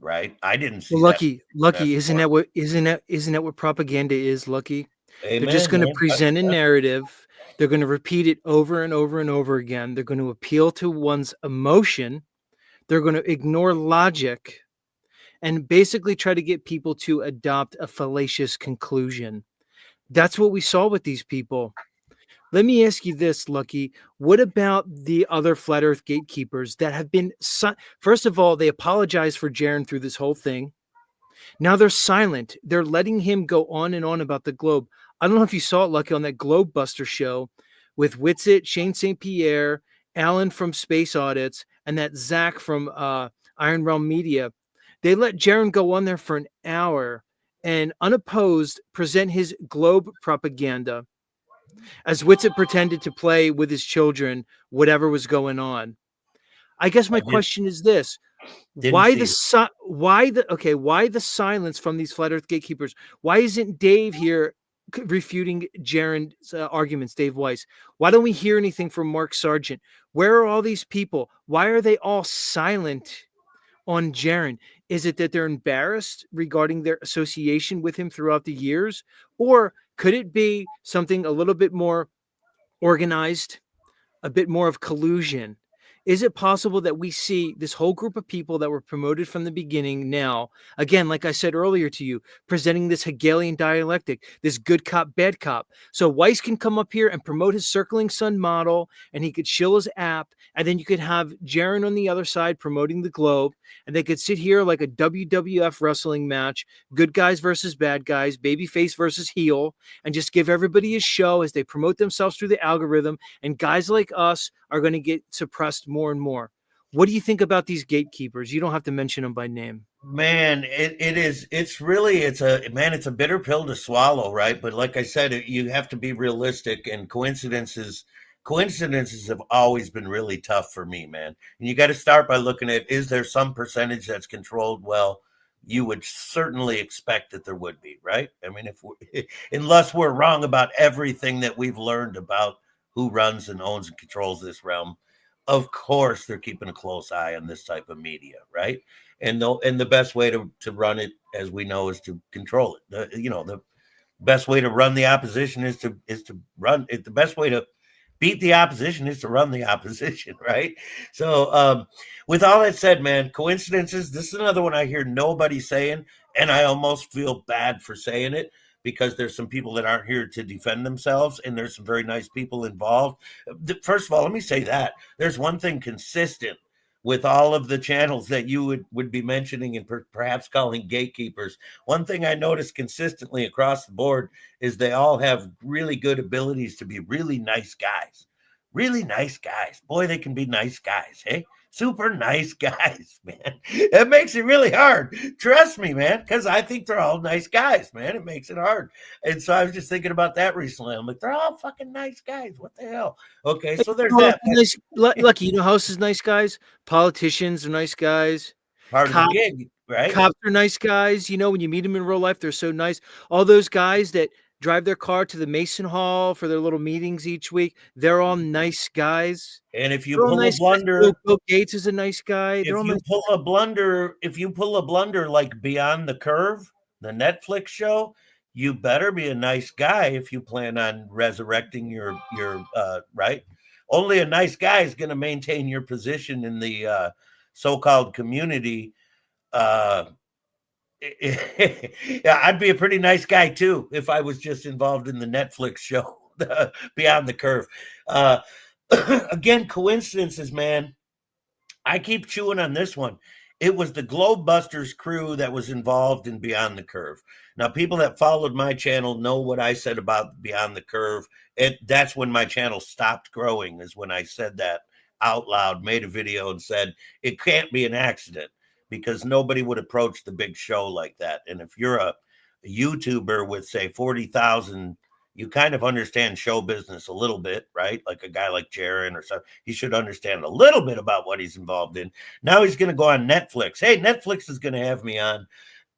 Right? I didn't see Lucky, isn't that what propaganda is, Lucky? Amen, they're just going to man. present a narrative. They're going to repeat it over and over and over again. They're going to appeal to one's emotion. They're going to ignore logic and basically try to get people to adopt a fallacious conclusion. That's what we saw with these people. Let me ask you this, Lucky. What about the other flat earth gatekeepers that have been, first of all, they apologized for Jaren through this whole thing. Now they're silent. They're letting him go on and on about the globe. I don't know if you saw it, Lucky, on that Globe Buster show with Witsit, Shane St. Pierre, Alan from Space Audits, and that Zach from Iron Realm Media. They let Jaren go on there for an hour and unopposed present his globe propaganda as Witsit pretended to play with his children, whatever was going on. I guess my question is this. Why the silence from these flat earth gatekeepers? Why isn't Dave here refuting Jaren's arguments, Dave Weiss? Why don't we hear anything from Mark Sargent? Where are all these people? Why are they all silent on Jaren? Is it that they're embarrassed regarding their association with him throughout the years? Or could it be something a little bit more organized, a bit more of collusion? Is it possible that we see this whole group of people that were promoted from the beginning now, again, like I said earlier to you, presenting this Hegelian dialectic, this good cop, bad cop? So Weiss can come up here and promote his circling sun model, and he could shill his app, and then you could have Jaren on the other side promoting the globe, and they could sit here like a WWF wrestling match, good guys versus bad guys, babyface versus heel, and just give everybody a show as they promote themselves through the algorithm, and guys like us are going to get suppressed more and more. What do you think about these gatekeepers? You don't have to mention them by name. Man, it's a bitter pill to swallow, right? But like I said, you have to be realistic, and coincidences have always been really tough for me, man. And you got to start by looking at, is there some percentage that's controlled? Well, you would certainly expect that there would be, right? I mean, unless we're wrong about everything that we've learned about who runs and owns and controls this realm, of course they're keeping a close eye on this type of media, right? And the best way to run it, as we know, is to control it. The best way to run the opposition is to run it. The best way to beat the opposition is to run the opposition, right? So with all that said, man, coincidences, this is another one I hear nobody saying, and I almost feel bad for saying it, because there's some people that aren't here to defend themselves, and there's some very nice people involved. First of all, let me say that there's one thing consistent with all of the channels that you would be mentioning and perhaps calling gatekeepers. One thing I noticed consistently across the board is they all have really good abilities to be really nice guys. Really nice guys. Boy, they can be nice guys, hey? Super nice guys, man. It makes it really hard. Trust me, man, because I think they're all nice guys, man. It makes it hard. And so I was just thinking about that recently. I'm like, they're all fucking nice guys. What the hell? Okay, so there's that. Nice, Lucky, you know, House is nice guys. Politicians are nice guys. Part of the gig, right? Cops are nice guys. You know, when you meet them in real life, they're so nice. All those guys that drive their car to the Mason Hall for their little meetings each week, they're all nice guys. And if you They're all pull a nice guys. blunder, Bill Gates is a nice guy. if you pull a blunder like Beyond the Curve, the Netflix show, you better be a nice guy if you plan on resurrecting your right. Only a nice guy is going to maintain your position in the so-called community. Yeah, I'd be a pretty nice guy too if I was just involved in the Netflix show Beyond the Curve. Again, coincidences, man. I keep chewing on this one. It was the Globebusters crew that was involved in Beyond the Curve. Now, people that followed my channel know what I said about Beyond the Curve. That's when my channel stopped growing, is when I said that out loud, made a video and said, it can't be an accident, because nobody would approach the big show like that. And if you're a YouTuber with, say, 40,000, you kind of understand show business a little bit, right? Like a guy like Jaren or something. He should understand a little bit about what he's involved in. Now he's going to go on Netflix. Hey, Netflix is going to have me on.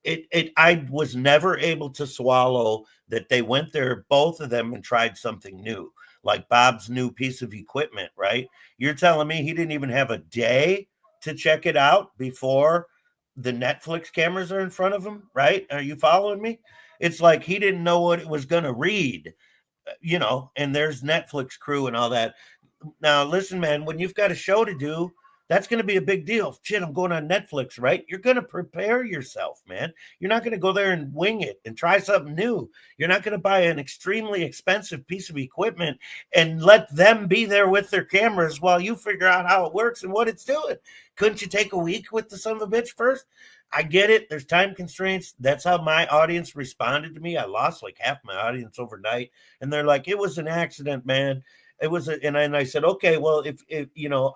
I was never able to swallow that they went there, both of them, and tried something new, like Bob's new piece of equipment, right? You're telling me he didn't even have a day to check it out before the Netflix cameras are in front of him, right? Are you following me? It's like he didn't know what it was going to read, and there's Netflix crew and all that. Now, listen, man, when you've got a show to do, that's going to be a big deal. Shit, I'm going on Netflix, right? You're going to prepare yourself, man. You're not going to go there and wing it and try something new. You're not going to buy an extremely expensive piece of equipment and let them be there with their cameras while you figure out how it works and what it's doing. Couldn't you take a week with the son of a bitch first? I get it. There's time constraints. That's how my audience responded to me. I lost like half my audience overnight. And they're like, it was an accident, man. It was, and I said, okay, well, if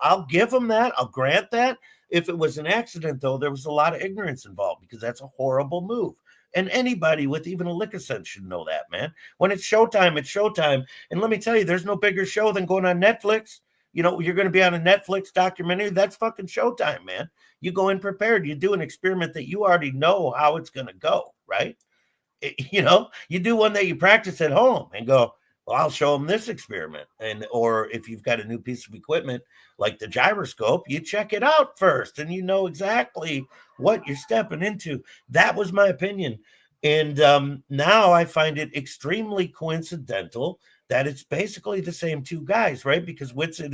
I'll give them that. I'll grant that. If it was an accident, though, there was a lot of ignorance involved, because that's a horrible move. And anybody with even a lick of sense should know that, man. When it's showtime, it's showtime. And let me tell you, there's no bigger show than going on Netflix. You're going to be on a Netflix documentary. That's fucking showtime, man. You go in prepared. You do an experiment that you already know how it's going to go, right? You do one that you practice at home and go, well, I'll show them this experiment. Or if you've got a new piece of equipment like the gyroscope, you check it out first and you know exactly what you're stepping into. That was my opinion. And now I find it extremely coincidental that it's basically the same two guys, right? Because Whitsitt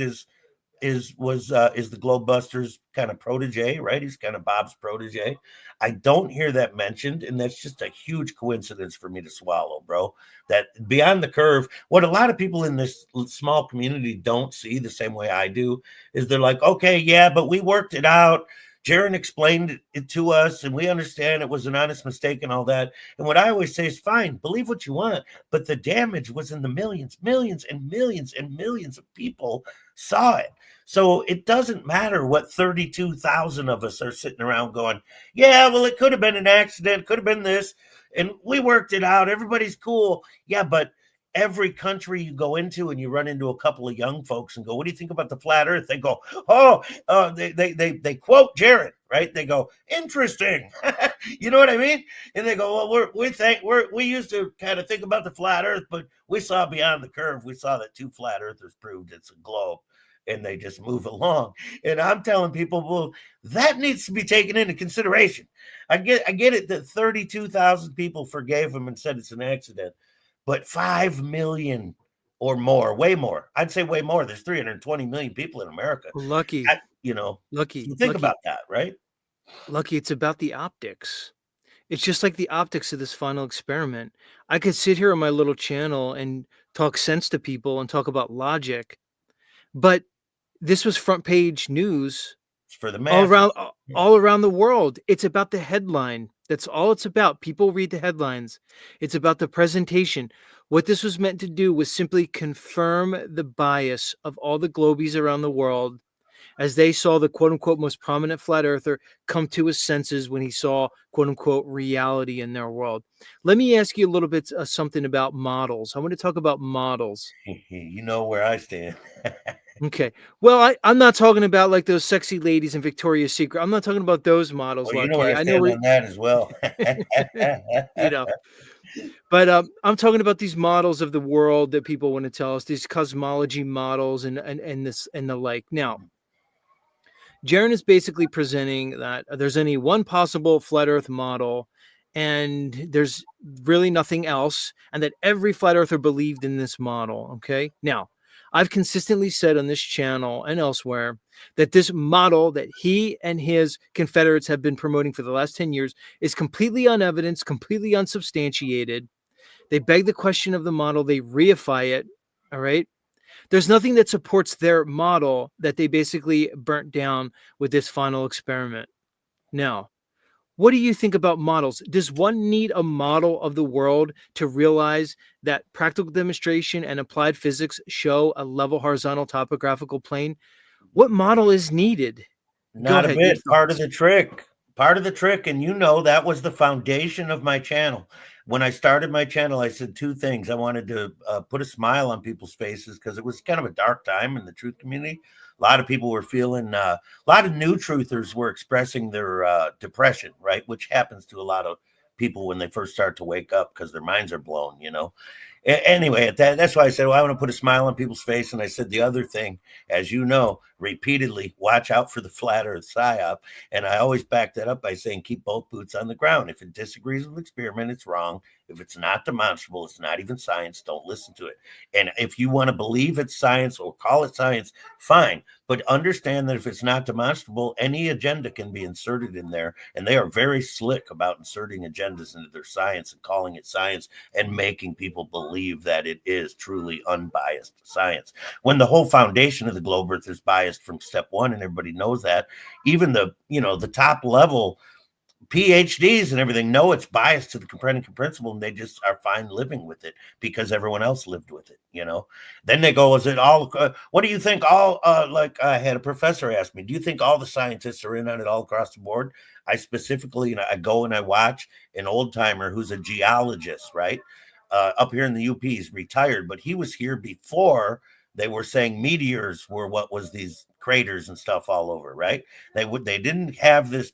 was the Globebusters kind of protege, right? He's kind of Bob's protege. I don't hear that mentioned, and that's just a huge coincidence for me to swallow, bro. That Beyond the Curve, what a lot of people in this small community don't see the same way I do is they're like, okay, yeah, but we worked it out. Jaren explained it to us, and we understand it was an honest mistake and all that. And what I always say is, fine, believe what you want, but the damage was in the millions, millions, and millions and millions of people saw it. So it doesn't matter what 32,000 of us are sitting around going, yeah, well, it could have been an accident, could have been this, and we worked it out. Everybody's cool. Yeah, but every country you go into and you run into a couple of young folks and go, what do you think about the flat earth? They go, they quote Jaren, right? They go, interesting. You know what I mean? And they go, well, we used to kind of think about the flat earth, but we saw beyond the curve. We saw that 2 flat earthers proved it's a globe, and they just move along. And I'm telling people, well, that needs to be taken into consideration. I get it that 32,000 people forgave him and said it's an accident. But 5 million or more, way more. I'd say way more. There's 320 million people in America. Lucky. You think about that, right? Lucky, it's about the optics. It's just like the optics of this final experiment. I could sit here on my little channel and talk sense to people and talk about logic, but this was front page news It's for the all masses. around the world. It's about the headline. That's all it's about. People read the headlines. It's about the presentation. What this was meant to do was simply confirm the bias of all the globies around the world as they saw the quote unquote most prominent flat earther come to his senses when he saw quote unquote reality in their world. Let me ask you a little bit something about models. I want to talk about models. You know where I stand. Okay. Well, I'm not talking about like those sexy ladies in Victoria's Secret. I'm not talking about those models. Well, you Lucky. know where I stand on that as well. You know, but I'm talking about these models of the world that people want to tell us, these cosmology models and this and the like. Now, Jaren is basically presenting that there's only one possible flat Earth model, and there's really nothing else, and that every flat earther believed in this model. Okay. Now, I've consistently said on this channel and elsewhere that this model that he and his Confederates have been promoting for the last 10 years is completely unevidenced, completely unsubstantiated. They beg the question of the model, they reify it. All right. There's nothing that supports their model that they basically burnt down with this final experiment. Now, what do you think about models? Does one need a model of the world to realize that practical demonstration and applied physics show a level horizontal topographical plane? What model is needed? Not a bit. Part of the trick. Part of the trick. And that was the foundation of my channel. When I started my channel, I said 2 things. I wanted to put a smile on people's faces because it was kind of a dark time in the truth community. A lot of people were feeling, a lot of new truthers were expressing their depression, right? Which happens to a lot of people when they first start to wake up because their minds are blown, Anyway, that's why I said, well, I want to put a smile on people's face. And I said the other thing, as you know, repeatedly, watch out for the flat earth psyop. And I always back that up by saying, keep both boots on the ground. If it disagrees with the experiment, it's wrong. If it's not demonstrable, it's not even science, don't listen to it. And if you want to believe it's science or call it science, fine. But understand that if it's not demonstrable, any agenda can be inserted in there. And they are very slick about inserting agendas into their science and calling it science and making people believe that it is truly unbiased science. When the whole foundation of the globe earth is biased from step 1, and everybody knows that, even the top level PhDs and everything know it's biased to the Copernican principle, and they just are fine living with it because everyone else lived with it, Then they go, is it all, what do you think all, like I had a professor ask me, do you think all the scientists are in on it all across the board? I specifically, I go and I watch an old timer who's a geologist, right? Up here in the UP, he's retired, but he was here before they were saying meteors were what was these craters and stuff all over, right? They didn't have this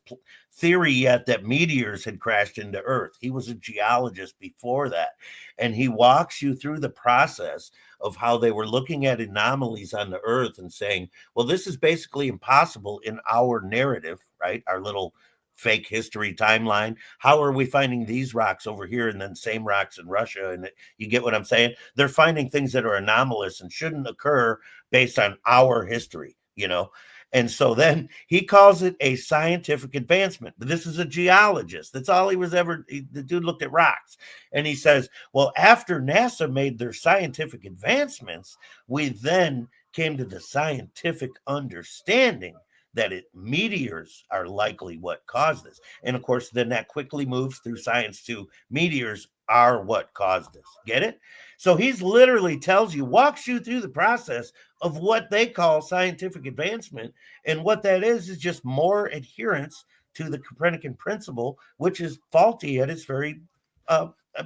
theory yet that meteors had crashed into Earth. He was a geologist before that. And he walks you through the process of how they were looking at anomalies on the Earth and saying, well, this is basically impossible in our narrative, right? Our little fake history timeline. How are we finding these rocks over here and then same rocks in Russia? And you get what I'm saying? They're finding things that are anomalous and shouldn't occur based on our history. you know. And so then he calls it a scientific advancement. But this is a geologist. That's all he was ever. The dude looked at rocks. And he says, well, after NASA made their scientific advancements, we then came to the scientific understanding that meteors are likely what caused this. And of course, then that quickly moves through science to meteors are what caused this. Get it? So he's literally tells you, walks you through the process of what they call scientific advancement. And what that is just more adherence to the Copernican principle, which is faulty at its very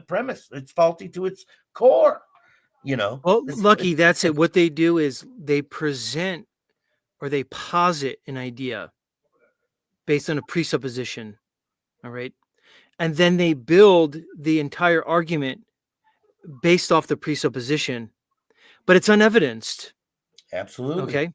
premise. It's faulty to its core, you know. Well, Lucky, that's it. What they do is they present or they posit an idea based on a presupposition. All right. And then they build the entire argument based off the presupposition, but it's unevidenced. Absolutely. Okay.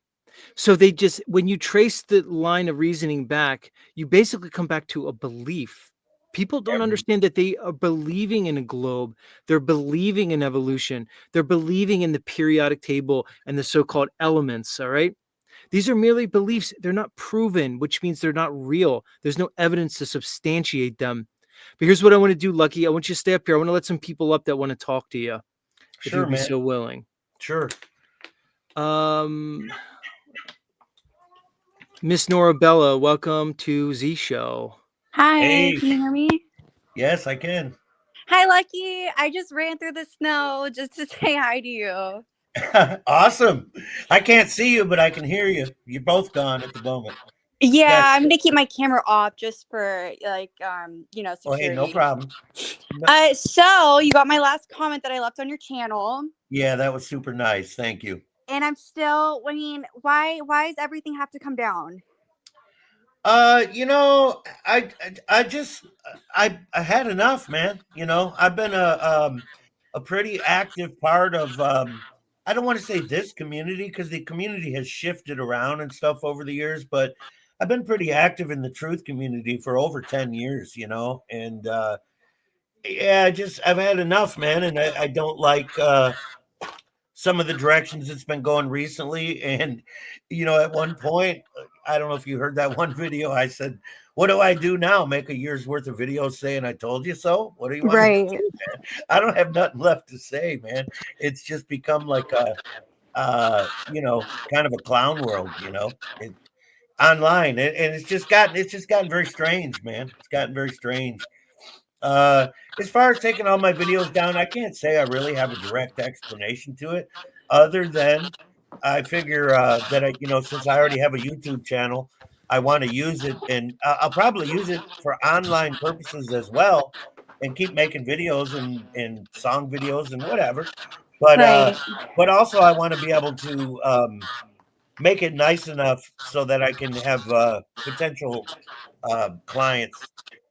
So they just, when you trace the line of reasoning back, you basically come back to a belief. People don't understand that they are believing in a globe. They're believing in evolution. They're believing in the periodic table and the so-called elements. All right. These are merely beliefs. They're not proven, which means they're not real. There's no evidence to substantiate them. But here's what I want to do, Lucky. I want you to stay up here. I want to let some people up that want to talk to you. If Sure, you'd be man. so willing. Sure. Miss Norabella, welcome to Z Show. Hi, Hey. can you hear me? Yes, I can. Hi, Lucky. I just ran through the snow just to say hi to you. Awesome. I can't see you, but I can hear you. You're both gone at the moment. Yeah, Yes. I'm gonna keep my camera off just for like Oh, security. hey, no problem. So you got my last comment that I left on your channel, Yeah, that was super nice. Thank you. and I'm still. I mean, why does everything have to come down? You know, I just I had enough, man. You know, I've been a pretty active part of I don't want to say this community because the community has shifted around and stuff over the years, but I've been pretty active in the truth community for over 10 years, you know, and yeah, I've had enough, man, and I don't like some of the directions it's been going recently. And you know, at one point, I don't know if you heard that one video. I said, "What do I do now? Make a year's worth of videos saying I told you so? What do you want me to do, man? I don't have nothing left to say, man. It's just become like a you know, kind of a clown world, you know, online, and it's just gotten very strange, man. It's gotten very strange. As far as taking all my videos down, I can't say I really have a direct explanation to it, other than I figure that I, you know, since I already have a YouTube channel, I want to use it, and I'll probably use it for online purposes as well, and keep making videos and song videos and whatever. Right. But also I want to be able to make it nice enough so that I can have potential clients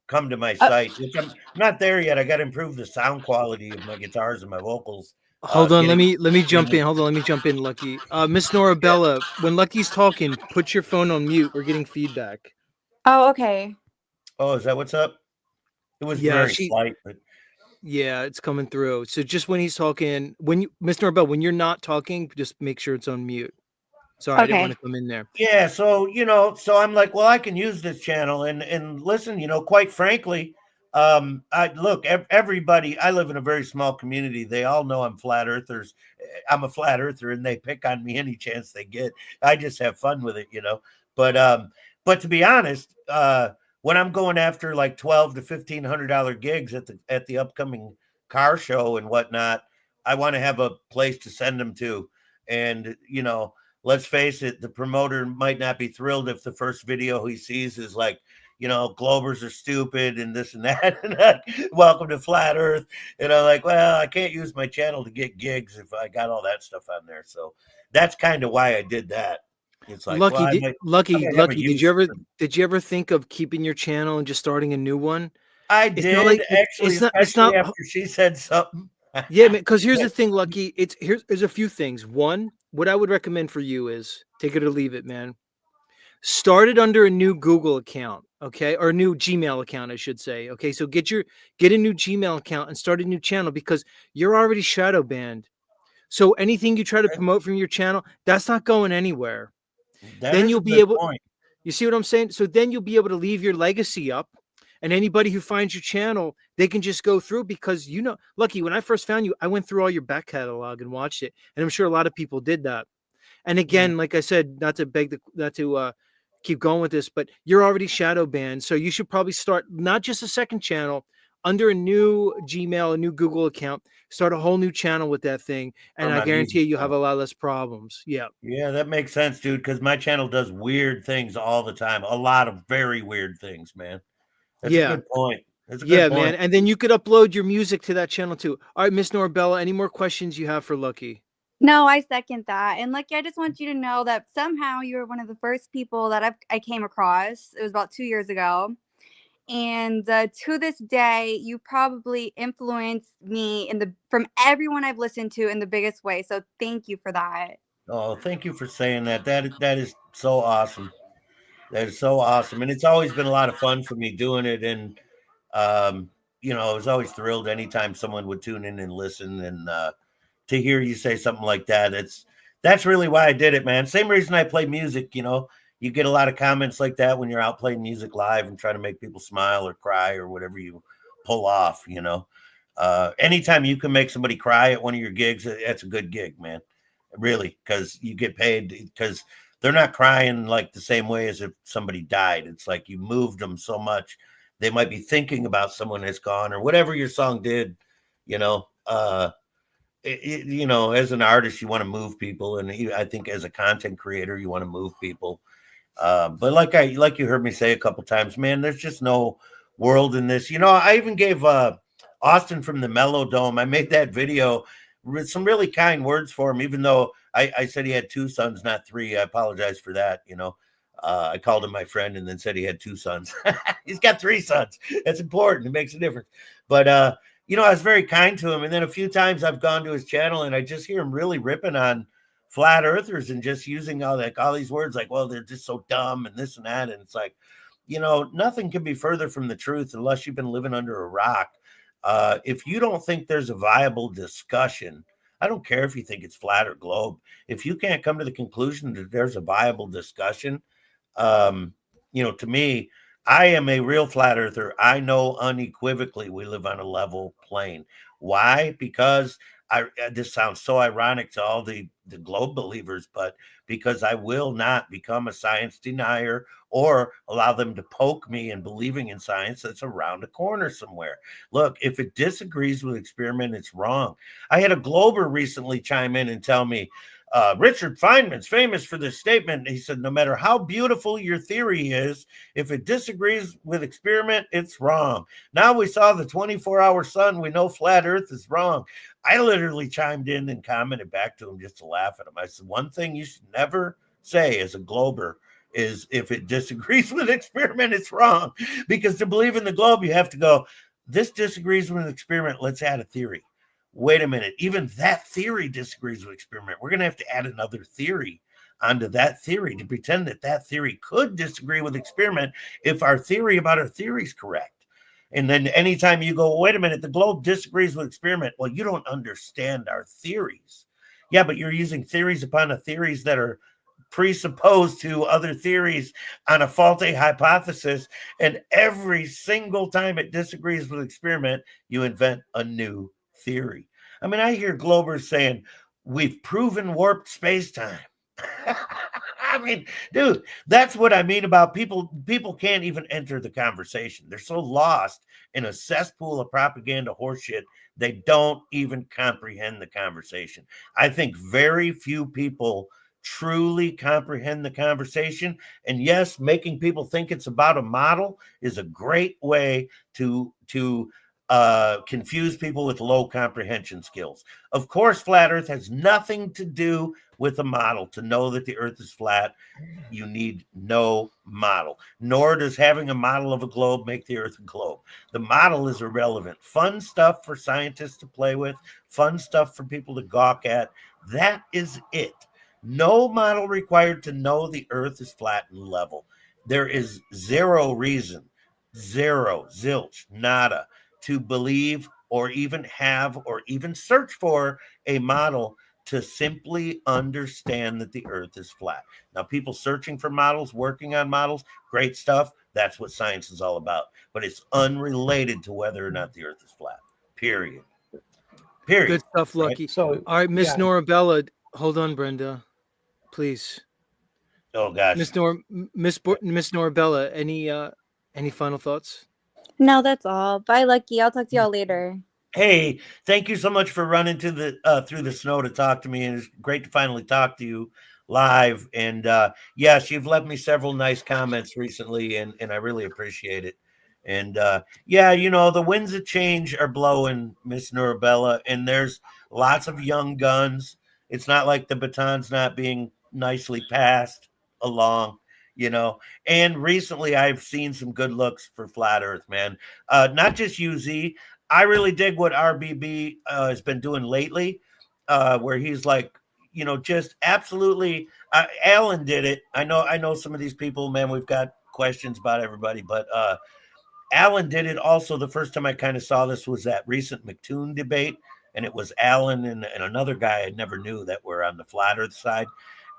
come to my site, which I'm not there yet. I got to improve the sound quality of my guitars and my vocals. Hold on, let getting- me jump in. Hold on, let me jump in, Lucky. Miss Norabella, when Lucky's talking, put your phone on mute. We're getting feedback. Oh, okay. Oh, is that what's up? It was Yeah, very slight, but yeah, it's coming through. So just when he's talking, when you, Miss Norabella, when you're not talking, just make sure it's on mute. Sorry, I didn't want to come in there. yeah. So you know, so I'm like, well, I can use this channel and listen. You know, quite frankly, I look everybody. I live in a very small community. They all know I'm flat earthers. I'm a flat earther, and they pick on me any chance they get. I just have fun with it, you know. But to be honest, when I'm going after like $1,200 to $1,500 gigs at the upcoming car show and whatnot, I want to have a place to send them to, and you know. Let's face it, the promoter might not be thrilled if the first video he sees is like, you know, Globers are stupid and this and that. And welcome to Flat Earth. And I'm like, well, I can't use my channel to get gigs if I got all that stuff on there. So that's kind of why I did that. It's like, Lucky, well, Lucky, did you ever think of keeping your channel and just starting a new one? I did, actually, especially after she said something. Yeah, because here's the thing, Lucky. There's a few things. One, what I would recommend for you is take it or leave it, man. Start it under a new Google account, okay, or a new Gmail account, I should say. Okay, so get a new Gmail account and start a new channel because you're already shadow banned. So anything you try to promote from your channel, that's not going anywhere. That Then is a you'll be good able, point. you see what I'm saying? So then you'll be able to leave your legacy up, and anybody who finds your channel, they can just go through, because Lucky, when I first found you, I went through all your back catalog and watched it, and I'm sure a lot of people did that. And again, like I said, not to keep going with this, but you're already shadow banned, so you should probably start not just a second channel under a new Gmail, a new Google account, start a whole new channel with that thing, and For I my guarantee music you'll have channel. a lot less problems. Yeah. Yeah, that makes sense, dude, because my channel does weird things all the time. A lot of very weird things, man. That's a Yeah. good point. That's a good Yeah, point. man. And then you could upload your music to that channel too. All right, Miss Norbella, any more questions you have for Lucky? No, I second that. And Lucky, I just want you to know that somehow you were one of the first people that I came across. It was about 2 years ago. And to this day, you probably influenced me from everyone I've listened to in the biggest way. So thank you for that. Oh, thank you for saying that. That is so awesome. That is so awesome. And it's always been a lot of fun for me doing it. And um, I was always thrilled anytime someone would tune in and listen, and to hear you say something like that. That's really why I did it, man. Same reason I play music, you get a lot of comments like that when you're out playing music live and trying to make people smile or cry or whatever you pull off. Anytime you can make somebody cry at one of your gigs, that's a good gig, man. Really, because you get paid, because they're not crying like the same way as if somebody died. It's like you moved them so much. They might be thinking about someone that's gone, or whatever your song did, you know. As an artist, you want to move people, and I think as a content creator, you want to move people. But like you heard me say a couple times, man, there's just no world in this. I even gave Austin from the Mellow Dome. I made that video with some really kind words for him, even though I said he had 2 sons, not 3. I apologize for that. I called him my friend and then said he had 2 sons. He's got 3 sons. That's important. It makes a difference. But I was very kind to him. And then a few times I've gone to his channel and I just hear him really ripping on flat earthers and just using all these words like, well, they're just so dumb and this and that. And it's like, nothing can be further from the truth unless you've been living under a rock. If you don't think there's a viable discussion, I don't care if you think it's flat or globe. If you can't come to the conclusion that there's a viable discussion, to me, I am a real flat earther. I know unequivocally we live on a level plane. Why? Because this sounds so ironic to all the globe believers, but because I will not become a science denier or allow them to poke me in believing in science that's around a corner somewhere. Look, if it disagrees with experiment, it's wrong. I had a glober recently chime in and tell me, Richard Feynman's famous for this statement. He said, no matter how beautiful your theory is, if it disagrees with experiment, it's wrong. Now we saw the 24-hour sun. We know flat earth is wrong. I literally chimed in and commented back to him just to laugh at him. I said, one thing you should never say as a glober is if it disagrees with experiment, it's wrong. Because to believe in the globe, you have to go, this disagrees with an experiment. Let's add a theory. Wait a minute, even that theory disagrees with experiment. We're going to have to add another theory onto that theory to pretend that theory could disagree with experiment if our theory about our theory is correct. And then anytime you go, wait a minute, the globe disagrees with experiment. Well, you don't understand our theories. Yeah, but you're using theories upon theories that are presupposed to other theories on a faulty hypothesis. And every single time it disagrees with experiment, you invent a new theory. I mean, I hear globers saying, we've proven warped space-time. I mean, dude, that's what I mean about people. People can't even enter the conversation. They're so lost in a cesspool of propaganda horseshit, they don't even comprehend the conversation. I think very few people truly comprehend the conversation. And yes, making people think it's about a model is a great way to confuse people with low comprehension skills. Of course, flat earth has nothing to do with a model. To know that the earth is flat, you need no model, nor does having a model of a globe make the earth a globe. The model is irrelevant. Fun stuff for scientists to play with, fun stuff for people to gawk at. That is it. No model required to know the earth is flat and level. There is zero reason, zero, zilch, nada, to believe or even have or even search for a model to simply understand that the earth is flat. Now, people searching for models, working on models, great stuff. That's what science is all about. But it's unrelated to whether or not the earth is flat. Period. Good stuff, Right? Lucky. So, All right, Miss yeah. Norabella, hold on, Brenda, please. Oh gosh. Miss Norabella, any final thoughts? No, that's all. Bye, Lucky. I'll talk to y'all later. Hey, thank you so much for running to the through the snow to talk to me, and it's great to finally talk to you live. And yes, you've left me several nice comments recently, and I really appreciate it. And yeah, you know, the winds of change are blowing, Miss Norabella, and there's lots of young guns. It's not like the baton's not being nicely passed along, you know. And recently I've seen some good looks for Flat Earth, man. Not just UZ. I really dig what RBB has been doing lately, where he's like, you know, just absolutely. Alan did it. I know some of these people, man. We've got questions about everybody, but Alan did it also. The first time I kind of saw this was that recent McToon debate, and it was Alan and another guy I never knew that were on the flat Earth side,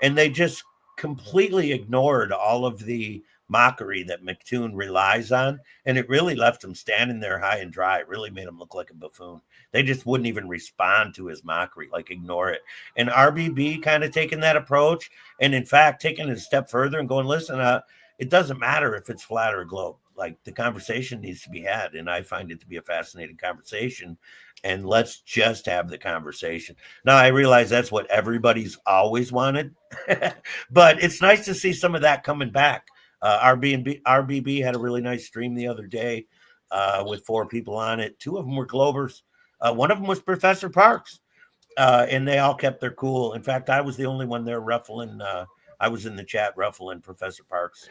and they just completely ignored all of the mockery that McToon relies on, and it really left him standing there high and dry. It really made him look like a buffoon. They just wouldn't even respond to his mockery, like ignore it. And RBB kind of taking that approach, and in fact taking it a step further and going, listen, it doesn't matter if it's flat or globe. Like, the conversation needs to be had, and I find it to be a fascinating conversation. And let's just have the conversation. Now, I realize that's what everybody's always wanted, but it's nice to see some of that coming back. RBB had a really nice stream the other day with 4 people on it. 2 of them were Globers. One of them was Professor Parks, and they all kept their cool. In fact, I was the only one there ruffling. I was in the chat ruffling Professor Parks'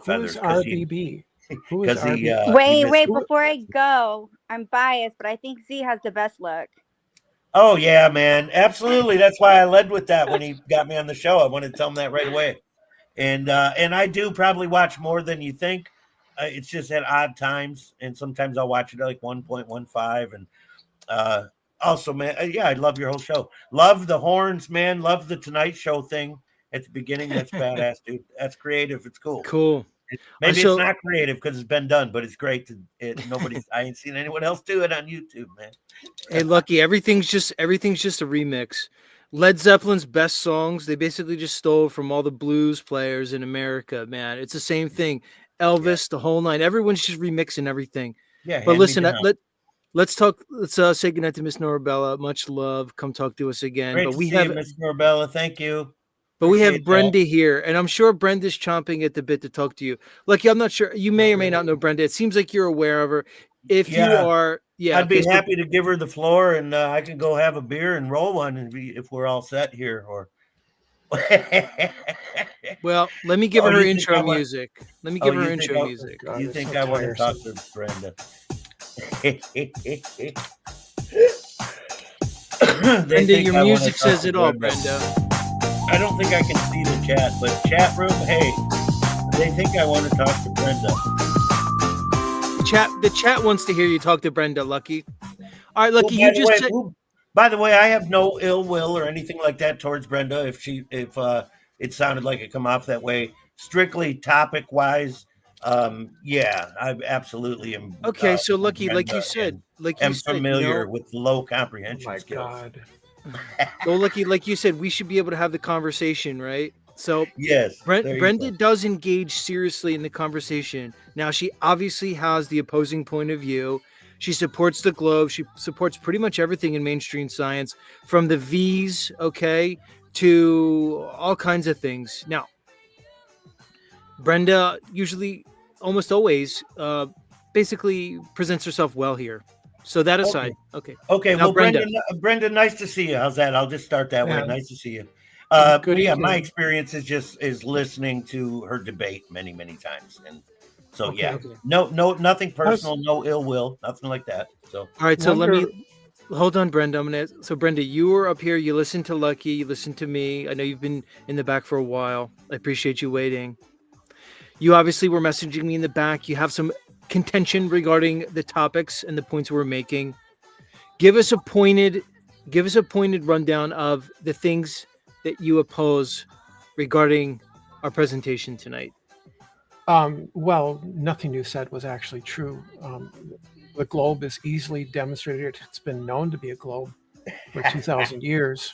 feathers. Who's RBB? Who is Because he, RBB? Wait, before I go, I'm biased, but I think Z has the best look. Oh yeah, man, absolutely. That's why I led with that when he got me on the show. I wanted to tell him that right away. And I do probably watch more than you think. It's just at odd times, and sometimes I'll watch it at like 1.15. And also, man, yeah, I love your whole show. Love the horns, man. Love the Tonight Show thing at the beginning. That's badass, dude. That's creative. It's cool. Cool. Maybe it's not creative because it's been done, but it's great to I ain't seen anyone else do it on YouTube, man. Hey, Lucky, everything's just a remix. Led Zeppelin's best songs, they basically just stole from all the blues players in America, man. It's the same thing. Elvis, the whole nine. Everyone's just remixing everything. Yeah. But listen, let's talk. Let's say goodnight to Miss Norabella. Much love. Come talk to us again. Great but to we see have you, Miss Norabella. Thank you. But we have Brenda here, and I'm sure Brenda's chomping at the bit to talk to you. Lucky, I'm not sure. You may or may not know Brenda. It seems like you're aware of her. If you are, I'd be happy to give her the floor, and I can go have a beer and roll one, and if we're all set here. Or well, let me give her intro music. Let me give her intro music. God, you think I want to talk to Brenda? Brenda, your music says it all, Brenda. I don't think I can see the chat, but chat room, hey, they think I want to talk to Brenda. The chat wants to hear you talk to Brenda, Lucky. All right, Lucky, you just said. By the way, I have no ill will or anything like that towards Brenda. If it sounded like it come off that way, strictly topic wise, yeah, I absolutely am. Okay, so Lucky, like you said, I'm familiar with low comprehension skills. God. Well, Lucky, like you said, we should be able to have the conversation, right? So yes, Brenda does engage seriously in the conversation. Now, she obviously has the opposing point of view. She supports the globe. She supports pretty much everything in mainstream science, from the V's, okay, to all kinds of things. Now, Brenda usually, almost always, basically presents herself well here. So that aside, okay. Now, well, Brenda, nice to see you. How's that? I'll just start that way. Nice to see you. My experience is listening to her debate many times, and so no, nothing personal, no ill will, nothing like that. So all right, so let me hold on, Brenda. So Brenda, you were up here. You listened to Lucky. You listened to me. I know you've been in the back for a while. I appreciate you waiting. You obviously were messaging me in the back. You have some contention regarding the topics and the points we're making. Give us a pointed give us a pointed rundown of the things that you oppose regarding our presentation tonight. Well, nothing you said was actually true. The globe is easily demonstrated. It's been known to be a globe for 2,000 years,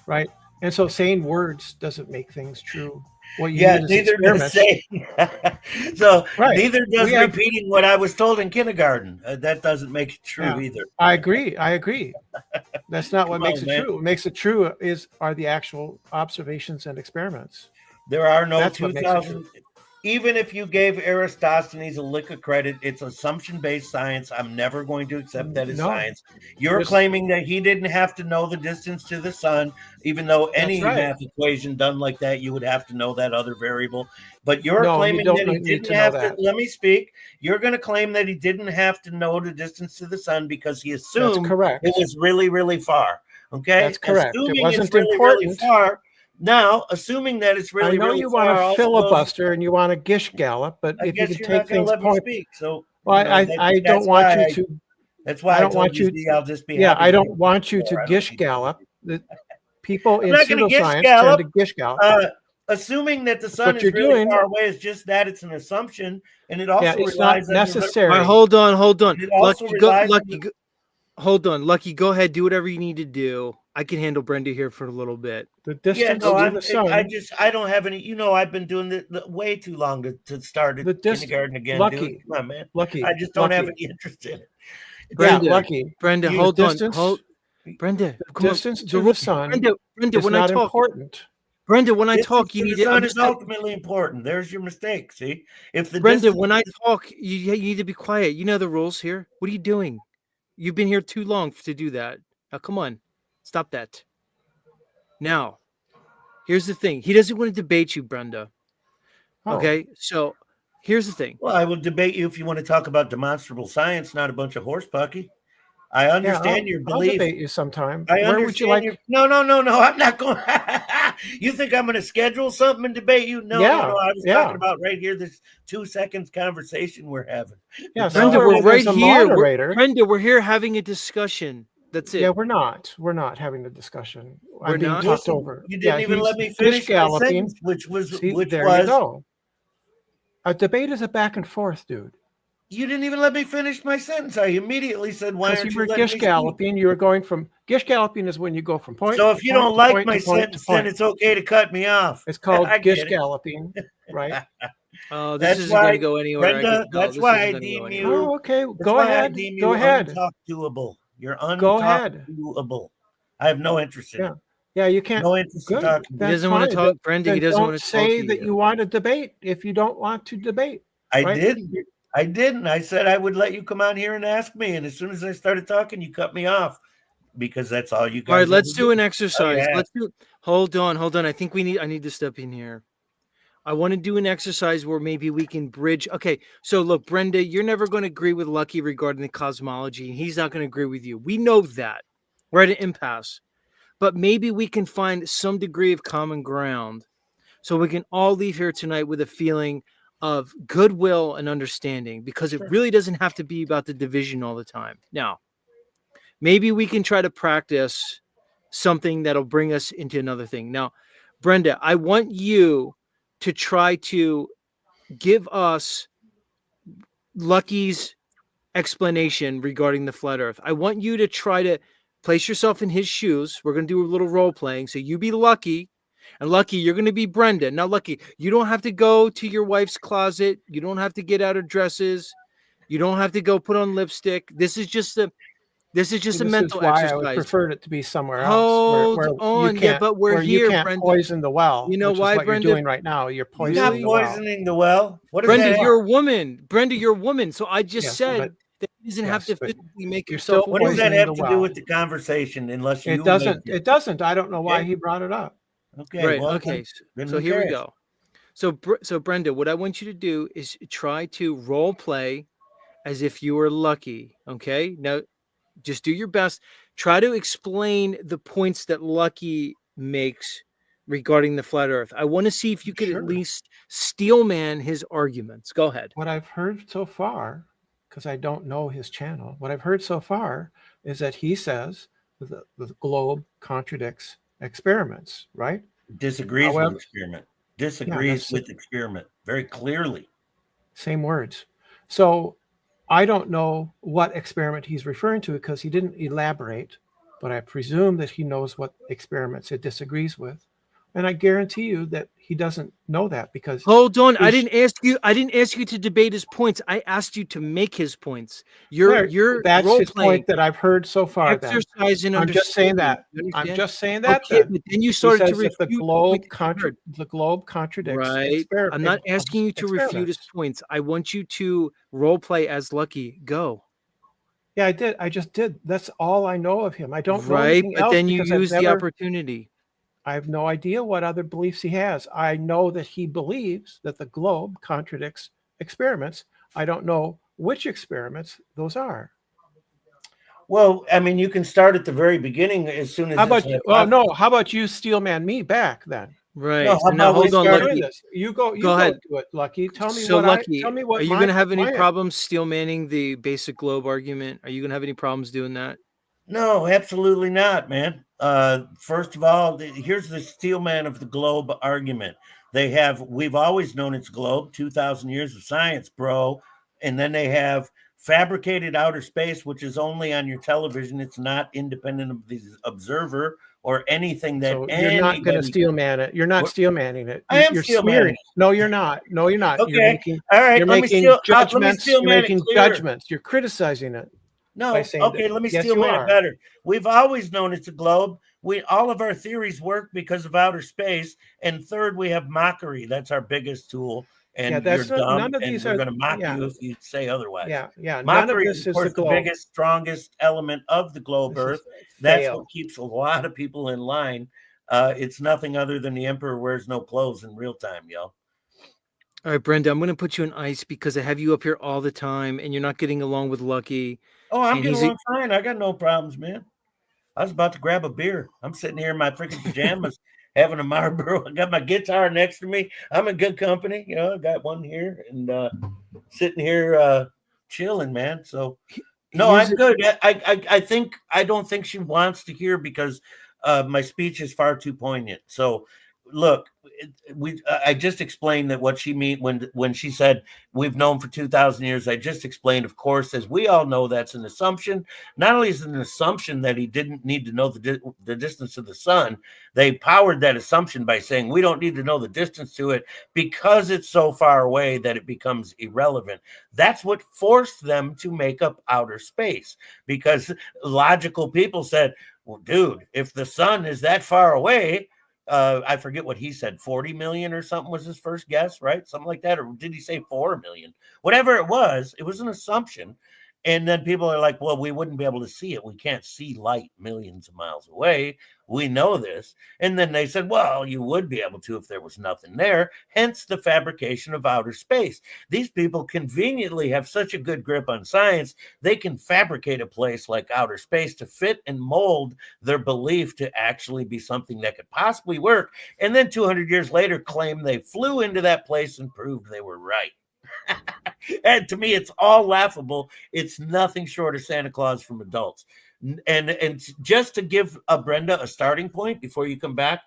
right? And so saying words doesn't make things true. What you Yeah, need is neither does experiments. saying. So Right. neither does We have- repeating what I was told in kindergarten. That doesn't make it true Yeah. either. I agree. That's not what Come makes on, it man. true. What makes it true are the actual observations and experiments. There are no That's what makes it 2,000. Even if you gave Eratosthenes a lick of credit, it's assumption-based science. I'm never going to accept that as No. science. You're There's- claiming that he didn't have to know the distance to the sun, even though any That's right. math equation done like that, you would have to know that other variable. But you're No, you claiming don't that he need didn't to know have to. that. Let me speak. You're going to claim that he didn't have to know the distance to the sun because he That's assumed correct. it was really, really far. Okay, That's correct. It Assuming wasn't it's really, really important. far. Now, assuming that it's really, I know really you far, want to also filibuster and you want to gish gallop, but I if you guess could you're take not going things to let me point. speak. So, Well, you know, I that's don't want why you to. That's why I don't told want you. Z, I'll just be Yeah, happy I to don't do want you it, to or I don't gish need to. gallop. The people I'm in not going to gish pseudoscience tend gallop. to gish gallop. Assuming that the sun what is you're really doing. far away is just that it's an assumption, and it Yeah, also it's not relies on necessary. All right, hold on. And it also Lucky, go, relies on Lucky, go, hold on. Lucky, go ahead. Do whatever you need to do. I can handle Brenda here for a little bit. The Yeah, distance no, to the sun. I don't have any. You know, I've been doing it way too long to start The at dis- kindergarten again, Lucky. dude. Come on, man. Lucky. I just don't have Lucky. any interest in it. Brenda, Yeah, Lucky. Brenda, The hold on. distance- Hold. Brenda, The come on. distance to the sun Brenda, is when I not talk, important. Brenda, when I Distance talk, you to need the to sun is understand. ultimately important. There's your mistake. See, if the Brenda, distance when I talk, you need to be quiet. You know the rules here. What are you doing? You've been here too long to do that. Now, come on. Stop that. Now, here's the thing. He doesn't want to debate you, Brenda. Oh. Okay? So, here's the thing. Well, I will debate you if you want to talk about demonstrable science, not a bunch of horse pucky. I understand your I'll belief. debate you sometime. I Where would you understand like? No. I'm not going. You think I'm going to schedule something and debate you? No. I was talking about right here. This 2 seconds conversation we're having. Yeah, Brenda, somewhere we're where right there's a here. moderator. Brenda, we're here having a discussion. That's it. Yeah, we're not. We're not having a discussion. We're I'm being not? talked over. You didn't even he's let me finish my galloping. sentence, which was See, there you go. A debate is a back and forth, dude. You didn't even let me finish my sentence. I immediately said, "Why aren't you letting me speak?" galloping. You were going from gish galloping is when you go from point. So if you don't like my sentence, then it's okay to cut me off. It's called I get gish it. galloping, right? Oh, That's this isn't going why, to go anywhere. Brenda, I can tell. that's This why isn't I gonna go deem anywhere. you. Oh, okay. That's Go why I ahead. deem Go you ahead. untalkable. You're Go ahead. untalkable. I have no interest in it. Yeah, you can't. No interest in Good. talking. He That's doesn't want to fine. talk, Brenda. Then He doesn't don't want to talk say to that you want to debate if you don't want to debate. I right? didn't. I didn't. I said I would let you come on here and ask me, and as soon as I started talking, you cut me off because that's all you guys. All right, let's ever do an Oh, exercise. yeah. Let's do. Hold on. I think I need to step in here. I want to do an exercise where maybe we can bridge. Okay, so look, Brenda, you're never going to agree with Lucky regarding the cosmology, and he's not going to agree with you. We know that. We're at an impasse. But maybe we can find some degree of common ground so we can all leave here tonight with a feeling of goodwill and understanding, because it really doesn't have to be about the division all the time. Now, maybe we can try to practice something that'll bring us into another thing. Now, Brenda, I want you to try to give us Lucky's explanation regarding the flat earth. I want you to try to place yourself in his shoes. We're going to do a little role playing. So you be Lucky, and Lucky, you're going to be Brenda. Now, Lucky, you don't have to go to your wife's closet. You don't have to get out of dresses. You don't have to go put on lipstick. This is just a mental why exercise. I would prefer it to be somewhere Hold else. on. Yeah, but we're here, you can't Brenda. poison the well. You know which why, is what Brenda? You're doing right now. You're You're poisoning not the well. poisoning the well. What is Brenda, that? you're a woman. Brenda, you're a woman. So I just Yes, said but- that he doesn't have to yes, but physically make you're yourself still a What does that woman. poisoning have the to well. do with the conversation? Unless you It doesn't. make It doesn't. I don't know why Okay. he brought it up. Okay. Right. Well, Okay. then So who here we cares? go. So Brenda, what I want you to do is try to role play as if you were Lucky. Okay. Now, just do your best. Try to explain the points that Lucky makes regarding the flat Earth. I want to see if you could Sure. at least steelman his arguments. Go ahead. What I've heard so far, because I don't know his channel, what I've heard so far is that he says the globe contradicts experiments, right? Disagrees However, with experiment. yeah, Disagrees that's with experiment very clearly. same words. So I don't know what experiment he's referring to because he didn't elaborate, but I presume that he knows what experiments it disagrees with. And I guarantee you that he doesn't know that because Hold on. I his- didn't ask you to debate his points. I asked you to make his points. You're that's role his playing. point that I've heard so far. Then Exercise in I'm just saying understanding. that. You I'm understand? just saying that. Okay, Then but then you he started to says that refute the point that you heard. the globe contradicts Right. I'm not asking you to refute his experiments. points. I want you to role play as Lucky. Go. Yeah, I did. I just did. That's all I know of him. I don't know Right, anything but else then you because I've use the never. opportunity. I have no idea what other beliefs he has. I know that he believes that the globe contradicts experiments. I don't know which experiments those are. Well, I mean, you can start at the very beginning as soon as How it's about you? Well, no. How about you steelman me back then? Right. No, So how now about we hold on, start- Lucky. This. You go ahead. do it, Lucky. Tell me So what Lucky, tell me what are you my- gonna have any my- problems steel manning the basic globe argument? Are you gonna have any problems doing that? No, absolutely not, man. First of all, here's the steelman of the globe argument. We've always known it's globe, 2,000 years of science, bro. And then they have fabricated outer space, which is only on your television. It's not independent of the observer or anything that So you're not going to anybody. steelman it. You're not What? steelmanning it. I am You're steelmanning smearing. it. No, you're not. No, you're not. You're Okay. making. All right. You're Let me making steelman judgments. You're it making clearer. judgments. You're criticizing it. No, by saying okay, that- let me yes, steal you it are. better. We've always known it's a globe. All of our theories work because of outer space. And third, we have mockery. That's our biggest tool. And Yeah, that's you're not- dumb, none of and these we're are- going to mock yeah. you if you say otherwise. Yeah. None of Mockery this is, is of course, the the globe. biggest, strongest element of the globe This is Earth. That's fail. what keeps a lot of people in line. It's nothing other than the emperor wears no clothes in real time, yo. All right, Brenda, I'm gonna put you on ice because I have you up here all the time and you're not getting along with Lucky. Oh, I'm And getting he's a- along fine. I got no problems, man. I was about to grab a beer. I'm sitting here in my freaking pajamas having a Marlboro. I got my guitar next to me. I'm in good company. You know, I got one here and sitting here chilling, man. So no, Here's I'm good. I don't think she wants to hear because my speech is far too poignant. So look, I just explained that what she mean when she said we've known for 2,000 years. I just explained, of course, as we all know, that's an assumption. Not only is it an assumption that he didn't need to know the distance of the sun, they powered that assumption by saying we don't need to know the distance to it because it's so far away that it becomes irrelevant. That's what forced them to make up outer space, because logical people said, well, dude, if the sun is that far away, I forget what he said, 40 million or something was his first guess, right? Something like that. Or did he say 4 million? Whatever it was an assumption. And then people are like, well, we wouldn't be able to see it. We can't see light millions of miles away. We know this. And then they said, well, you would be able to if there was nothing there. Hence the fabrication of outer space. These people conveniently have such a good grip on science, they can fabricate a place like outer space to fit and mold their belief to actually be something that could possibly work. And then 200 years later, claim they flew into that place and proved they were right. And to me, it's all laughable. It's nothing short of Santa Claus from adults. And just to give Brenda a starting point before you come back,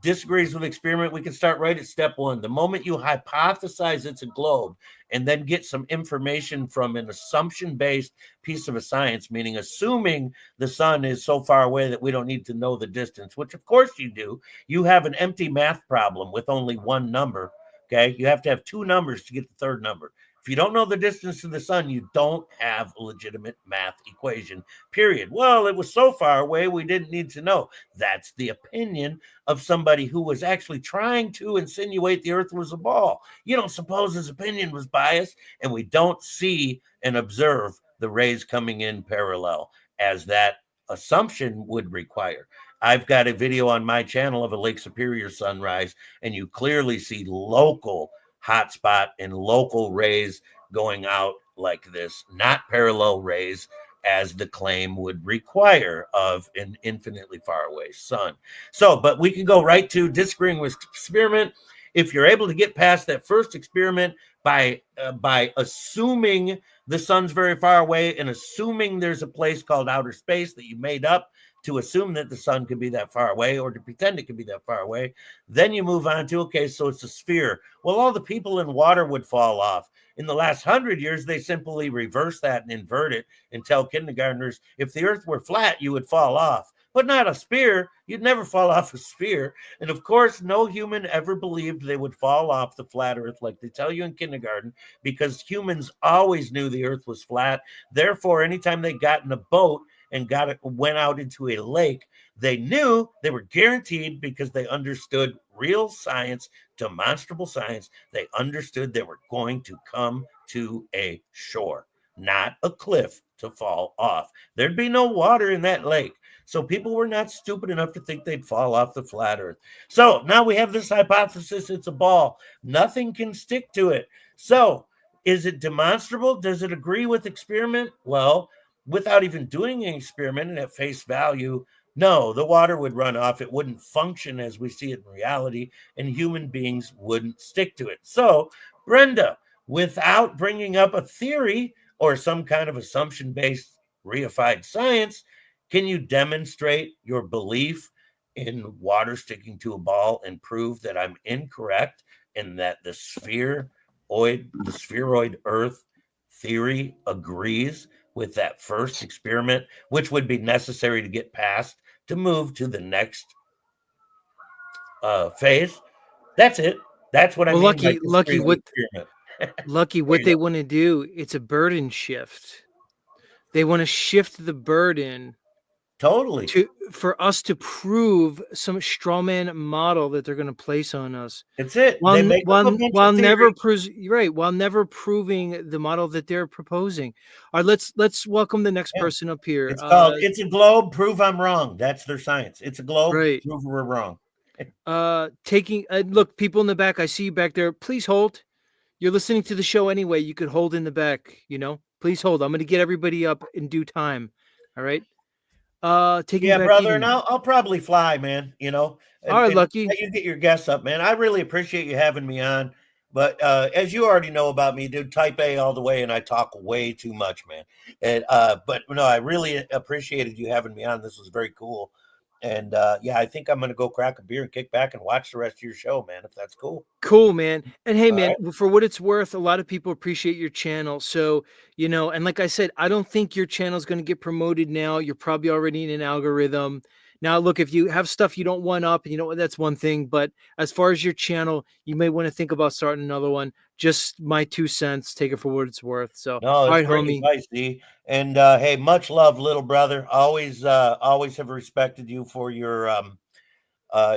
disagrees with experiment, we can start right at step one. The moment you hypothesize it's a globe and then get some information from an assumption-based piece of a science, meaning assuming the sun is so far away that we don't need to know the distance, which of course you do, you have an empty math problem with only one number. Okay, you have to have two numbers to get the third number. If you don't know the distance to the sun, you don't have a legitimate math equation, period. Well, it was so far away, we didn't need to know. That's the opinion of somebody who was actually trying to insinuate the earth was a ball. You don't suppose his opinion was biased, and we don't see and observe the rays coming in parallel as that assumption would require. I've got a video on my channel of a Lake Superior sunrise, and you clearly see local hotspot and local rays going out like this, not parallel rays as the claim would require of an infinitely far away sun. So, but we can go right to disagreeing with experiment. If you're able to get past that first experiment by assuming the sun's very far away and assuming there's a place called outer space that you made up to assume that the sun could be that far away or to pretend it could be that far away. Then you move on to, okay, so it's a sphere. Well, all the people in water would fall off. In the last 100 years, they simply reverse that and invert it and tell kindergartners, if the earth were flat, you would fall off, but not a sphere. You'd never fall off a sphere. And of course, no human ever believed they would fall off the flat earth like they tell you in kindergarten, because humans always knew the earth was flat. Therefore, anytime they got in a boat and went out into a lake, they knew they were guaranteed, because they understood real science, demonstrable science. They understood they were going to come to a shore, not a cliff to fall off. There'd be no water in that lake. So people were not stupid enough to think they'd fall off the flat earth. So now we have this hypothesis. It's a ball. Nothing can stick to it. So is it demonstrable? Does it agree with experiment? Well, without even doing an experiment and at face value, no, the water would run off. It wouldn't function as we see it in reality, and human beings wouldn't stick to it. So, Brenda, without bringing up a theory or some kind of assumption-based reified science, can you demonstrate your belief in water sticking to a ball and prove that I'm incorrect and that the spheroid Earth theory agrees with that first experiment, which would be necessary to get past to move to the next phase? That's it. That's what I mean by Lucky, what experiment. they want to do, it's a burden shift. They want to shift the burden totally for us to prove some strawman model that they're going to place on us. It's it. While never proving the model that they're proposing. All right, let's welcome the next person up here. It's called "It's a Globe, Prove I'm Wrong." That's their science. It's a globe, right. Prove we're wrong. Look, people in the back, I see you back there. Please hold. You're listening to the show anyway. You could hold in the back. Please hold. I'm going to get everybody up in due time. All right. Brother, and I'll probably fly, man. All right, Lucky. You get your guests up, man. I really appreciate you having me on. But as you already know about me, dude, type A all the way, and I talk way too much, man. And but no, I really appreciated you having me on. This was very cool. And I think I'm gonna go crack a beer and kick back and watch the rest of your show, man, if that's cool. Cool, man. And hey, man, for what it's worth, a lot of people appreciate your channel. So, and like I said, I don't think your channel is going to get promoted now. You're probably already in an algorithm. Now, look, if you have stuff you don't want up, that's one thing. But as far as your channel, you may want to think about starting another one. Just my 2 cents. Take it for what it's worth. So, all right, homie. Advice, D. And hey, much love, little brother. Always have respected you for your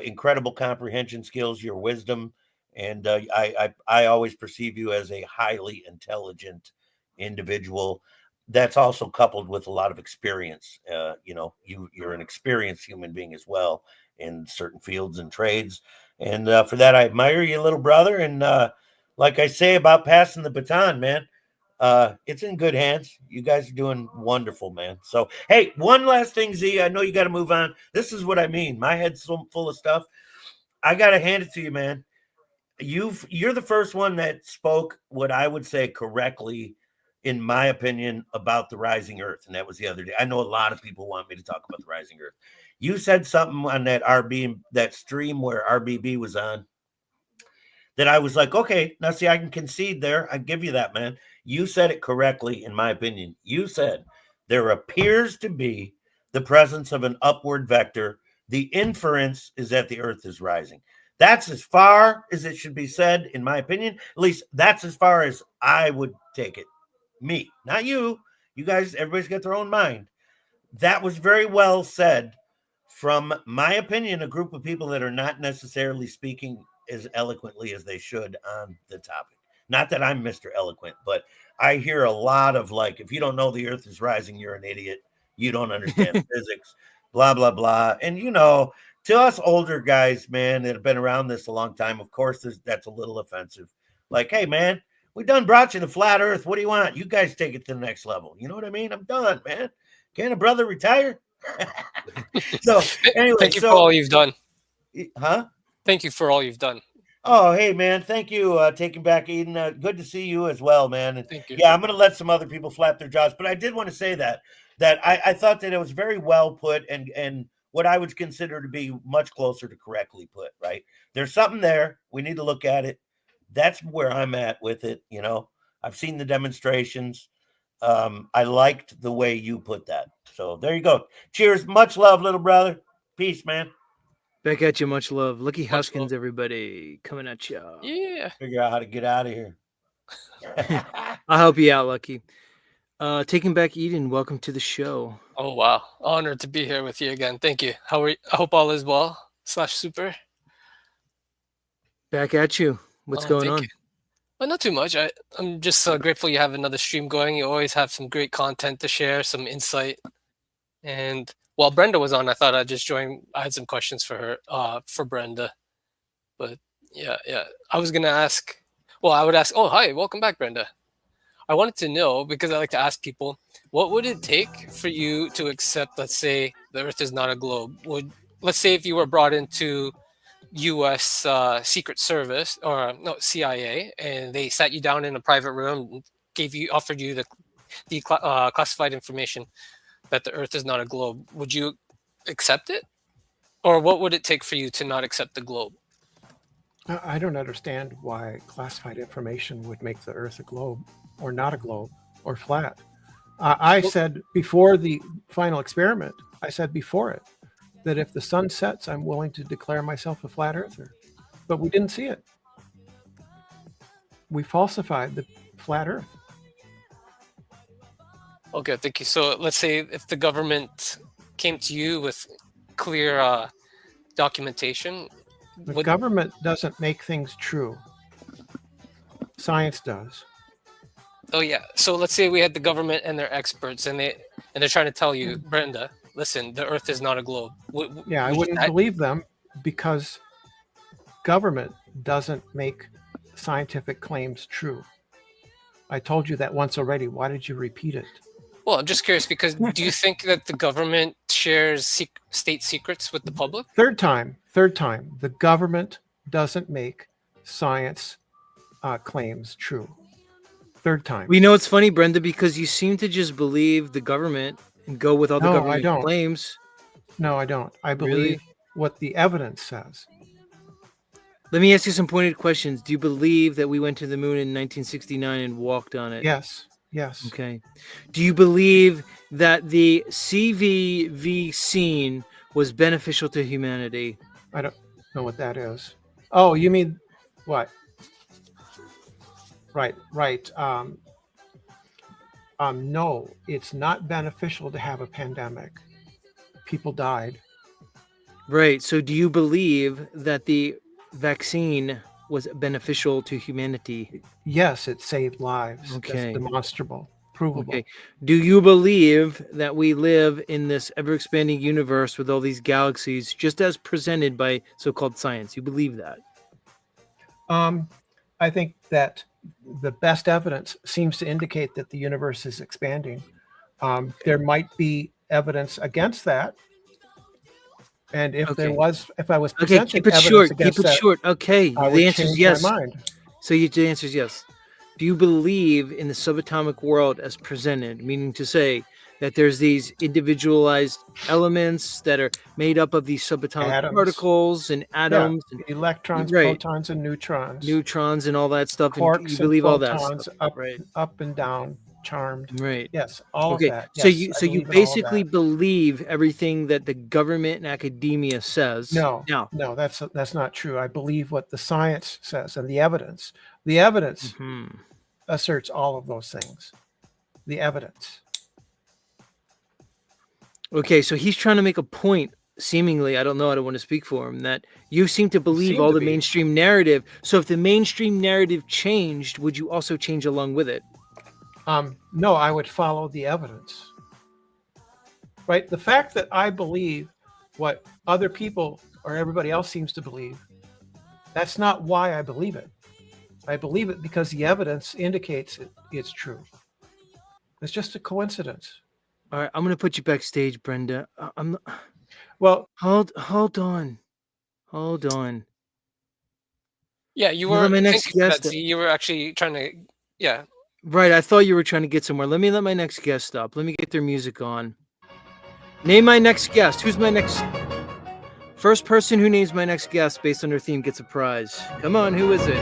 incredible comprehension skills, your wisdom, and I always perceive you as a highly intelligent individual. That's also coupled with a lot of experience. You're an experienced human being as well in certain fields and trades. And for that, I admire you, little brother. And like I say about passing the baton, man, it's in good hands. You guys are doing wonderful, man. So, hey, one last thing, Z. I know you got to move on. This is what I mean. My head's so full of stuff. I got to hand it to you, man. You're the first one that spoke what I would say correctly, in my opinion, about the rising earth. And that was the other day. I know a lot of people want me to talk about the rising earth. You said something on that stream where RBB was on that I was like, okay, now see, I can concede there. I give you that, man. You said it correctly, in my opinion. You said there appears to be the presence of an upward vector. The inference is that the earth is rising. That's as far as it should be said, in my opinion. At least that's as far as I would take it. Me, not you. You guys, everybody's got their own mind. That was very well said from my opinion, a group of people that are not necessarily speaking as eloquently as they should on the topic. Not that I'm Mr. Eloquent, but I hear a lot of like, if you don't know the earth is rising, you're an idiot. You don't understand physics, blah, blah, blah. And, to us older guys, man, that have been around this a long time, of course, that's a little offensive. Like, hey, man, we done brought you to flat earth. What do you want? You guys take it to the next level. You know what I mean? I'm done, man. Can a brother retire? So anyway, thank you for all you've done. Huh? Thank you for all you've done. Oh, hey, man. Thank you. Taking back Eden. Good to see you as well, man. And thank you. Yeah, I'm going to let some other people flap their jaws, but I did want to say that that I thought that it was very well put and what I would consider to be much closer to correctly put, right? There's something there. We need to look at it. That's where I'm at with it. You know, I've seen the demonstrations. I liked the way you put that. So there you go. Cheers. Much love, little brother. Peace, man. Back at you, much love. Lucky Much Huskins, love. everybody, coming at you. Yeah. Figure out how to get out of here. I'll help you out, Lucky. Taking Back Eden, welcome to the show. Oh wow, honored to be here with you again. Thank you. How are you? I hope all is well. /super. Back at you. What's going Thank on? you. Well, not too much. I'm just grateful you have another stream going. You always have some great content to share, some insight. And while Brenda was on, I thought I'd just join. I had some questions for her, for Brenda. But yeah. I was gonna ask. Well, I would ask. Oh, hi, welcome back, Brenda. I wanted to know, because I like to ask people, what would it take for you to accept, let's say, the Earth is not a globe? Let's say if you were brought into U.S. Secret Service or no CIA, and they sat you down in a private room, offered you the classified information that the Earth is not a globe, would you accept it, or what would it take for you to not accept the globe? I don't understand why classified information would make the Earth a globe or not a globe or flat. I said before the final experiment, I said before it, that if the sun sets, I'm willing to declare myself a flat earther. But we didn't see it. We falsified the flat earth. Okay, thank you. So let's say if the government came to you with clear documentation. The government doesn't make things true. Science does. Oh yeah. So let's say we had the government and their experts, and they're trying to tell you, Brenda, listen, the Earth is not a globe. Yeah, I wouldn't believe them, because government doesn't make scientific claims true. I told you that once already. Why did you repeat it? Well, I'm just curious, because do you think that the government shares state secrets with the public? Third time. The government doesn't make science claims true. Third time. We know it's funny, Brenda, because you seem to just believe the government and go with all the No, I government don't. claims. No, I don't. I believe Really? what the evidence says. Let me ask you some pointed questions. Do you believe that we went to the moon in 1969 and walked on it? Yes. Okay. Do you believe that the CVV scene was beneficial to humanity? I don't know what that is. Oh, you mean what? Right. No, it's not beneficial to have a pandemic. People died. Right. So do you believe that the vaccine was beneficial to humanity? Yes, it saved lives. Okay. That's demonstrable, provable. Okay. Do you believe that we live in this ever-expanding universe with all these galaxies, just as presented by so-called science? You believe that? I think that the best evidence seems to indicate that the universe is expanding. There might be evidence against that. And if Okay. if I was Okay, presented keep it evidence short. against Keep it that, short. Okay. I The would answer is change yes. my mind. So the answer is yes. Do you believe in the subatomic world as presented, meaning to say that there's these individualized elements that are made up of these subatomic Atoms. particles and atoms and Electrons, Right. protons, and neutrons. neutrons and all that stuff? And Quarks you believe and all that photons, stuff, up, right? up and down, charmed. Right. Yes, all Okay. of that. So Yes, you I so you believe in all of basically that. believe everything that the government and academia says. No, that's not true. I believe what the science says and the evidence. The evidence Mhm. asserts all of those things. The evidence. Okay, so he's trying to make a point, seemingly, I don't know, I don't want to speak for him, that you seem to believe seem all to the be. mainstream narrative. So if the mainstream narrative changed, would you also change along with it? No, I would follow the evidence. Right? The fact that I believe what other people or everybody else seems to believe, that's not why I believe it. I believe it because the evidence indicates it's true. It's just a coincidence. All right, I'm going to put you backstage, Brenda. Well, hold on. Yeah, you You're were my next thinking that, guest. Z. You were actually trying to, yeah. Right, I thought you were trying to get somewhere. Let me let my next guest up. Let me get their music on. Name my next guest. Who's my next... First person who names my next guest based on their theme gets a prize. Come on, who is it?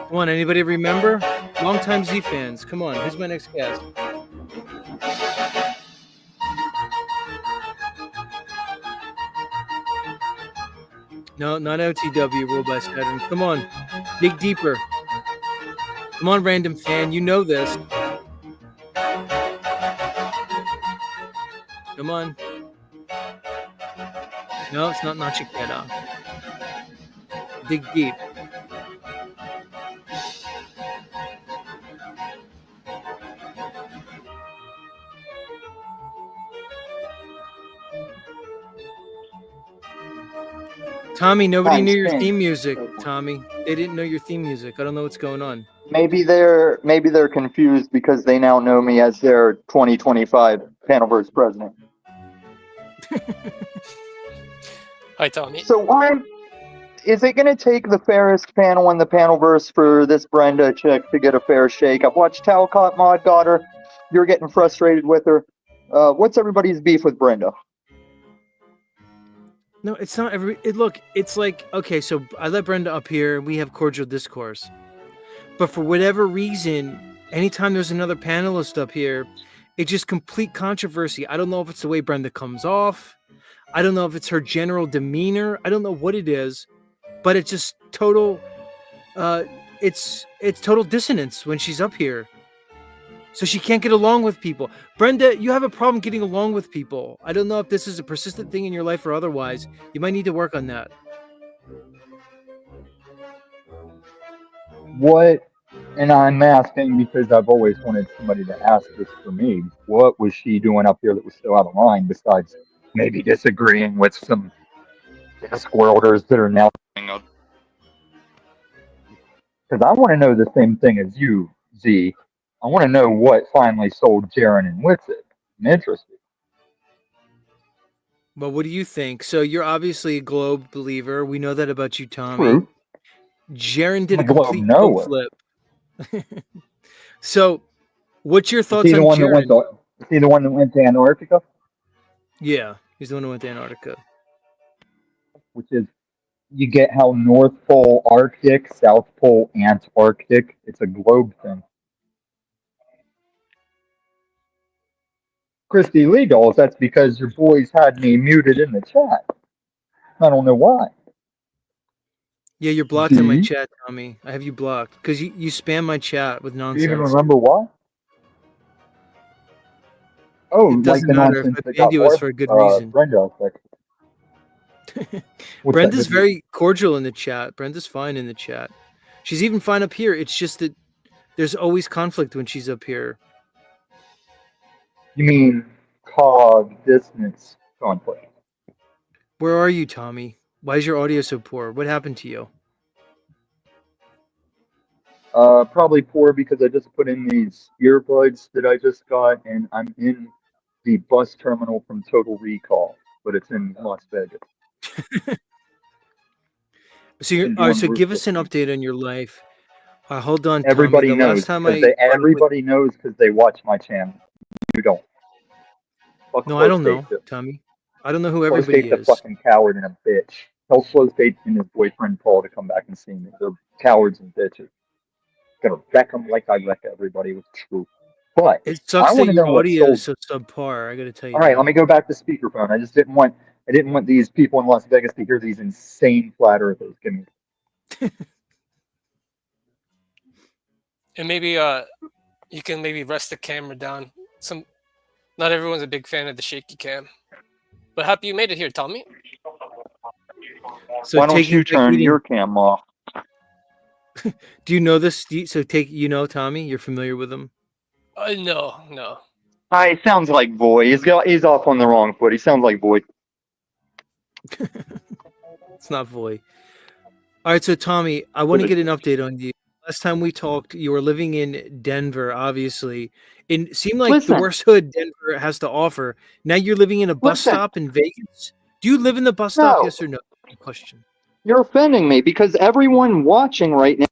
Come on, anybody remember? Longtime Z fans. Come on, who's my next guest? No, not OTW, Rule by Saturn. Come on, dig deeper. Come on, random fan, you know this. Come on. No, it's not Nachiketa. Dig deep. Tommy, nobody knew your theme music, Tommy. They didn't know your theme music. I don't know what's going on. Maybe they're confused because they now know me as their 2025 Panelverse president. Hi, Tommy. So is it going to take the fairest panel in the Panelverse for this Brenda chick to get a fair shake? I've watched Talcott Mod got her. You're getting frustrated with her. What's everybody's beef with Brenda? No, it's not look, it's like, okay, so I let Brenda up here and we have cordial discourse. But for whatever reason, anytime there's another panelist up here, it's just complete controversy. I don't know if it's the way Brenda comes off. I don't know if it's her general demeanor. I don't know what it is, but it's just total it's total dissonance when she's up here. So she can't get along with people. Brenda, you have a problem getting along with people. I don't know if this is a persistent thing in your life or otherwise. You might need to work on that. What, and I'm asking because I've always wanted somebody to ask this for me, what was she doing up here that was so out of line besides maybe disagreeing with some Discworlders that are now coming up? Because I want to know the same thing as you, Z. I want to know what finally sold Jaren and Witsit. I'm interested. Well, what do you think? So you're obviously a Globe believer. We know that about you, Tommy. True. Jaren did I'm a complete Globe flip. So, what's your thoughts on Jaren? Is he the one that went to Antarctica? Yeah, he's the one who went to Antarctica. Which is, you get how North Pole Arctic, South Pole Antarctic. It's a globe thing. Christy Lee dolls, that's because your boys had me muted in the chat. I don't know why. Yeah, you're blocked in my chat, Tommy. I have you blocked because you spam my chat with nonsense. Do you even remember why? Oh, it doesn't matter if I banned you was for a good reason. Brenda, Brenda's very cordial in the chat. Brenda's fine in the chat. She's even fine up here. It's just that there's always conflict when she's up here. You mean cog distance conflict? Where are you, Tommy? Why is your audio so poor? What happened to you? Probably poor because I just put in these earbuds that I just got, and I'm in the bus terminal from Total Recall, but it's in Las Vegas. So so give us an update on your life. Hold on, Tommy. Everybody knows. Everybody knows because they watch my channel. You don't. No, I don't know, Tommy. I don't know who everybody is. A fucking coward and a bitch. Tell Slow State and his boyfriend Paul to come back and see me. They're cowards and bitches. Gonna wreck them like I wreck everybody with truth. But it sucks that your audio is so subpar. I gotta tell you. All right, let me go back to speakerphone. I didn't want these people in Las Vegas to hear these insane flat earthers. Give me. And maybe you can maybe rest the camera down. Not everyone's a big fan of the shaky cam. But happy you made it here, Tommy. So why don't you turn your cam off? Do you know this? Tommy, you're familiar with him? No. He sounds like Boy. He's off on the wrong foot. He sounds like Boy. It's not Boy. All right, so Tommy, I want to get an update on you. last time we talked, you were living in Denver, obviously. It seemed like the Listen, worst hood Denver has to offer. Now you're living in a bus listen. stop in Vegas. Do you live in the bus stop? No, Yes or no? Question. you're offending me because everyone watching right now.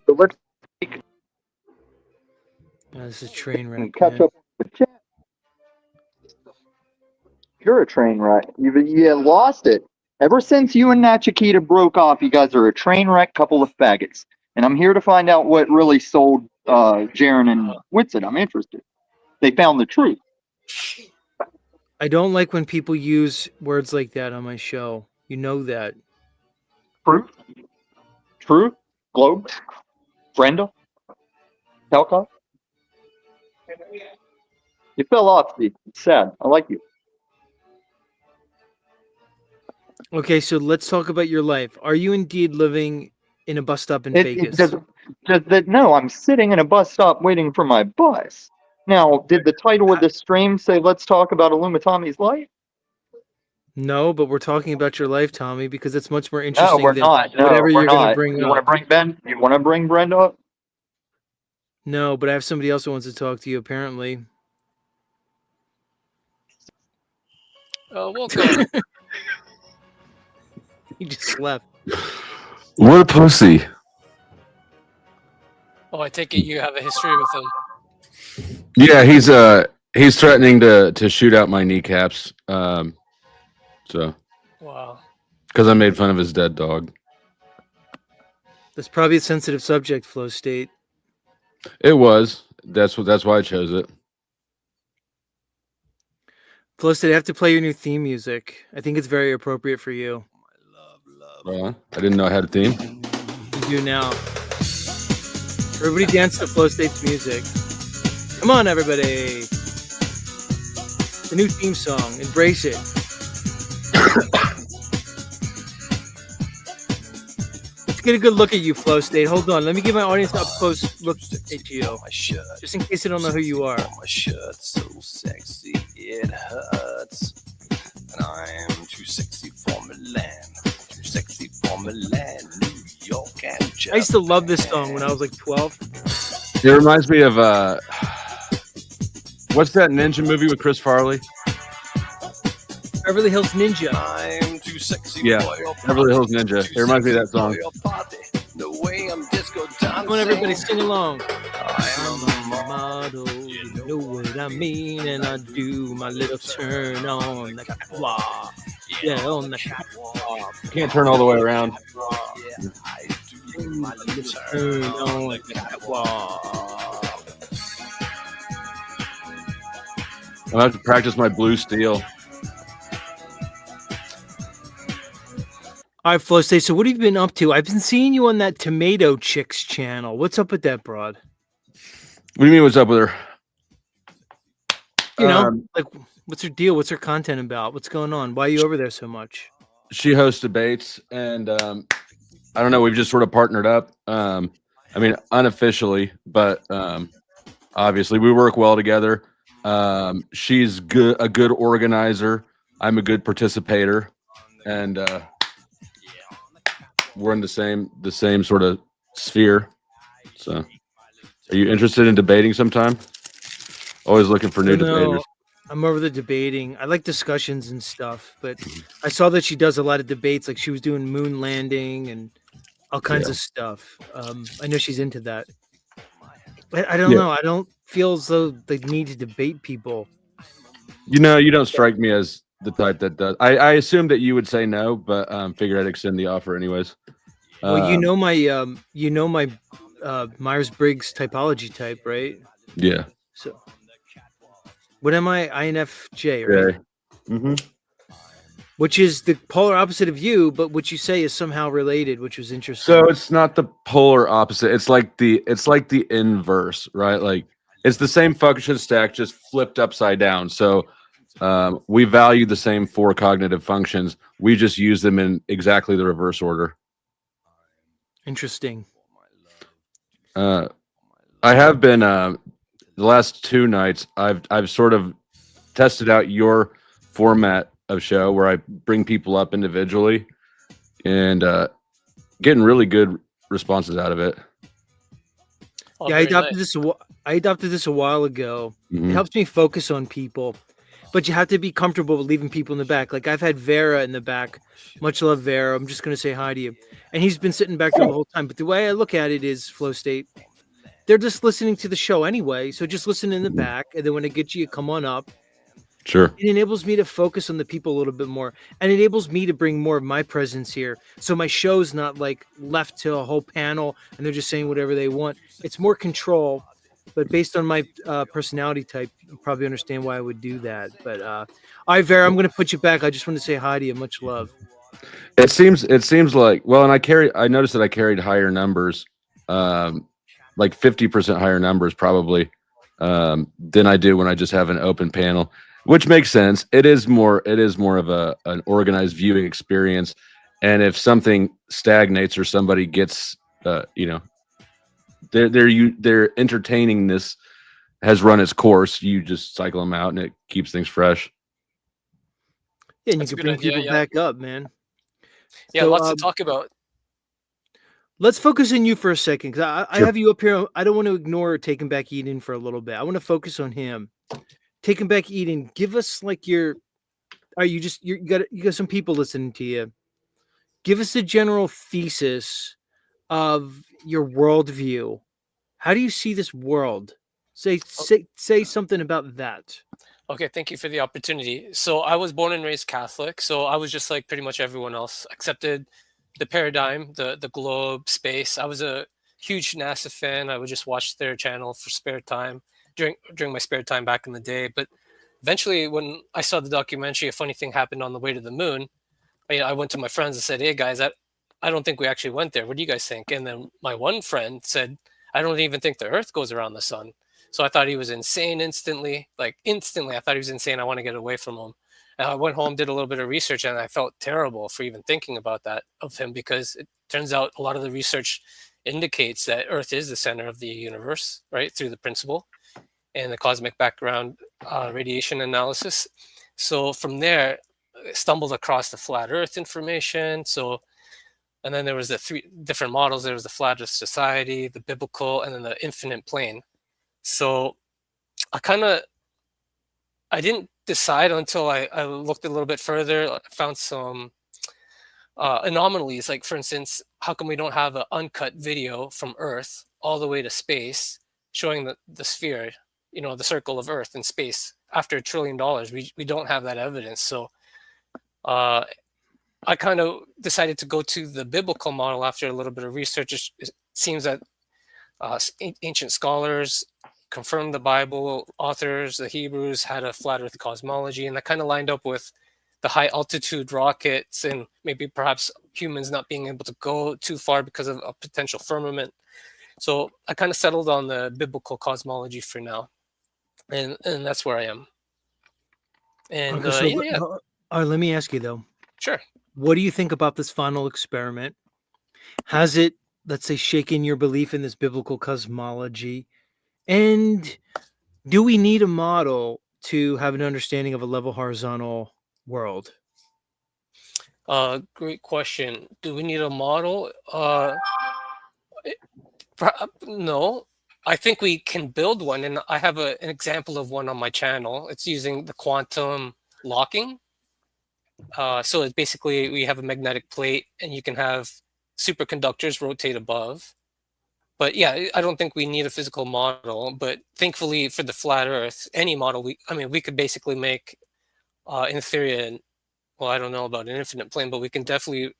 Let's This is a train wreck, catch man. up with the chat. You're a train wreck. You lost it. Ever since you and Nat Chiquita broke off, you guys are a train wreck couple of faggots. And I'm here to find out what really sold Jaren and Whitsett. I'm interested. They found the truth. I don't like when people use words like that on my show. You know that. Truth? Truth? Globe? Brenda? Telco? You fell off, Steve. It's sad. I like you. Okay, so let's talk about your life. Are you indeed living in a bus stop in Vegas? No, I'm sitting in a bus stop waiting for my bus. Now, did the title of the stream say, let's talk about Illumitommy's life? No, but we're talking about your life, Tommy, because it's much more interesting No, we're than not. No, whatever we're you're going to not. bring You up. want to bring Ben? You want to bring Brenda up? No, but I have somebody else who wants to talk to you, apparently. Welcome. He just left. What a pussy. Oh, I take it you have a history with him. Yeah, he's threatening to shoot out my kneecaps. So Wow. because I made fun of his dead dog. That's probably a sensitive subject, Flow State. It was. That's why I chose it. Flow State, I have to play your new theme music. I think it's very appropriate for you. I didn't know I had a theme. You do now. Everybody dance to Flow State's music. Come on, everybody. The new theme song. Embrace it. Let's get a good look at you, Flow State. Hold on. Let me give my audience an up-close look at you. Just in case they don't know who you are. My shirt so sexy it hurts, and I am too sexy for Milan, too sexy for Milan, New York and Japan. I used to love this song when I was like 12. It reminds me of what's that ninja movie with Chris Farley? Beverly Hills Ninja. I'm too sexy Yeah, for your Beverly Hills Ninja. It reminds me of that song. The way I'm disco dancing. Come on, everybody, sing along. I'm a model, you know what I mean, and I do my little turn on the catwalk. Yeah, on the catwalk. Can't turn all the way around. Yeah, I do my little Turn on the catwalk. I'll have to practice my blue steel. All right, Flow State. So what have you been up to? I've been seeing you on that Tomato Chicks channel. What's up with that broad? What do you mean? What's up with her? You know, like, what's her deal? What's her content about? What's going on? Why are you over there so much? She hosts debates, and I don't know. We've just sort of partnered up. I mean, unofficially, but obviously we work well together. She's a good organizer. I'm a good participator, and we're in the same sort of sphere. So, are you interested in debating sometime? Always looking for new debaters. I'm over the debating. I like discussions and stuff, but I saw that she does a lot of debates. Like she was doing moon landing and all kinds of stuff. I know she's into that. I don't know. I don't feel as though they need to debate people. You know, you don't strike me as the type that does. I assume that you would say no, but figured I'd extend the offer anyways. Well, you know my Myers-Briggs typology type, right? Yeah. So, what am I? INFJ, right? Mm-hmm. Which is the polar opposite of you, but which you say is somehow related, which was interesting. So it's not the polar opposite. It's like the inverse, right? Like it's the same function stack, just flipped upside down. So we value the same 4 cognitive functions. We just use them in exactly the reverse order. Interesting. I have been the last 2 nights. I've sort of tested out your format of show where I bring people up individually, and getting really good responses out of it. Oh, Yeah, I very adopted nice. I adopted this a while ago. It Mhm. helps me focus on people, but you have to be comfortable with leaving people in the back. Like I've had Vera in the back. Much love, Vera. I'm just gonna say hi to you. And he's been sitting back there the whole time. But the way I look at it is, Flow State, they're just listening to the show anyway. So just listen in the Mhm. back, and then when I get you, come on up. Sure. It enables me to focus on the people a little bit more, and enables me to bring more of my presence here. So my show's not like left to a whole panel and they're just saying whatever they want. It's more control, but based on my personality type, you probably understand why I would do that. But all right, Vera, I'm going to put you back. I just want to say hi to you. Much love. It seems like, well, and I noticed that I carried higher numbers, like 50% higher numbers probably, than I do when I just have an open panel, which makes sense. It is more of an organized viewing experience. And if something stagnates or somebody gets, their entertainingness has run its course, you just cycle them out and it keeps things fresh. Yeah, and That's a you can good bring idea. people Yeah. back up, man. Yeah. So Lots to talk about. let's focus on you for a second, because I Sure. have you up here. I don't want to ignore Taking Back Eden for a little bit. I want to focus on him. Taking Back Eden, give us like your. Are you just you got some people listening to you? Give us a general thesis of your worldview. How do you see this world? Say something about that. Okay, thank you for the opportunity. So I was born and raised Catholic, so I was just like pretty much everyone else, accepted the paradigm, the globe, space. I was a huge NASA fan. I would just watch their channel for spare time during my spare time back in the day. But eventually, when I saw the documentary, a funny thing happened on the way to the moon. I went to my friends and said, "Hey guys, I don't think we actually went there. What do you guys think?" And then my one friend said, "I don't even think the Earth goes around the sun." So I thought he was insane instantly. Like instantly, I thought he was insane. I want to get away from him. And I went home, did a little bit of research, and I felt terrible for even thinking about that of him, because it turns out a lot of the research indicates that Earth is the center of the universe, right, through the principle and the cosmic background radiation analysis. So from there, I stumbled across the flat Earth information. So, and then there was the three different models. There was the flat Earth society, the biblical, and then the infinite plane. So I didn't decide until I looked a little bit further. I found some anomalies. Like for instance, how come we don't have an uncut video from Earth all the way to space showing the sphere, the circle of Earth in space after $1 trillion? We don't have that evidence. So I kind of decided to go to the biblical model after a little bit of research. It seems that ancient scholars confirmed the Bible, authors, the Hebrews had a flat Earth cosmology, and that kind of lined up with the high altitude rockets and maybe perhaps humans not being able to go too far because of a potential firmament. So I kind of settled on the biblical cosmology for now, and that's where I am. And Okay, so yeah, all right, let me ask you though. sure. What do you think about this final experiment? Has it, let's say, shaken your belief in this biblical cosmology? And do we need a model to have an understanding of a level horizontal world? Great question. Do we need a model? No. I think we can build one, and I have an example of one on my channel. It's using the quantum locking. So it's basically we have a magnetic plate, and you can have superconductors rotate above. But yeah, I don't think we need a physical model. But thankfully for the flat Earth, any model we could basically make, in theory, well, I don't know about an infinite plane, but we can definitely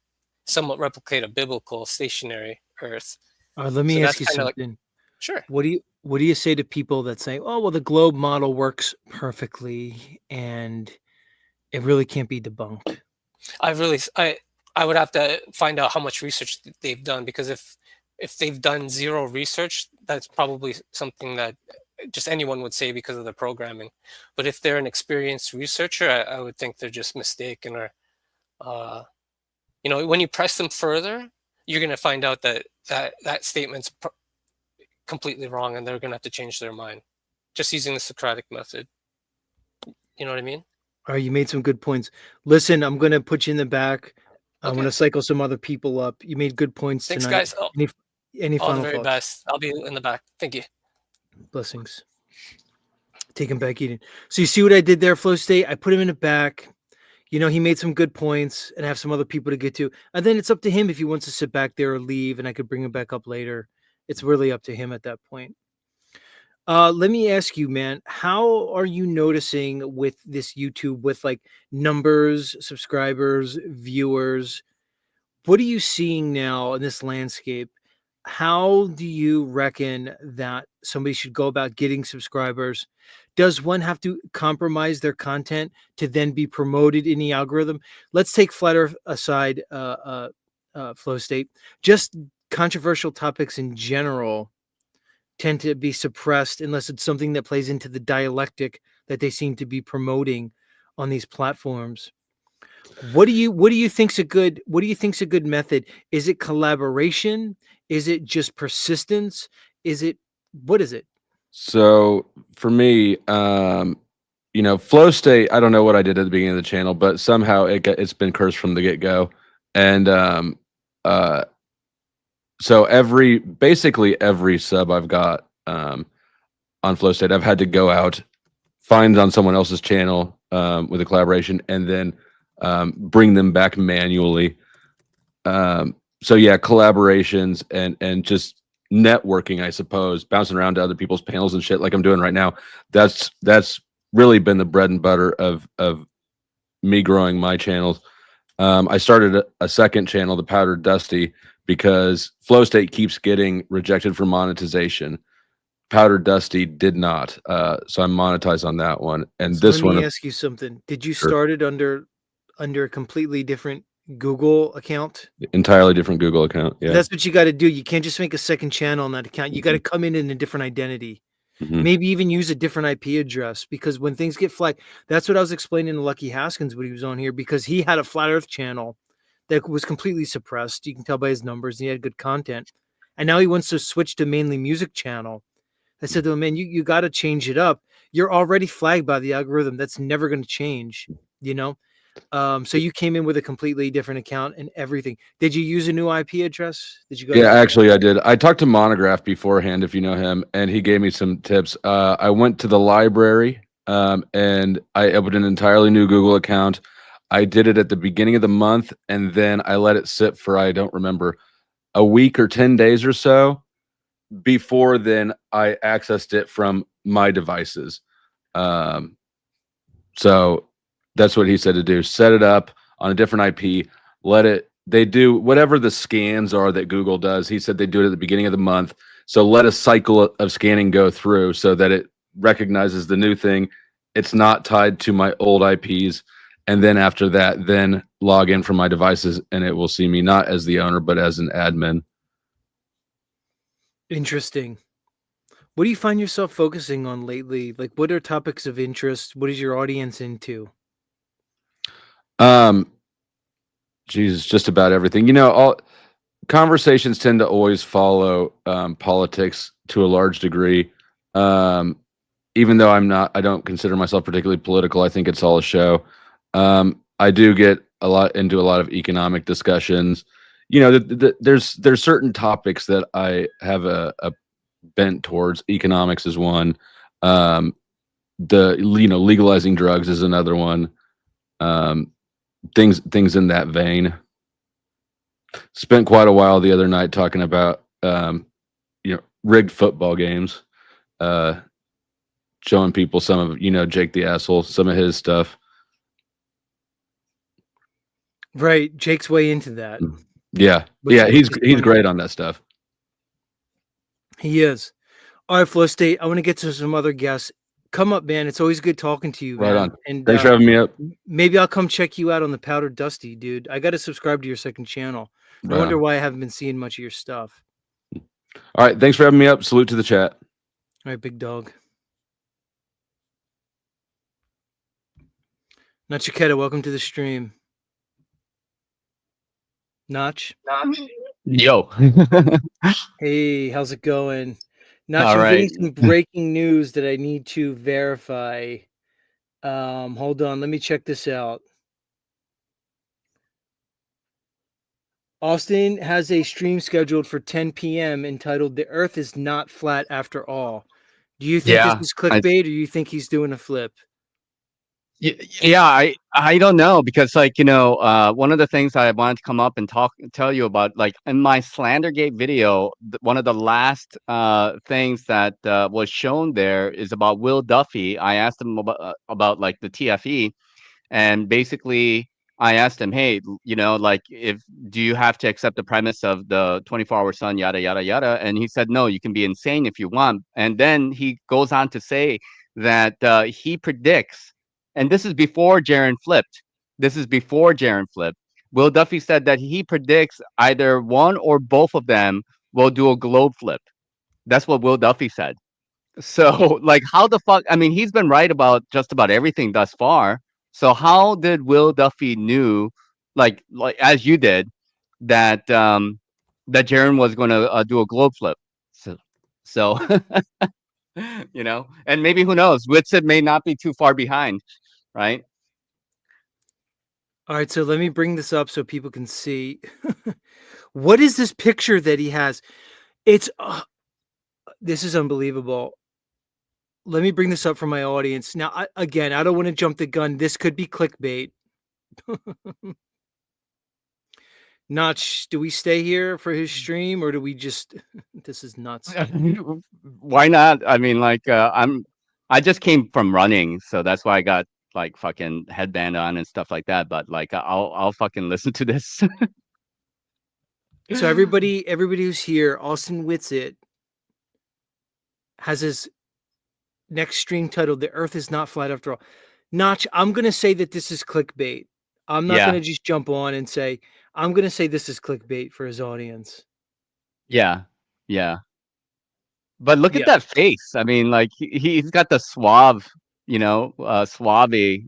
somewhat replicate a biblical stationary Earth. Let So me that's ask you kind of like, something. sure. What do you say to people that say, "Oh, well, the globe model works perfectly and it really can't be debunked"? I would have to find out how much research they've done, because if they've done zero research, that's probably something that just anyone would say because of the programming. But if they're an experienced researcher, I would think they're just mistaken, or when you press them further, you're going to find out that statement's completely wrong, and they're going to have to change their mind just using the Socratic method. You know what I mean? All right, you made some good points. Listen, I'm going to put you in the back. I'm Okay. going to cycle some other people up. You made good points Thanks, tonight. guys. Oh, Any All the final very thoughts? best. I'll be in the back. Thank you. Blessings. Taking back Eden. So you see what I did there, Flow State? I put him in the back. You know, he made some good points and have some other people to get to. And then it's up to him if he wants to sit back there or leave, and I could bring him back up later. It's really up to him at that point. Let me ask you, man, how are you noticing with this YouTube with like numbers, subscribers, viewers? What are you seeing now in this landscape? How do you reckon that somebody should go about getting subscribers? Does one have to compromise their content to then be promoted in the algorithm? Let's take Flat Earth aside, Flow State. Just controversial topics in general tend to be suppressed unless it's something that plays into the dialectic that they seem to be promoting on these platforms. What do you think's a good method? Is it collaboration? Is it just persistence? What is it? So for me, Flow State, I don't know what I did at the beginning of the channel, but somehow it's been cursed from the get-go. And so basically every sub I've got on Flow State, I've had to go out, find on someone else's channel with a collaboration, and then bring them back manually. So yeah, collaborations and just networking, I suppose, bouncing around to other people's panels and shit like I'm doing right now. That's really been the bread and butter of me growing my channels. I started a second channel, the Powdered Dusty, because Flow State keeps getting rejected for monetization. Powdered Dusty did not, so I'm monetized on that one. And So this let me one, ask you something. Did you Sure. start it under a completely different Google account? entirely different Google account. Yeah. That's what you got to do. You can't just make a second channel on that account. You got to come in a different identity. Mhm. Maybe even use a different IP address, because when things get flagged, that's what I was explaining to Lucky Haskins when he was on here, because he had a Flat Earth channel that was completely suppressed. You can tell by his numbers. He had good content. And now he wants to switch to mainly music channel. I said to him, man, you got to change it up. You're already flagged by the algorithm. That's never going to change, you know? So you came in with a completely different account and everything. Did you use a new IP address? Did you go? Yeah, actually, I did. I talked to Monograph beforehand, if you know him, and he gave me some tips. I went to the library and I opened an entirely new Google account. I did it at the beginning of the month, and then I let it sit for, I don't remember, a week or 10 days or so. Before then, I accessed it from my devices. So that's what he said to do. Set it up on a different IP. They do whatever the scans are that Google does. He said they do it at the beginning of the month. So let a cycle of scanning go through so that it recognizes the new thing. It's not tied to my old IPs. And then after that, then log in from my devices, and it will see me not as the owner, but as an admin. Interesting. What do you find yourself focusing on lately? Like, what are topics of interest? What is your audience into? Jesus, just about everything. All conversations tend to always follow politics to a large degree. Even though I don't consider myself particularly political. I think it's all a show. I do get into a lot of economic discussions. There's certain topics that I have a bent towards. Economics is one. Legalizing drugs is another one. Things in that vein. Spent quite a while the other night talking about rigged football games, showing people some of Jake the Asshole, some of his stuff. Right, Jake's way into that. Yeah, he's great on that stuff. He is. All right, Flow State, I want to get to some other guests. Come up, man. It's always good talking to you, Right man. on. And Thanks for having me up. Maybe I'll come check you out on the Powdered Dusty, dude. I got to subscribe to your second channel. I Right wonder on. why I haven't been seeing much of your stuff. All right, thanks for having me up. Salute to the chat. All right, big dog. Nachiketa, welcome to the stream. Notch. Yo. Hey, how's it going? Notch, All I'm getting right. some breaking news that I need to verify. Hold on, let me check this out. Austin has a stream scheduled for 10 p.m. entitled "The Earth is Not Flat After All." Do you think this Yeah, is clickbait, or do you think he's doing a flip? yeah, I don't know because like one of the things I wanted to come up and tell you about, like in my Slandergate video, one of the last things that was shown there is about Will Duffy. I asked him about like the TFE, and basically I asked him, hey, like, if do you have to accept the premise of the 24-hour sun, yada yada yada, and he said no, you can be insane if you want. And then he goes on to say that he predicts, and this is before Jaren flipped. This is before Jaren flipped. Will Duffy said that he predicts either one or both of them will do a globe flip. That's what Will Duffy said. So, like, how the fuck? I mean, he's been right about just about everything thus far. So, how did Will Duffy knew, like as you did, that that Jaren was going to do a globe flip? So, and maybe who knows? Witsit may not be too far behind, right? All right, so let me bring this up so people can see. What is this picture that he has? It's this is unbelievable. Let me bring this up for my audience. Now, I don't want to jump the gun. This could be clickbait. Notch, do we stay here for his stream or do we just this is nuts. Why not? I mean, like, I just came from running, so that's why I got like fucking headband on and stuff like that. But like, I'll fucking listen to this. So everybody who's here, Austin Witsit has his next stream titled "The Earth is Not Flat After All." Notch, I'm gonna say that this is clickbait. I'm not gonna just jump on and say, I'm gonna say this is clickbait for his audience. Yeah, yeah. But look at that face. I mean, like he's got the suave, suave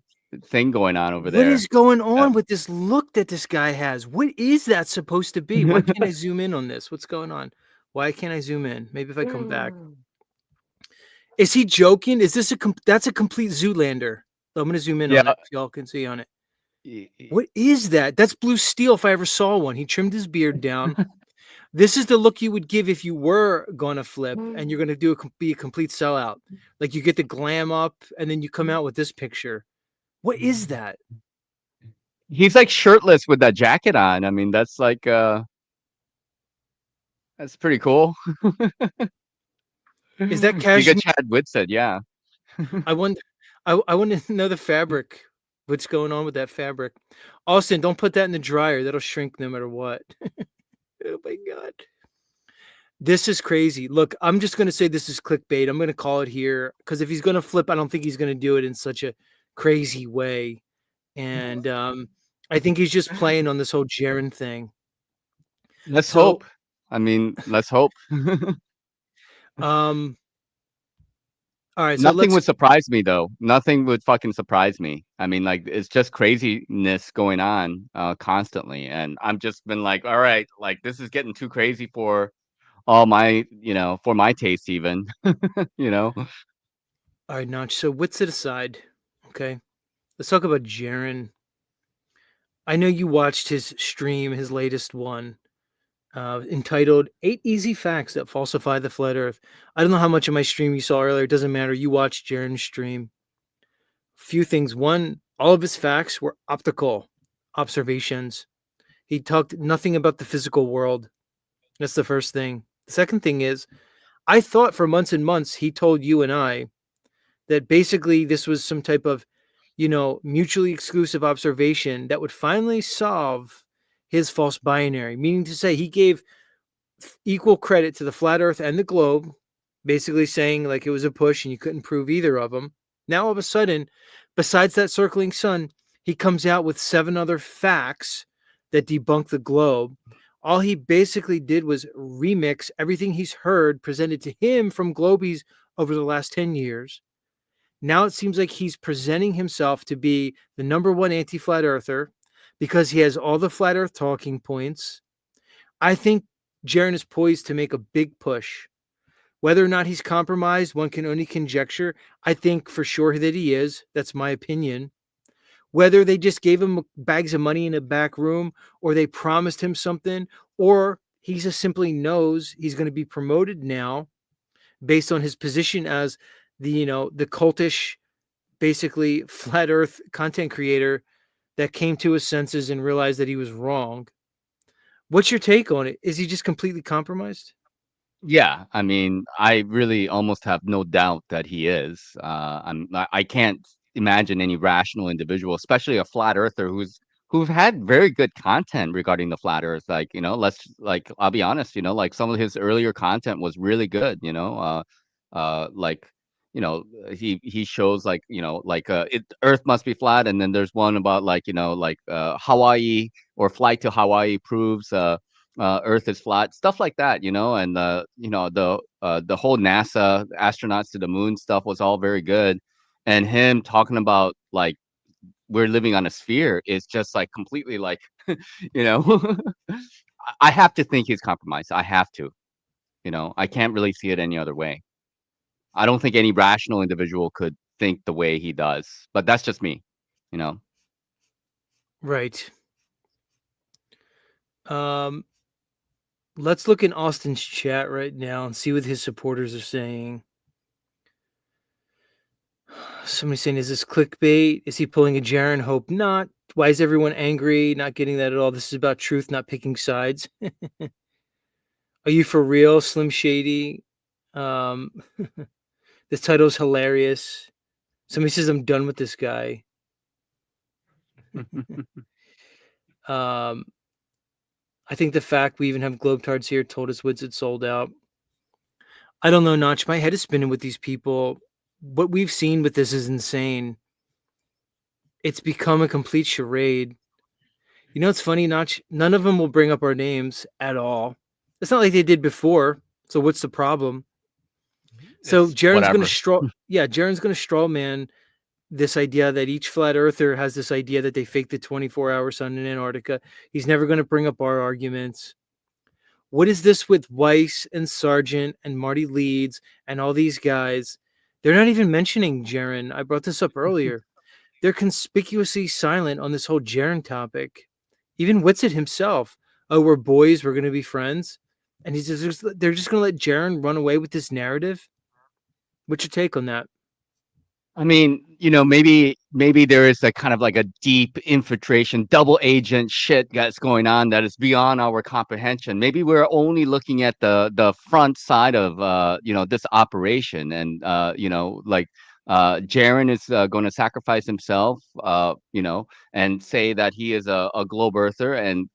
thing going on over there. What is going on with this look that this guy has? What is that supposed to be? Why can't I zoom in on this? What's going on? Why can't I zoom in? Maybe if I come back. Is he joking? Is this that's a complete Zoolander? I'm going to zoom in on it if y'all can see on it. What is that? That's blue steel if I ever saw one. He trimmed his beard down. This is the look you would give if you were going to flip and you're going to be a complete sellout. Like you get the glam up and then you come out with this picture. What is that? He's like shirtless with that jacket on. I mean, that's like that's pretty cool. Is that cashmere? You get Chad Witsit, yeah. I want to know the fabric. What's going on with that fabric? Austin, don't put that in the dryer. That'll shrink no matter what. Oh my God. This is crazy. Look, I'm just going to say this is clickbait. I'm going to call it here because if he's going to flip, I don't think he's going to do it in such a crazy way. And I think he's just playing on this whole Jaren thing. Let's hope. I mean, let's hope. All right. Nothing would surprise me though. Nothing would fucking surprise me. I mean, like it's just craziness going on constantly, and I'm just been like, all right, like this is getting too crazy for all my, for my taste even. All right, Notch. So what's it aside? Okay, let's talk about Jaren. I know you watched his stream, his latest one. Entitled 8 Easy Facts That Falsify the Flat Earth. I don't know how much of my stream you saw earlier. It doesn't matter. You watched Jaren's stream. Few things. One, all of his facts were optical observations. He talked nothing about the physical world. That's the first thing. The second thing is, I thought for months and months he told you and I that basically this was some type of, mutually exclusive observation that would finally solve his false binary, meaning to say he gave equal credit to the flat earth and the globe, basically saying like it was a push and you couldn't prove either of them. Now all of a sudden, besides that circling sun, he comes out with 7 other facts that debunk the globe. All he basically did was remix everything he's heard presented to him from globies over the last 10 years. Now it seems like he's presenting himself to be the #1 anti-flat earther, because he has all the flat earth talking points. I think Jaren is poised to make a big push. Whether or not he's compromised, one can only conjecture. I think for sure that he is. That's my opinion. whether they just gave him bags of money in a back room, or they promised him something, or he just simply knows he's going to be promoted now based on his position as the cultish, basically flat earth content creator that came to his senses and realized that he was wrong. What's your take on it? Is he just completely compromised? Yeah, I mean, I really almost have no doubt that he is. I can't imagine any rational individual, especially a flat earther who've had very good content regarding the flat earth. Like, I'll be honest, like some of his earlier content was really good, like, he shows like, Earth must be flat, and then there's one about like, Hawaii, or flight to Hawaii proves Earth is flat, stuff like that, and the whole NASA astronauts to the moon stuff was all very good, and him talking about like we're living on a sphere is just like completely like, you know, I have to think he's compromised. I have to, I can't really see it any other way. I don't think any rational individual could think the way he does, but that's just me, you know. Right. Let's look in Austin's chat right now and see what his supporters are saying. Somebody's saying, is this clickbait? Is he pulling a Jaren? Hope not. Why is everyone angry? Not getting that at all. This is about truth, not picking sides. Are you for real, Slim Shady? This title is hilarious. Somebody says, I'm done with this guy. I think the fact we even have Globetards here told us Woods had sold out. I don't know, Notch. My head is spinning with these people. What we've seen with this is insane. It's become a complete charade. You know, it's funny, Notch. None of them will bring up our names at all. It's not like they did before. So what's the problem? So Jaren's going to Jaren's going to straw man this idea that each flat earther has this idea that they faked the 24-hour sun in Antarctica. He's never going to bring up our arguments. What is this with Weiss and Sargent and Marty Leeds and all these guys? They're not even mentioning Jaren. I brought this up earlier. They're conspicuously silent on this whole Jaren topic. Even Whitsitt himself. Oh, we're boys. We're going to be friends. And they're just going to let Jaren run away with this narrative. What's your take on that? I mean, maybe there is a kind of like a deep infiltration, double agent shit that's going on that is beyond our comprehension. Maybe we're only looking at the front side of this operation, and Jaren is going to sacrifice himself, and say that he is a globe earther, and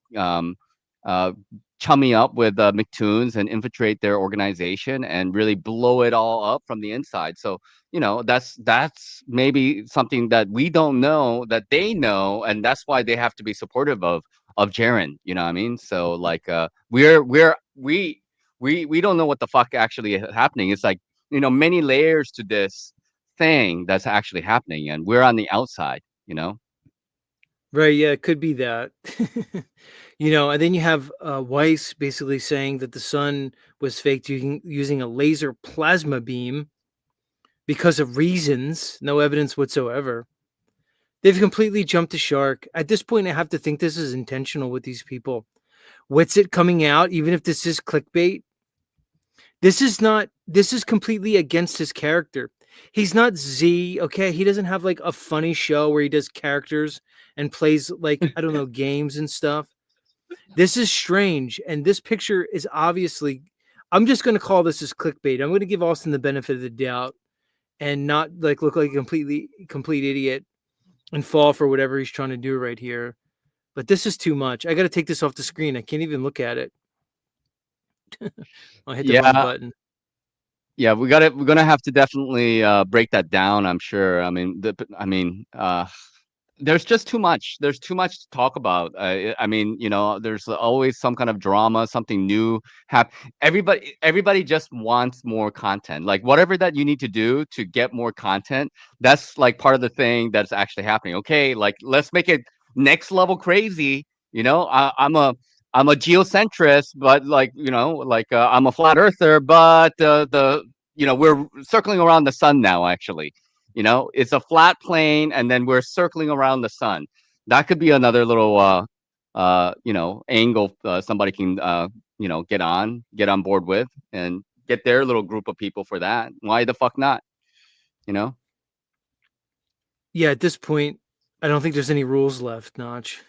chummy up with McToons and infiltrate their organization and really blow it all up from the inside. So that's maybe something that we don't know that they know, and that's why they have to be supportive of Jaren. You know what I mean? So like we don't know what the fuck actually is happening. It's like many layers to this thing that's actually happening, and we're on the outside. Right, yeah, it could be that. And then you have Weiss basically saying that the sun was faked using a laser plasma beam because of reasons, no evidence whatsoever. They've completely jumped the shark. At this point, I have to think this is intentional with these people. Whitsitt coming out, even if this is clickbait, this is completely against his character. He's not Z, okay? He doesn't have like a funny show where he does characters and plays like, I don't know, games and stuff. This is strange. And this picture is obviously, I'm just going to call this as clickbait. I'm going to give Austin the benefit of the doubt and not like look like a complete idiot and fall for whatever he's trying to do right here. But this is too much. I got to take this off the screen. I can't even look at it. I'll hit the wrong button. Yeah, we're gonna have to definitely break that down. I'm sure. I mean, there's just too much. There's too much to talk about. I mean, there's always some kind of drama, something new. Everybody just wants more content. Like whatever that you need to do to get more content, that's like part of the thing that's actually happening. Okay, like let's make it next level crazy. I'm a geocentrist, but I'm a flat earther, but we're circling around the sun now, actually. You know, it's a flat plane, and then we're circling around the sun. That could be another little, you know, angle somebody can, you know, get on board with, and get their little group of people for that. Why the fuck not? You know? Yeah, at this point, I don't think there's any rules left, Notch.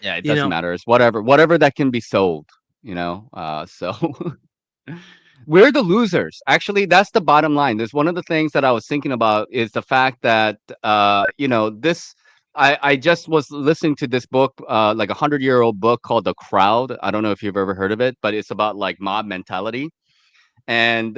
Yeah, it You doesn't know, matter. It's whatever that can be sold, you know? So we're the losers. Actually, that's the bottom line. There's one of the things that I was thinking about is the fact that, you know, this, I just was listening to this book, like 100-year-old book called The Crowd. I don't know if you've ever heard of it, but it's about like mob mentality. And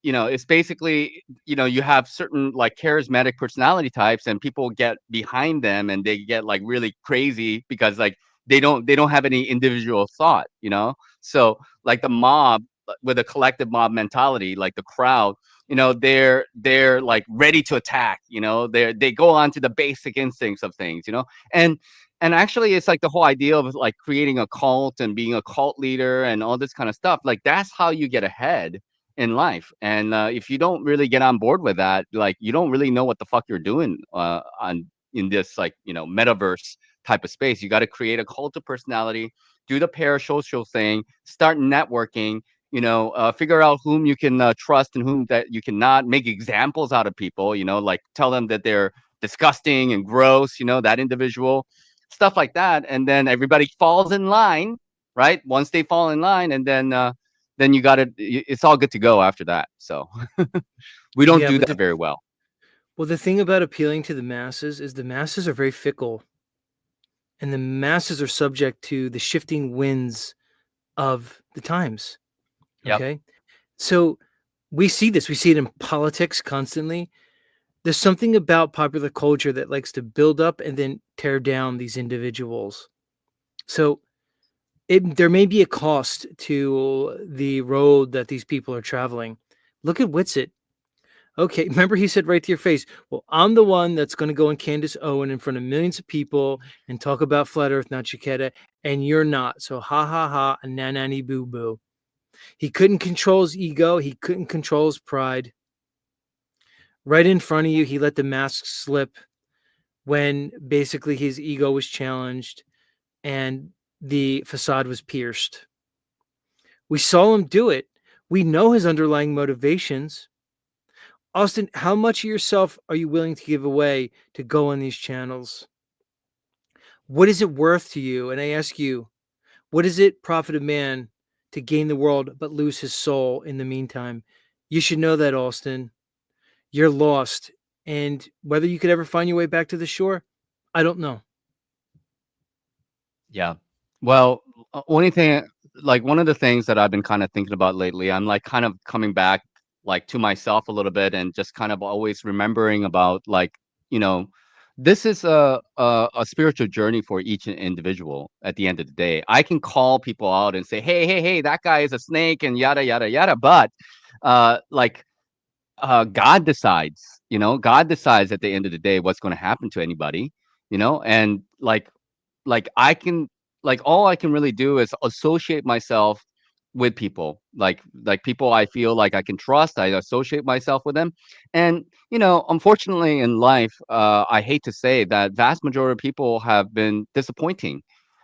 you know, it's basically, you know, you have certain like charismatic personality types, and people get behind them, and they get like really crazy because like they don't have any individual thought, you know. So like the mob, with a collective mob mentality, like the crowd, you know, they're like ready to attack, you know, they go on to the basic instincts of things, you know. And actually, it's like the whole idea of like creating a cult and being a cult leader and all this kind of stuff, like that's how you get ahead in life. And if you don't really get on board with that, like you don't really know what the fuck you're doing on in this, like, you know, metaverse type of space. You got to create a cult of personality, do the parasocial thing, start networking, you know, figure out whom you can trust and whom that you cannot, make examples out of people, you know, like tell them that they're disgusting and gross, you know, that individual, stuff like that. And then everybody falls in line, right? Once they fall in line, and then you got to, it's all good to go after that. So we don't yeah, do but that very well. the thing about appealing to the masses is the masses are very fickle, and the masses are subject to the shifting winds of the times. Yep. Okay, so we see this. We see it in politics constantly. There's something about popular culture that likes to build up and then tear down these individuals. So there may be a cost to the road that these people are traveling. Look at Witsit. Okay, remember he said right to your face, well, I'm the one that's going to go in Candace Owen in front of millions of people and talk about flat earth, not Chiquetta, and you're not. So ha ha ha, and nanani boo boo. He couldn't control his ego. He couldn't control his pride. Right in front of you, he let the mask slip when basically his ego was challenged and the facade was pierced. We saw him do it. We know his underlying motivations. Austin, how much of yourself are you willing to give away to go on these channels? What is it worth to you? And I ask you, what does it profit a man to gain the world but lose his soul in the meantime? You should know that, Austin. You're lost. And whether you could ever find your way back to the shore, I don't know. Yeah. Well, only thing, like one of the things that I've been kind of thinking about lately, I'm like kind of coming back like to myself a little bit, and just kind of always remembering about like, you know, this is a spiritual journey for each individual at the end of the day. I can call people out and say, hey, that guy is a snake and yada yada yada, but like God decides, you know, God decides at the end of the day what's going to happen to anybody, you know. And like I can, like all I can really do is associate myself with people, like people I feel like I can trust. I associate myself with them. And you know, unfortunately in life, I hate to say that vast majority of people have been disappointing,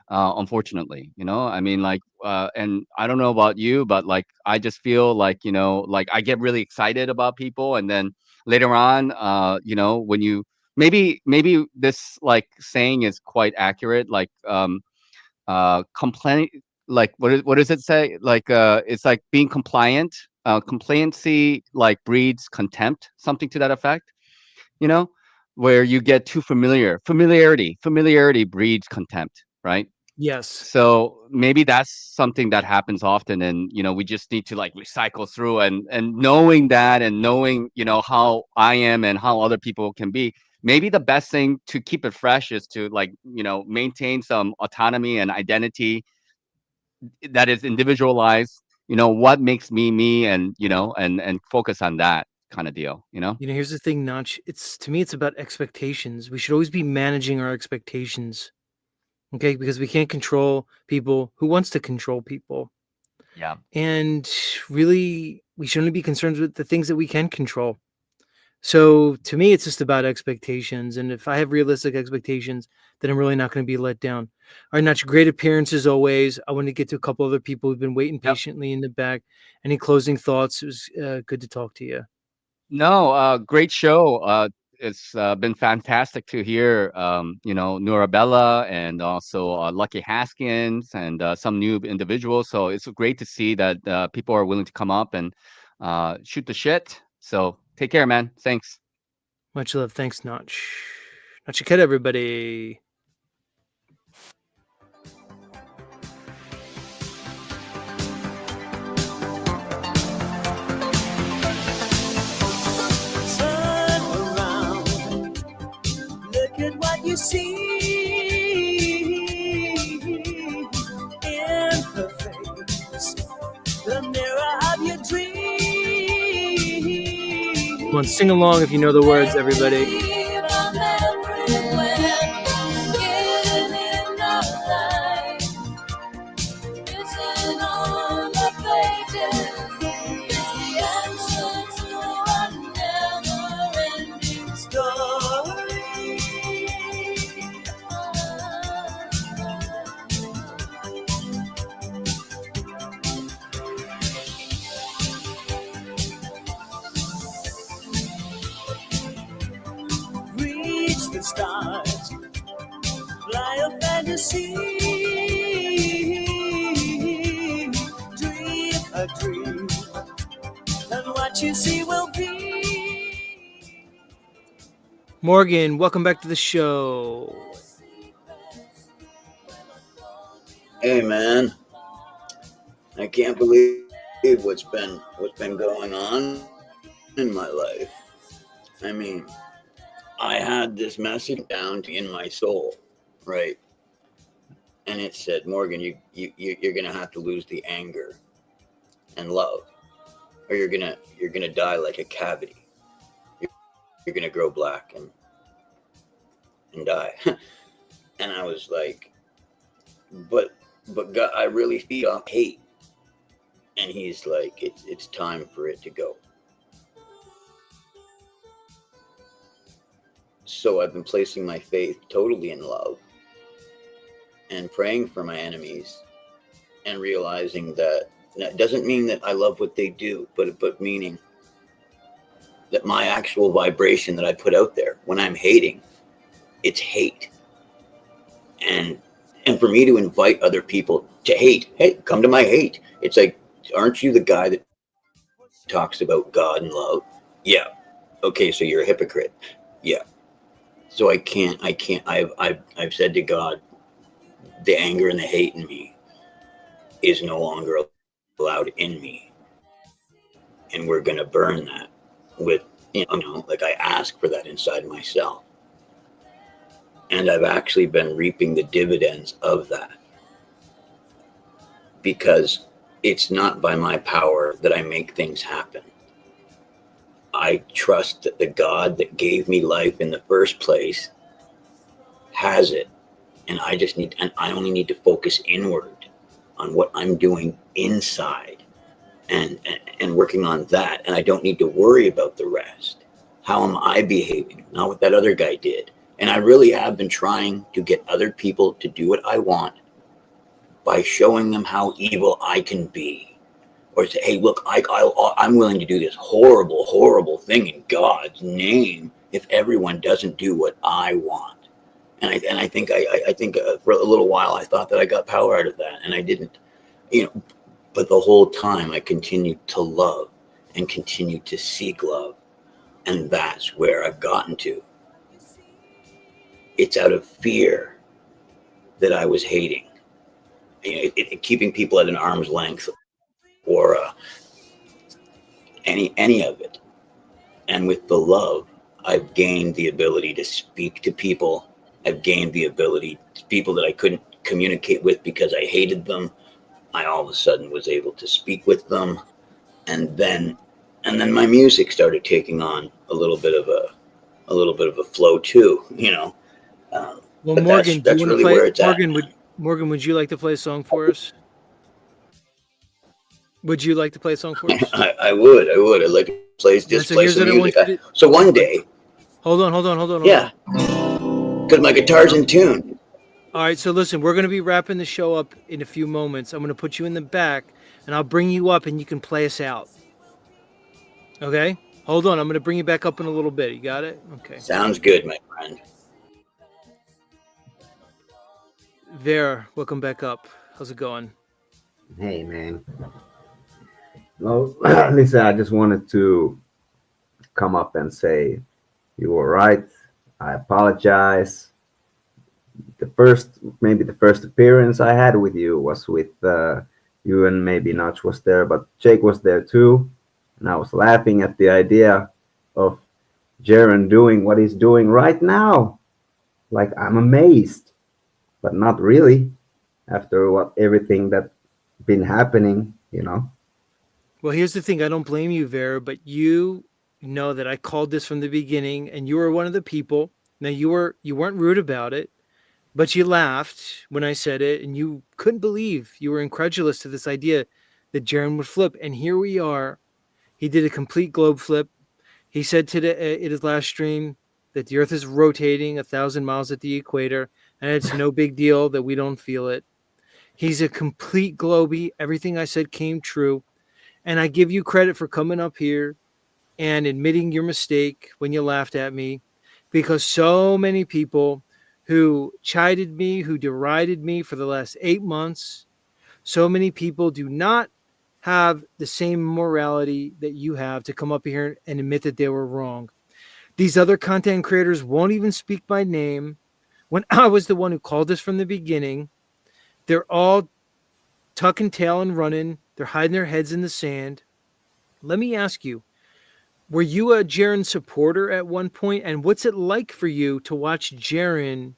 unfortunately, you know. I mean, like and I don't know about you, but like I just feel like, you know, like I get really excited about people, and then later on, you know, when you, maybe this like saying is quite accurate, like complaint, like what does it say, like it's like being compliant, compliancy like breeds contempt, something to that effect, you know, where you get too familiar, familiarity breeds contempt, right? Yes. So maybe that's something that happens often, and you know, we just need to like recycle through, and knowing that, and knowing, you know, how I am and how other people can be. Maybe the best thing to keep it fresh is to, like, you know, maintain some autonomy and identity that is individualized. You know, what makes me me, and you know, and focus on that kind of deal, you know. You know, here's the thing, Notch. It's, to me, it's about expectations. We should always be managing our expectations. Okay, because we can't control people who wants to control people. Yeah. And really, we should only be concerned with the things that we can control. So to me, it's just about expectations. And if I have realistic expectations, then I'm really not going to be let down. All right, Nach, great appearance as always. I want to get to a couple other people who've been waiting patiently in the back. Any closing thoughts? It was good to talk to you. No, great show. It's been fantastic to hear, Norabella and also Lucky Haskins and some new individuals. So it's great to see that people are willing to come up and shoot the shit. So take care, man. Thanks. Much love. Thanks, Nach. Nach, everybody. Turn around, look at what you see in her face, the mirror of your dreams. Come on, sing along if you know the words, everybody. Reach the stars, fly a fantasy, dream a dream, and what you see will be. Morgan, welcome back to the show. Hey man, I can't believe what's been going on in my life. I mean, I had this message down in my soul, right? And it said, Morgan, you're gonna have to lose the anger and love, or you're gonna die like a cavity. You're gonna grow black and die. And I was like, but God, I really feed off hate. And he's like, it's time for it to go. So I've been placing my faith totally in love and praying for my enemies and realizing that doesn't mean that I love what they do, but meaning that my actual vibration that I put out there when I'm hating, it's hate. And for me to invite other people to hate, hey, come to my hate. It's like, aren't you the guy that talks about God and love? Yeah. Okay, so you're a hypocrite. Yeah. So I've said to God, the anger and the hate in me is no longer allowed in me. And we're going to burn that with, like I ask for that inside myself. And I've actually been reaping the dividends of that, because it's not by my power that I make things happen. I trust that the God that gave me life in the first place has it. And I only need to focus inward on what I'm doing inside and working on that. And I don't need to worry about the rest. How am I behaving? Not what that other guy did. And I really have been trying to get other people to do what I want by showing them how evil I can be. Or say, hey, look, I'm willing to do this horrible, horrible thing in God's name if everyone doesn't do what I want. And I think for a little while I thought that I got power out of that, and I didn't. But the whole time I continued to love and continued to seek love, and that's where I've gotten to. It's out of fear that I was hating, keeping people at an arm's length, or any of it. And with the love, I've gained the ability to speak to people. I've gained the ability to people that I couldn't communicate with because I hated them. I all of a sudden was able to speak with them, and then my music started taking on a little bit of a flow too. Well, but Morgan, that's really where it's at. Morgan, would you like to play a song for us? Would you like to play a song for us? I would. I'd like place, Yeah, this so place here's of what I want music. you to. So one day, Hold on. yeah, because my guitar's in tune. All right, so listen, we're going to be wrapping the show up in a few moments. I'm going to put you in the back, and I'll bring you up, and you can play us out. Okay? Hold on, I'm going to bring you back up in a little bit. You got it? Okay. Sounds good, my friend. There, welcome back up. How's it going? Hey, man. No, listen, I just wanted to come up and say you were right. I apologize. Maybe the first appearance I had with you was with you, and maybe Notch was there, but Jake was there too. And I was laughing at the idea of Jaren doing what he's doing right now. Like, I'm amazed, but not really after everything that's been happening, you know. Well, here's the thing. I don't blame you, Vera, but you know that I called this from the beginning, and you were one of the people. Now, you weren't rude about it, but you laughed when I said it, and you couldn't believe, you were incredulous to this idea that Jaren would flip. And here we are. He did a complete globe flip. He said today in his last stream that the Earth is rotating 1,000 miles at the equator, and it's no big deal that we don't feel it. He's a complete globey. Everything I said came true. And I give you credit for coming up here and admitting your mistake when you laughed at me, because so many people who chided me, who derided me for the last 8 months, so many people do not have the same morality that you have to come up here and admit that they were wrong. These other content creators won't even speak my name when I was the one who called this from the beginning. They're all tucking tail and running. They're hiding their heads in the sand. Let me ask you, were you a Jaren supporter at one point? And what's it like for you to watch Jaren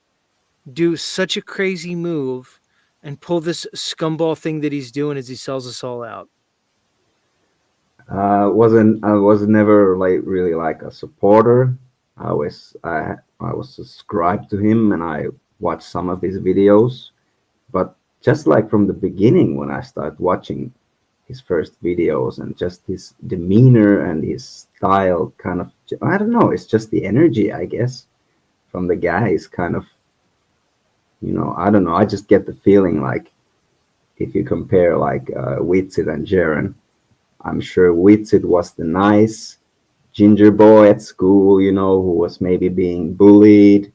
do such a crazy move and pull this scumball thing that he's doing as he sells us all out? I was never like really like a supporter. I was subscribed to him and I watched some of his videos, but just like from the beginning when I started watching his first videos and just his demeanor and his style, kind of, I don't know, it's just the energy, I guess, from the guy is kind of, I don't know, I just get the feeling like if you compare like Witsit and Jaren, I'm sure Witsit was the nice ginger boy at school, who was maybe being bullied,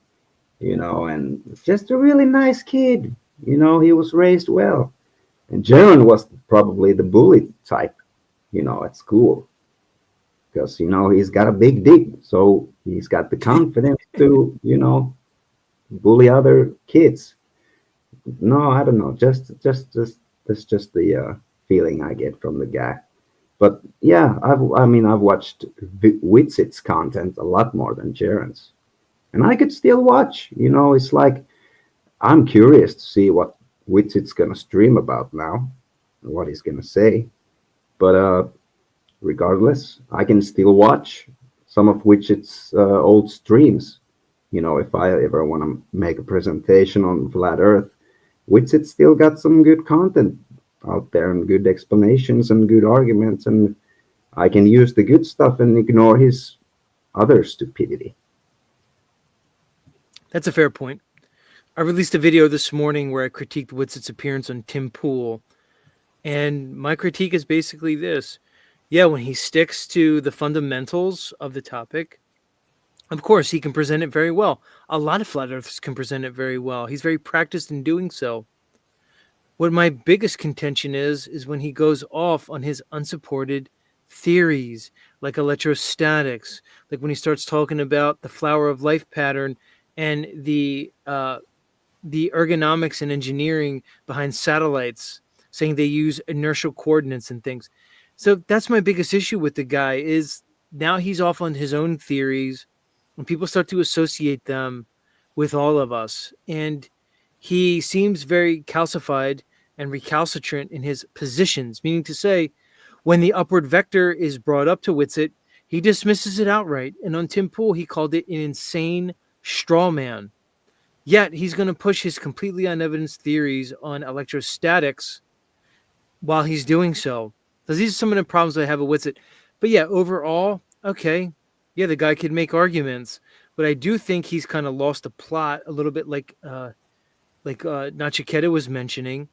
and just a really nice kid. He was raised well. And Jaren was probably the bully type, at school. Because, he's got a big dick. So he's got the confidence to, bully other kids. No, I don't know. Just that's just the feeling I get from the guy. But yeah, I've watched Witsit's content a lot more than Jaren's, and I could still watch. It's like I'm curious to see what Witsit's gonna stream about now, and what he's gonna say. But regardless, I can still watch some of Witsit's old streams. If I ever want to make a presentation on flat Earth, Witsit still got some good content out there and good explanations and good arguments, and I can use the good stuff and ignore his other stupidity. That's a fair point. I released a video this morning where I critiqued Witsit's appearance on Tim Pool, and my critique is basically this. Yeah, when he sticks to the fundamentals of the topic, of course, he can present it very well. A lot of flat earthers can present it very well. He's very practiced in doing so. What my biggest contention is when he goes off on his unsupported theories, like electrostatics, like when he starts talking about the flower of life pattern and the ergonomics and engineering behind satellites, saying they use inertial coordinates and things. So that's my biggest issue with the guy is now he's off on his own theories and people start to associate them with all of us. And he seems very calcified and recalcitrant in his positions, meaning to say, when the upward vector is brought up to Witsit, he dismisses it outright. And on Tim Pool, he called it an insane straw man. Yet he's going to push his completely unevidenced theories on electrostatics while he's doing so. Because these are some of the problems I have with Witsit. But yeah, overall, okay, yeah, the guy could make arguments, but I do think he's kind of lost the plot a little bit, like Nachiketa was mentioning.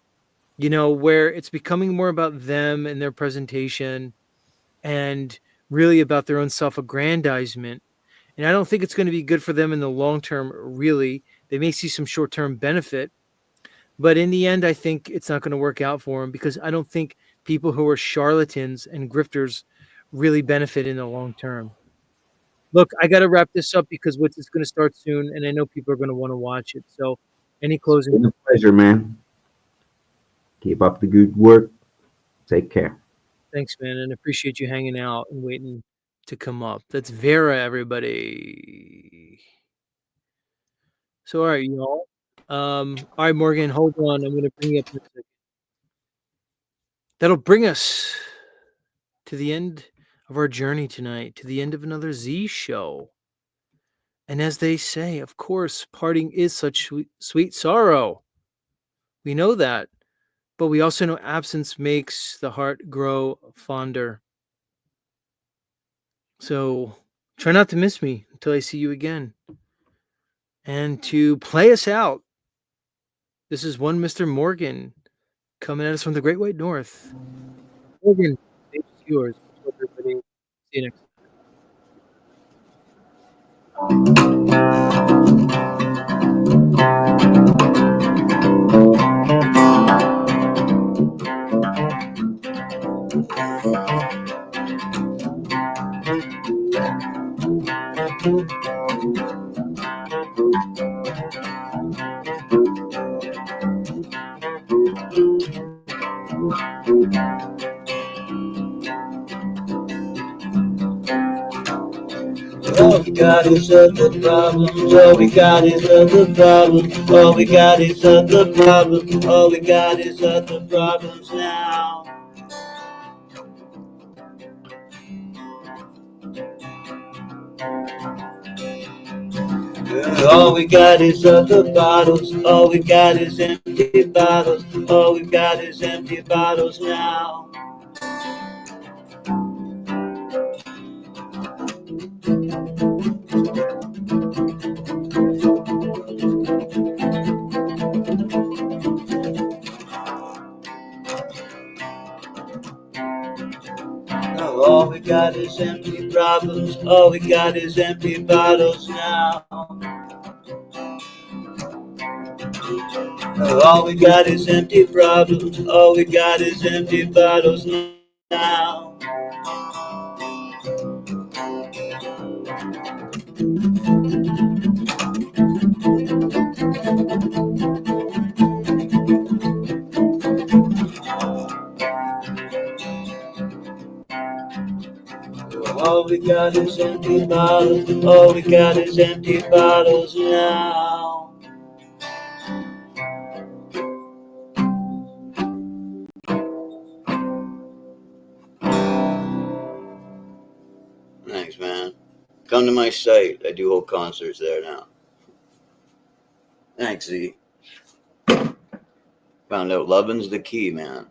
You know, where it's becoming more about them and their presentation, and really about their own self-aggrandizement. And I don't think it's going to be good for them in the long term. Really, they may see some short-term benefit, but in the end, I think it's not going to work out for them, because I don't think people who are charlatans and grifters really benefit in the long term. Look, I got to wrap this up because what's is going to start soon, and I know people are going to want to watch it. So, any closing? Been a pleasure, man. Keep up the good work. Take care. Thanks, man, and appreciate you hanging out and waiting to come up. That's Vera, everybody. So, all right, y'all. All right, Morgan, hold on. I'm going to bring you up in a second. That'll bring us to the end of our journey tonight, to the end of another Z show. And as they say, of course, parting is such sweet sorrow. We know that, but we also know absence makes the heart grow fonder. So try not to miss me until I see you again. And to play us out, this is one Mr. Morgan coming at us from the Great White North. Morgan, the stage is yours. Much love, everybody. See you next time. All we got is other problems. All we got is other problems. All we got is other problems. All we got is other problems now. All we got is other bottles. All we got is empty bottles. All we got is empty bottles now. All we got is empty problems. All we got is empty bottles now. All we got is empty problems. All we got is empty bottles now. All we got is empty bottles. All we got is empty bottles now. Thanks, man. Come to my site. I do whole concerts there now. Thanks, Z. Found out loving's the key, man.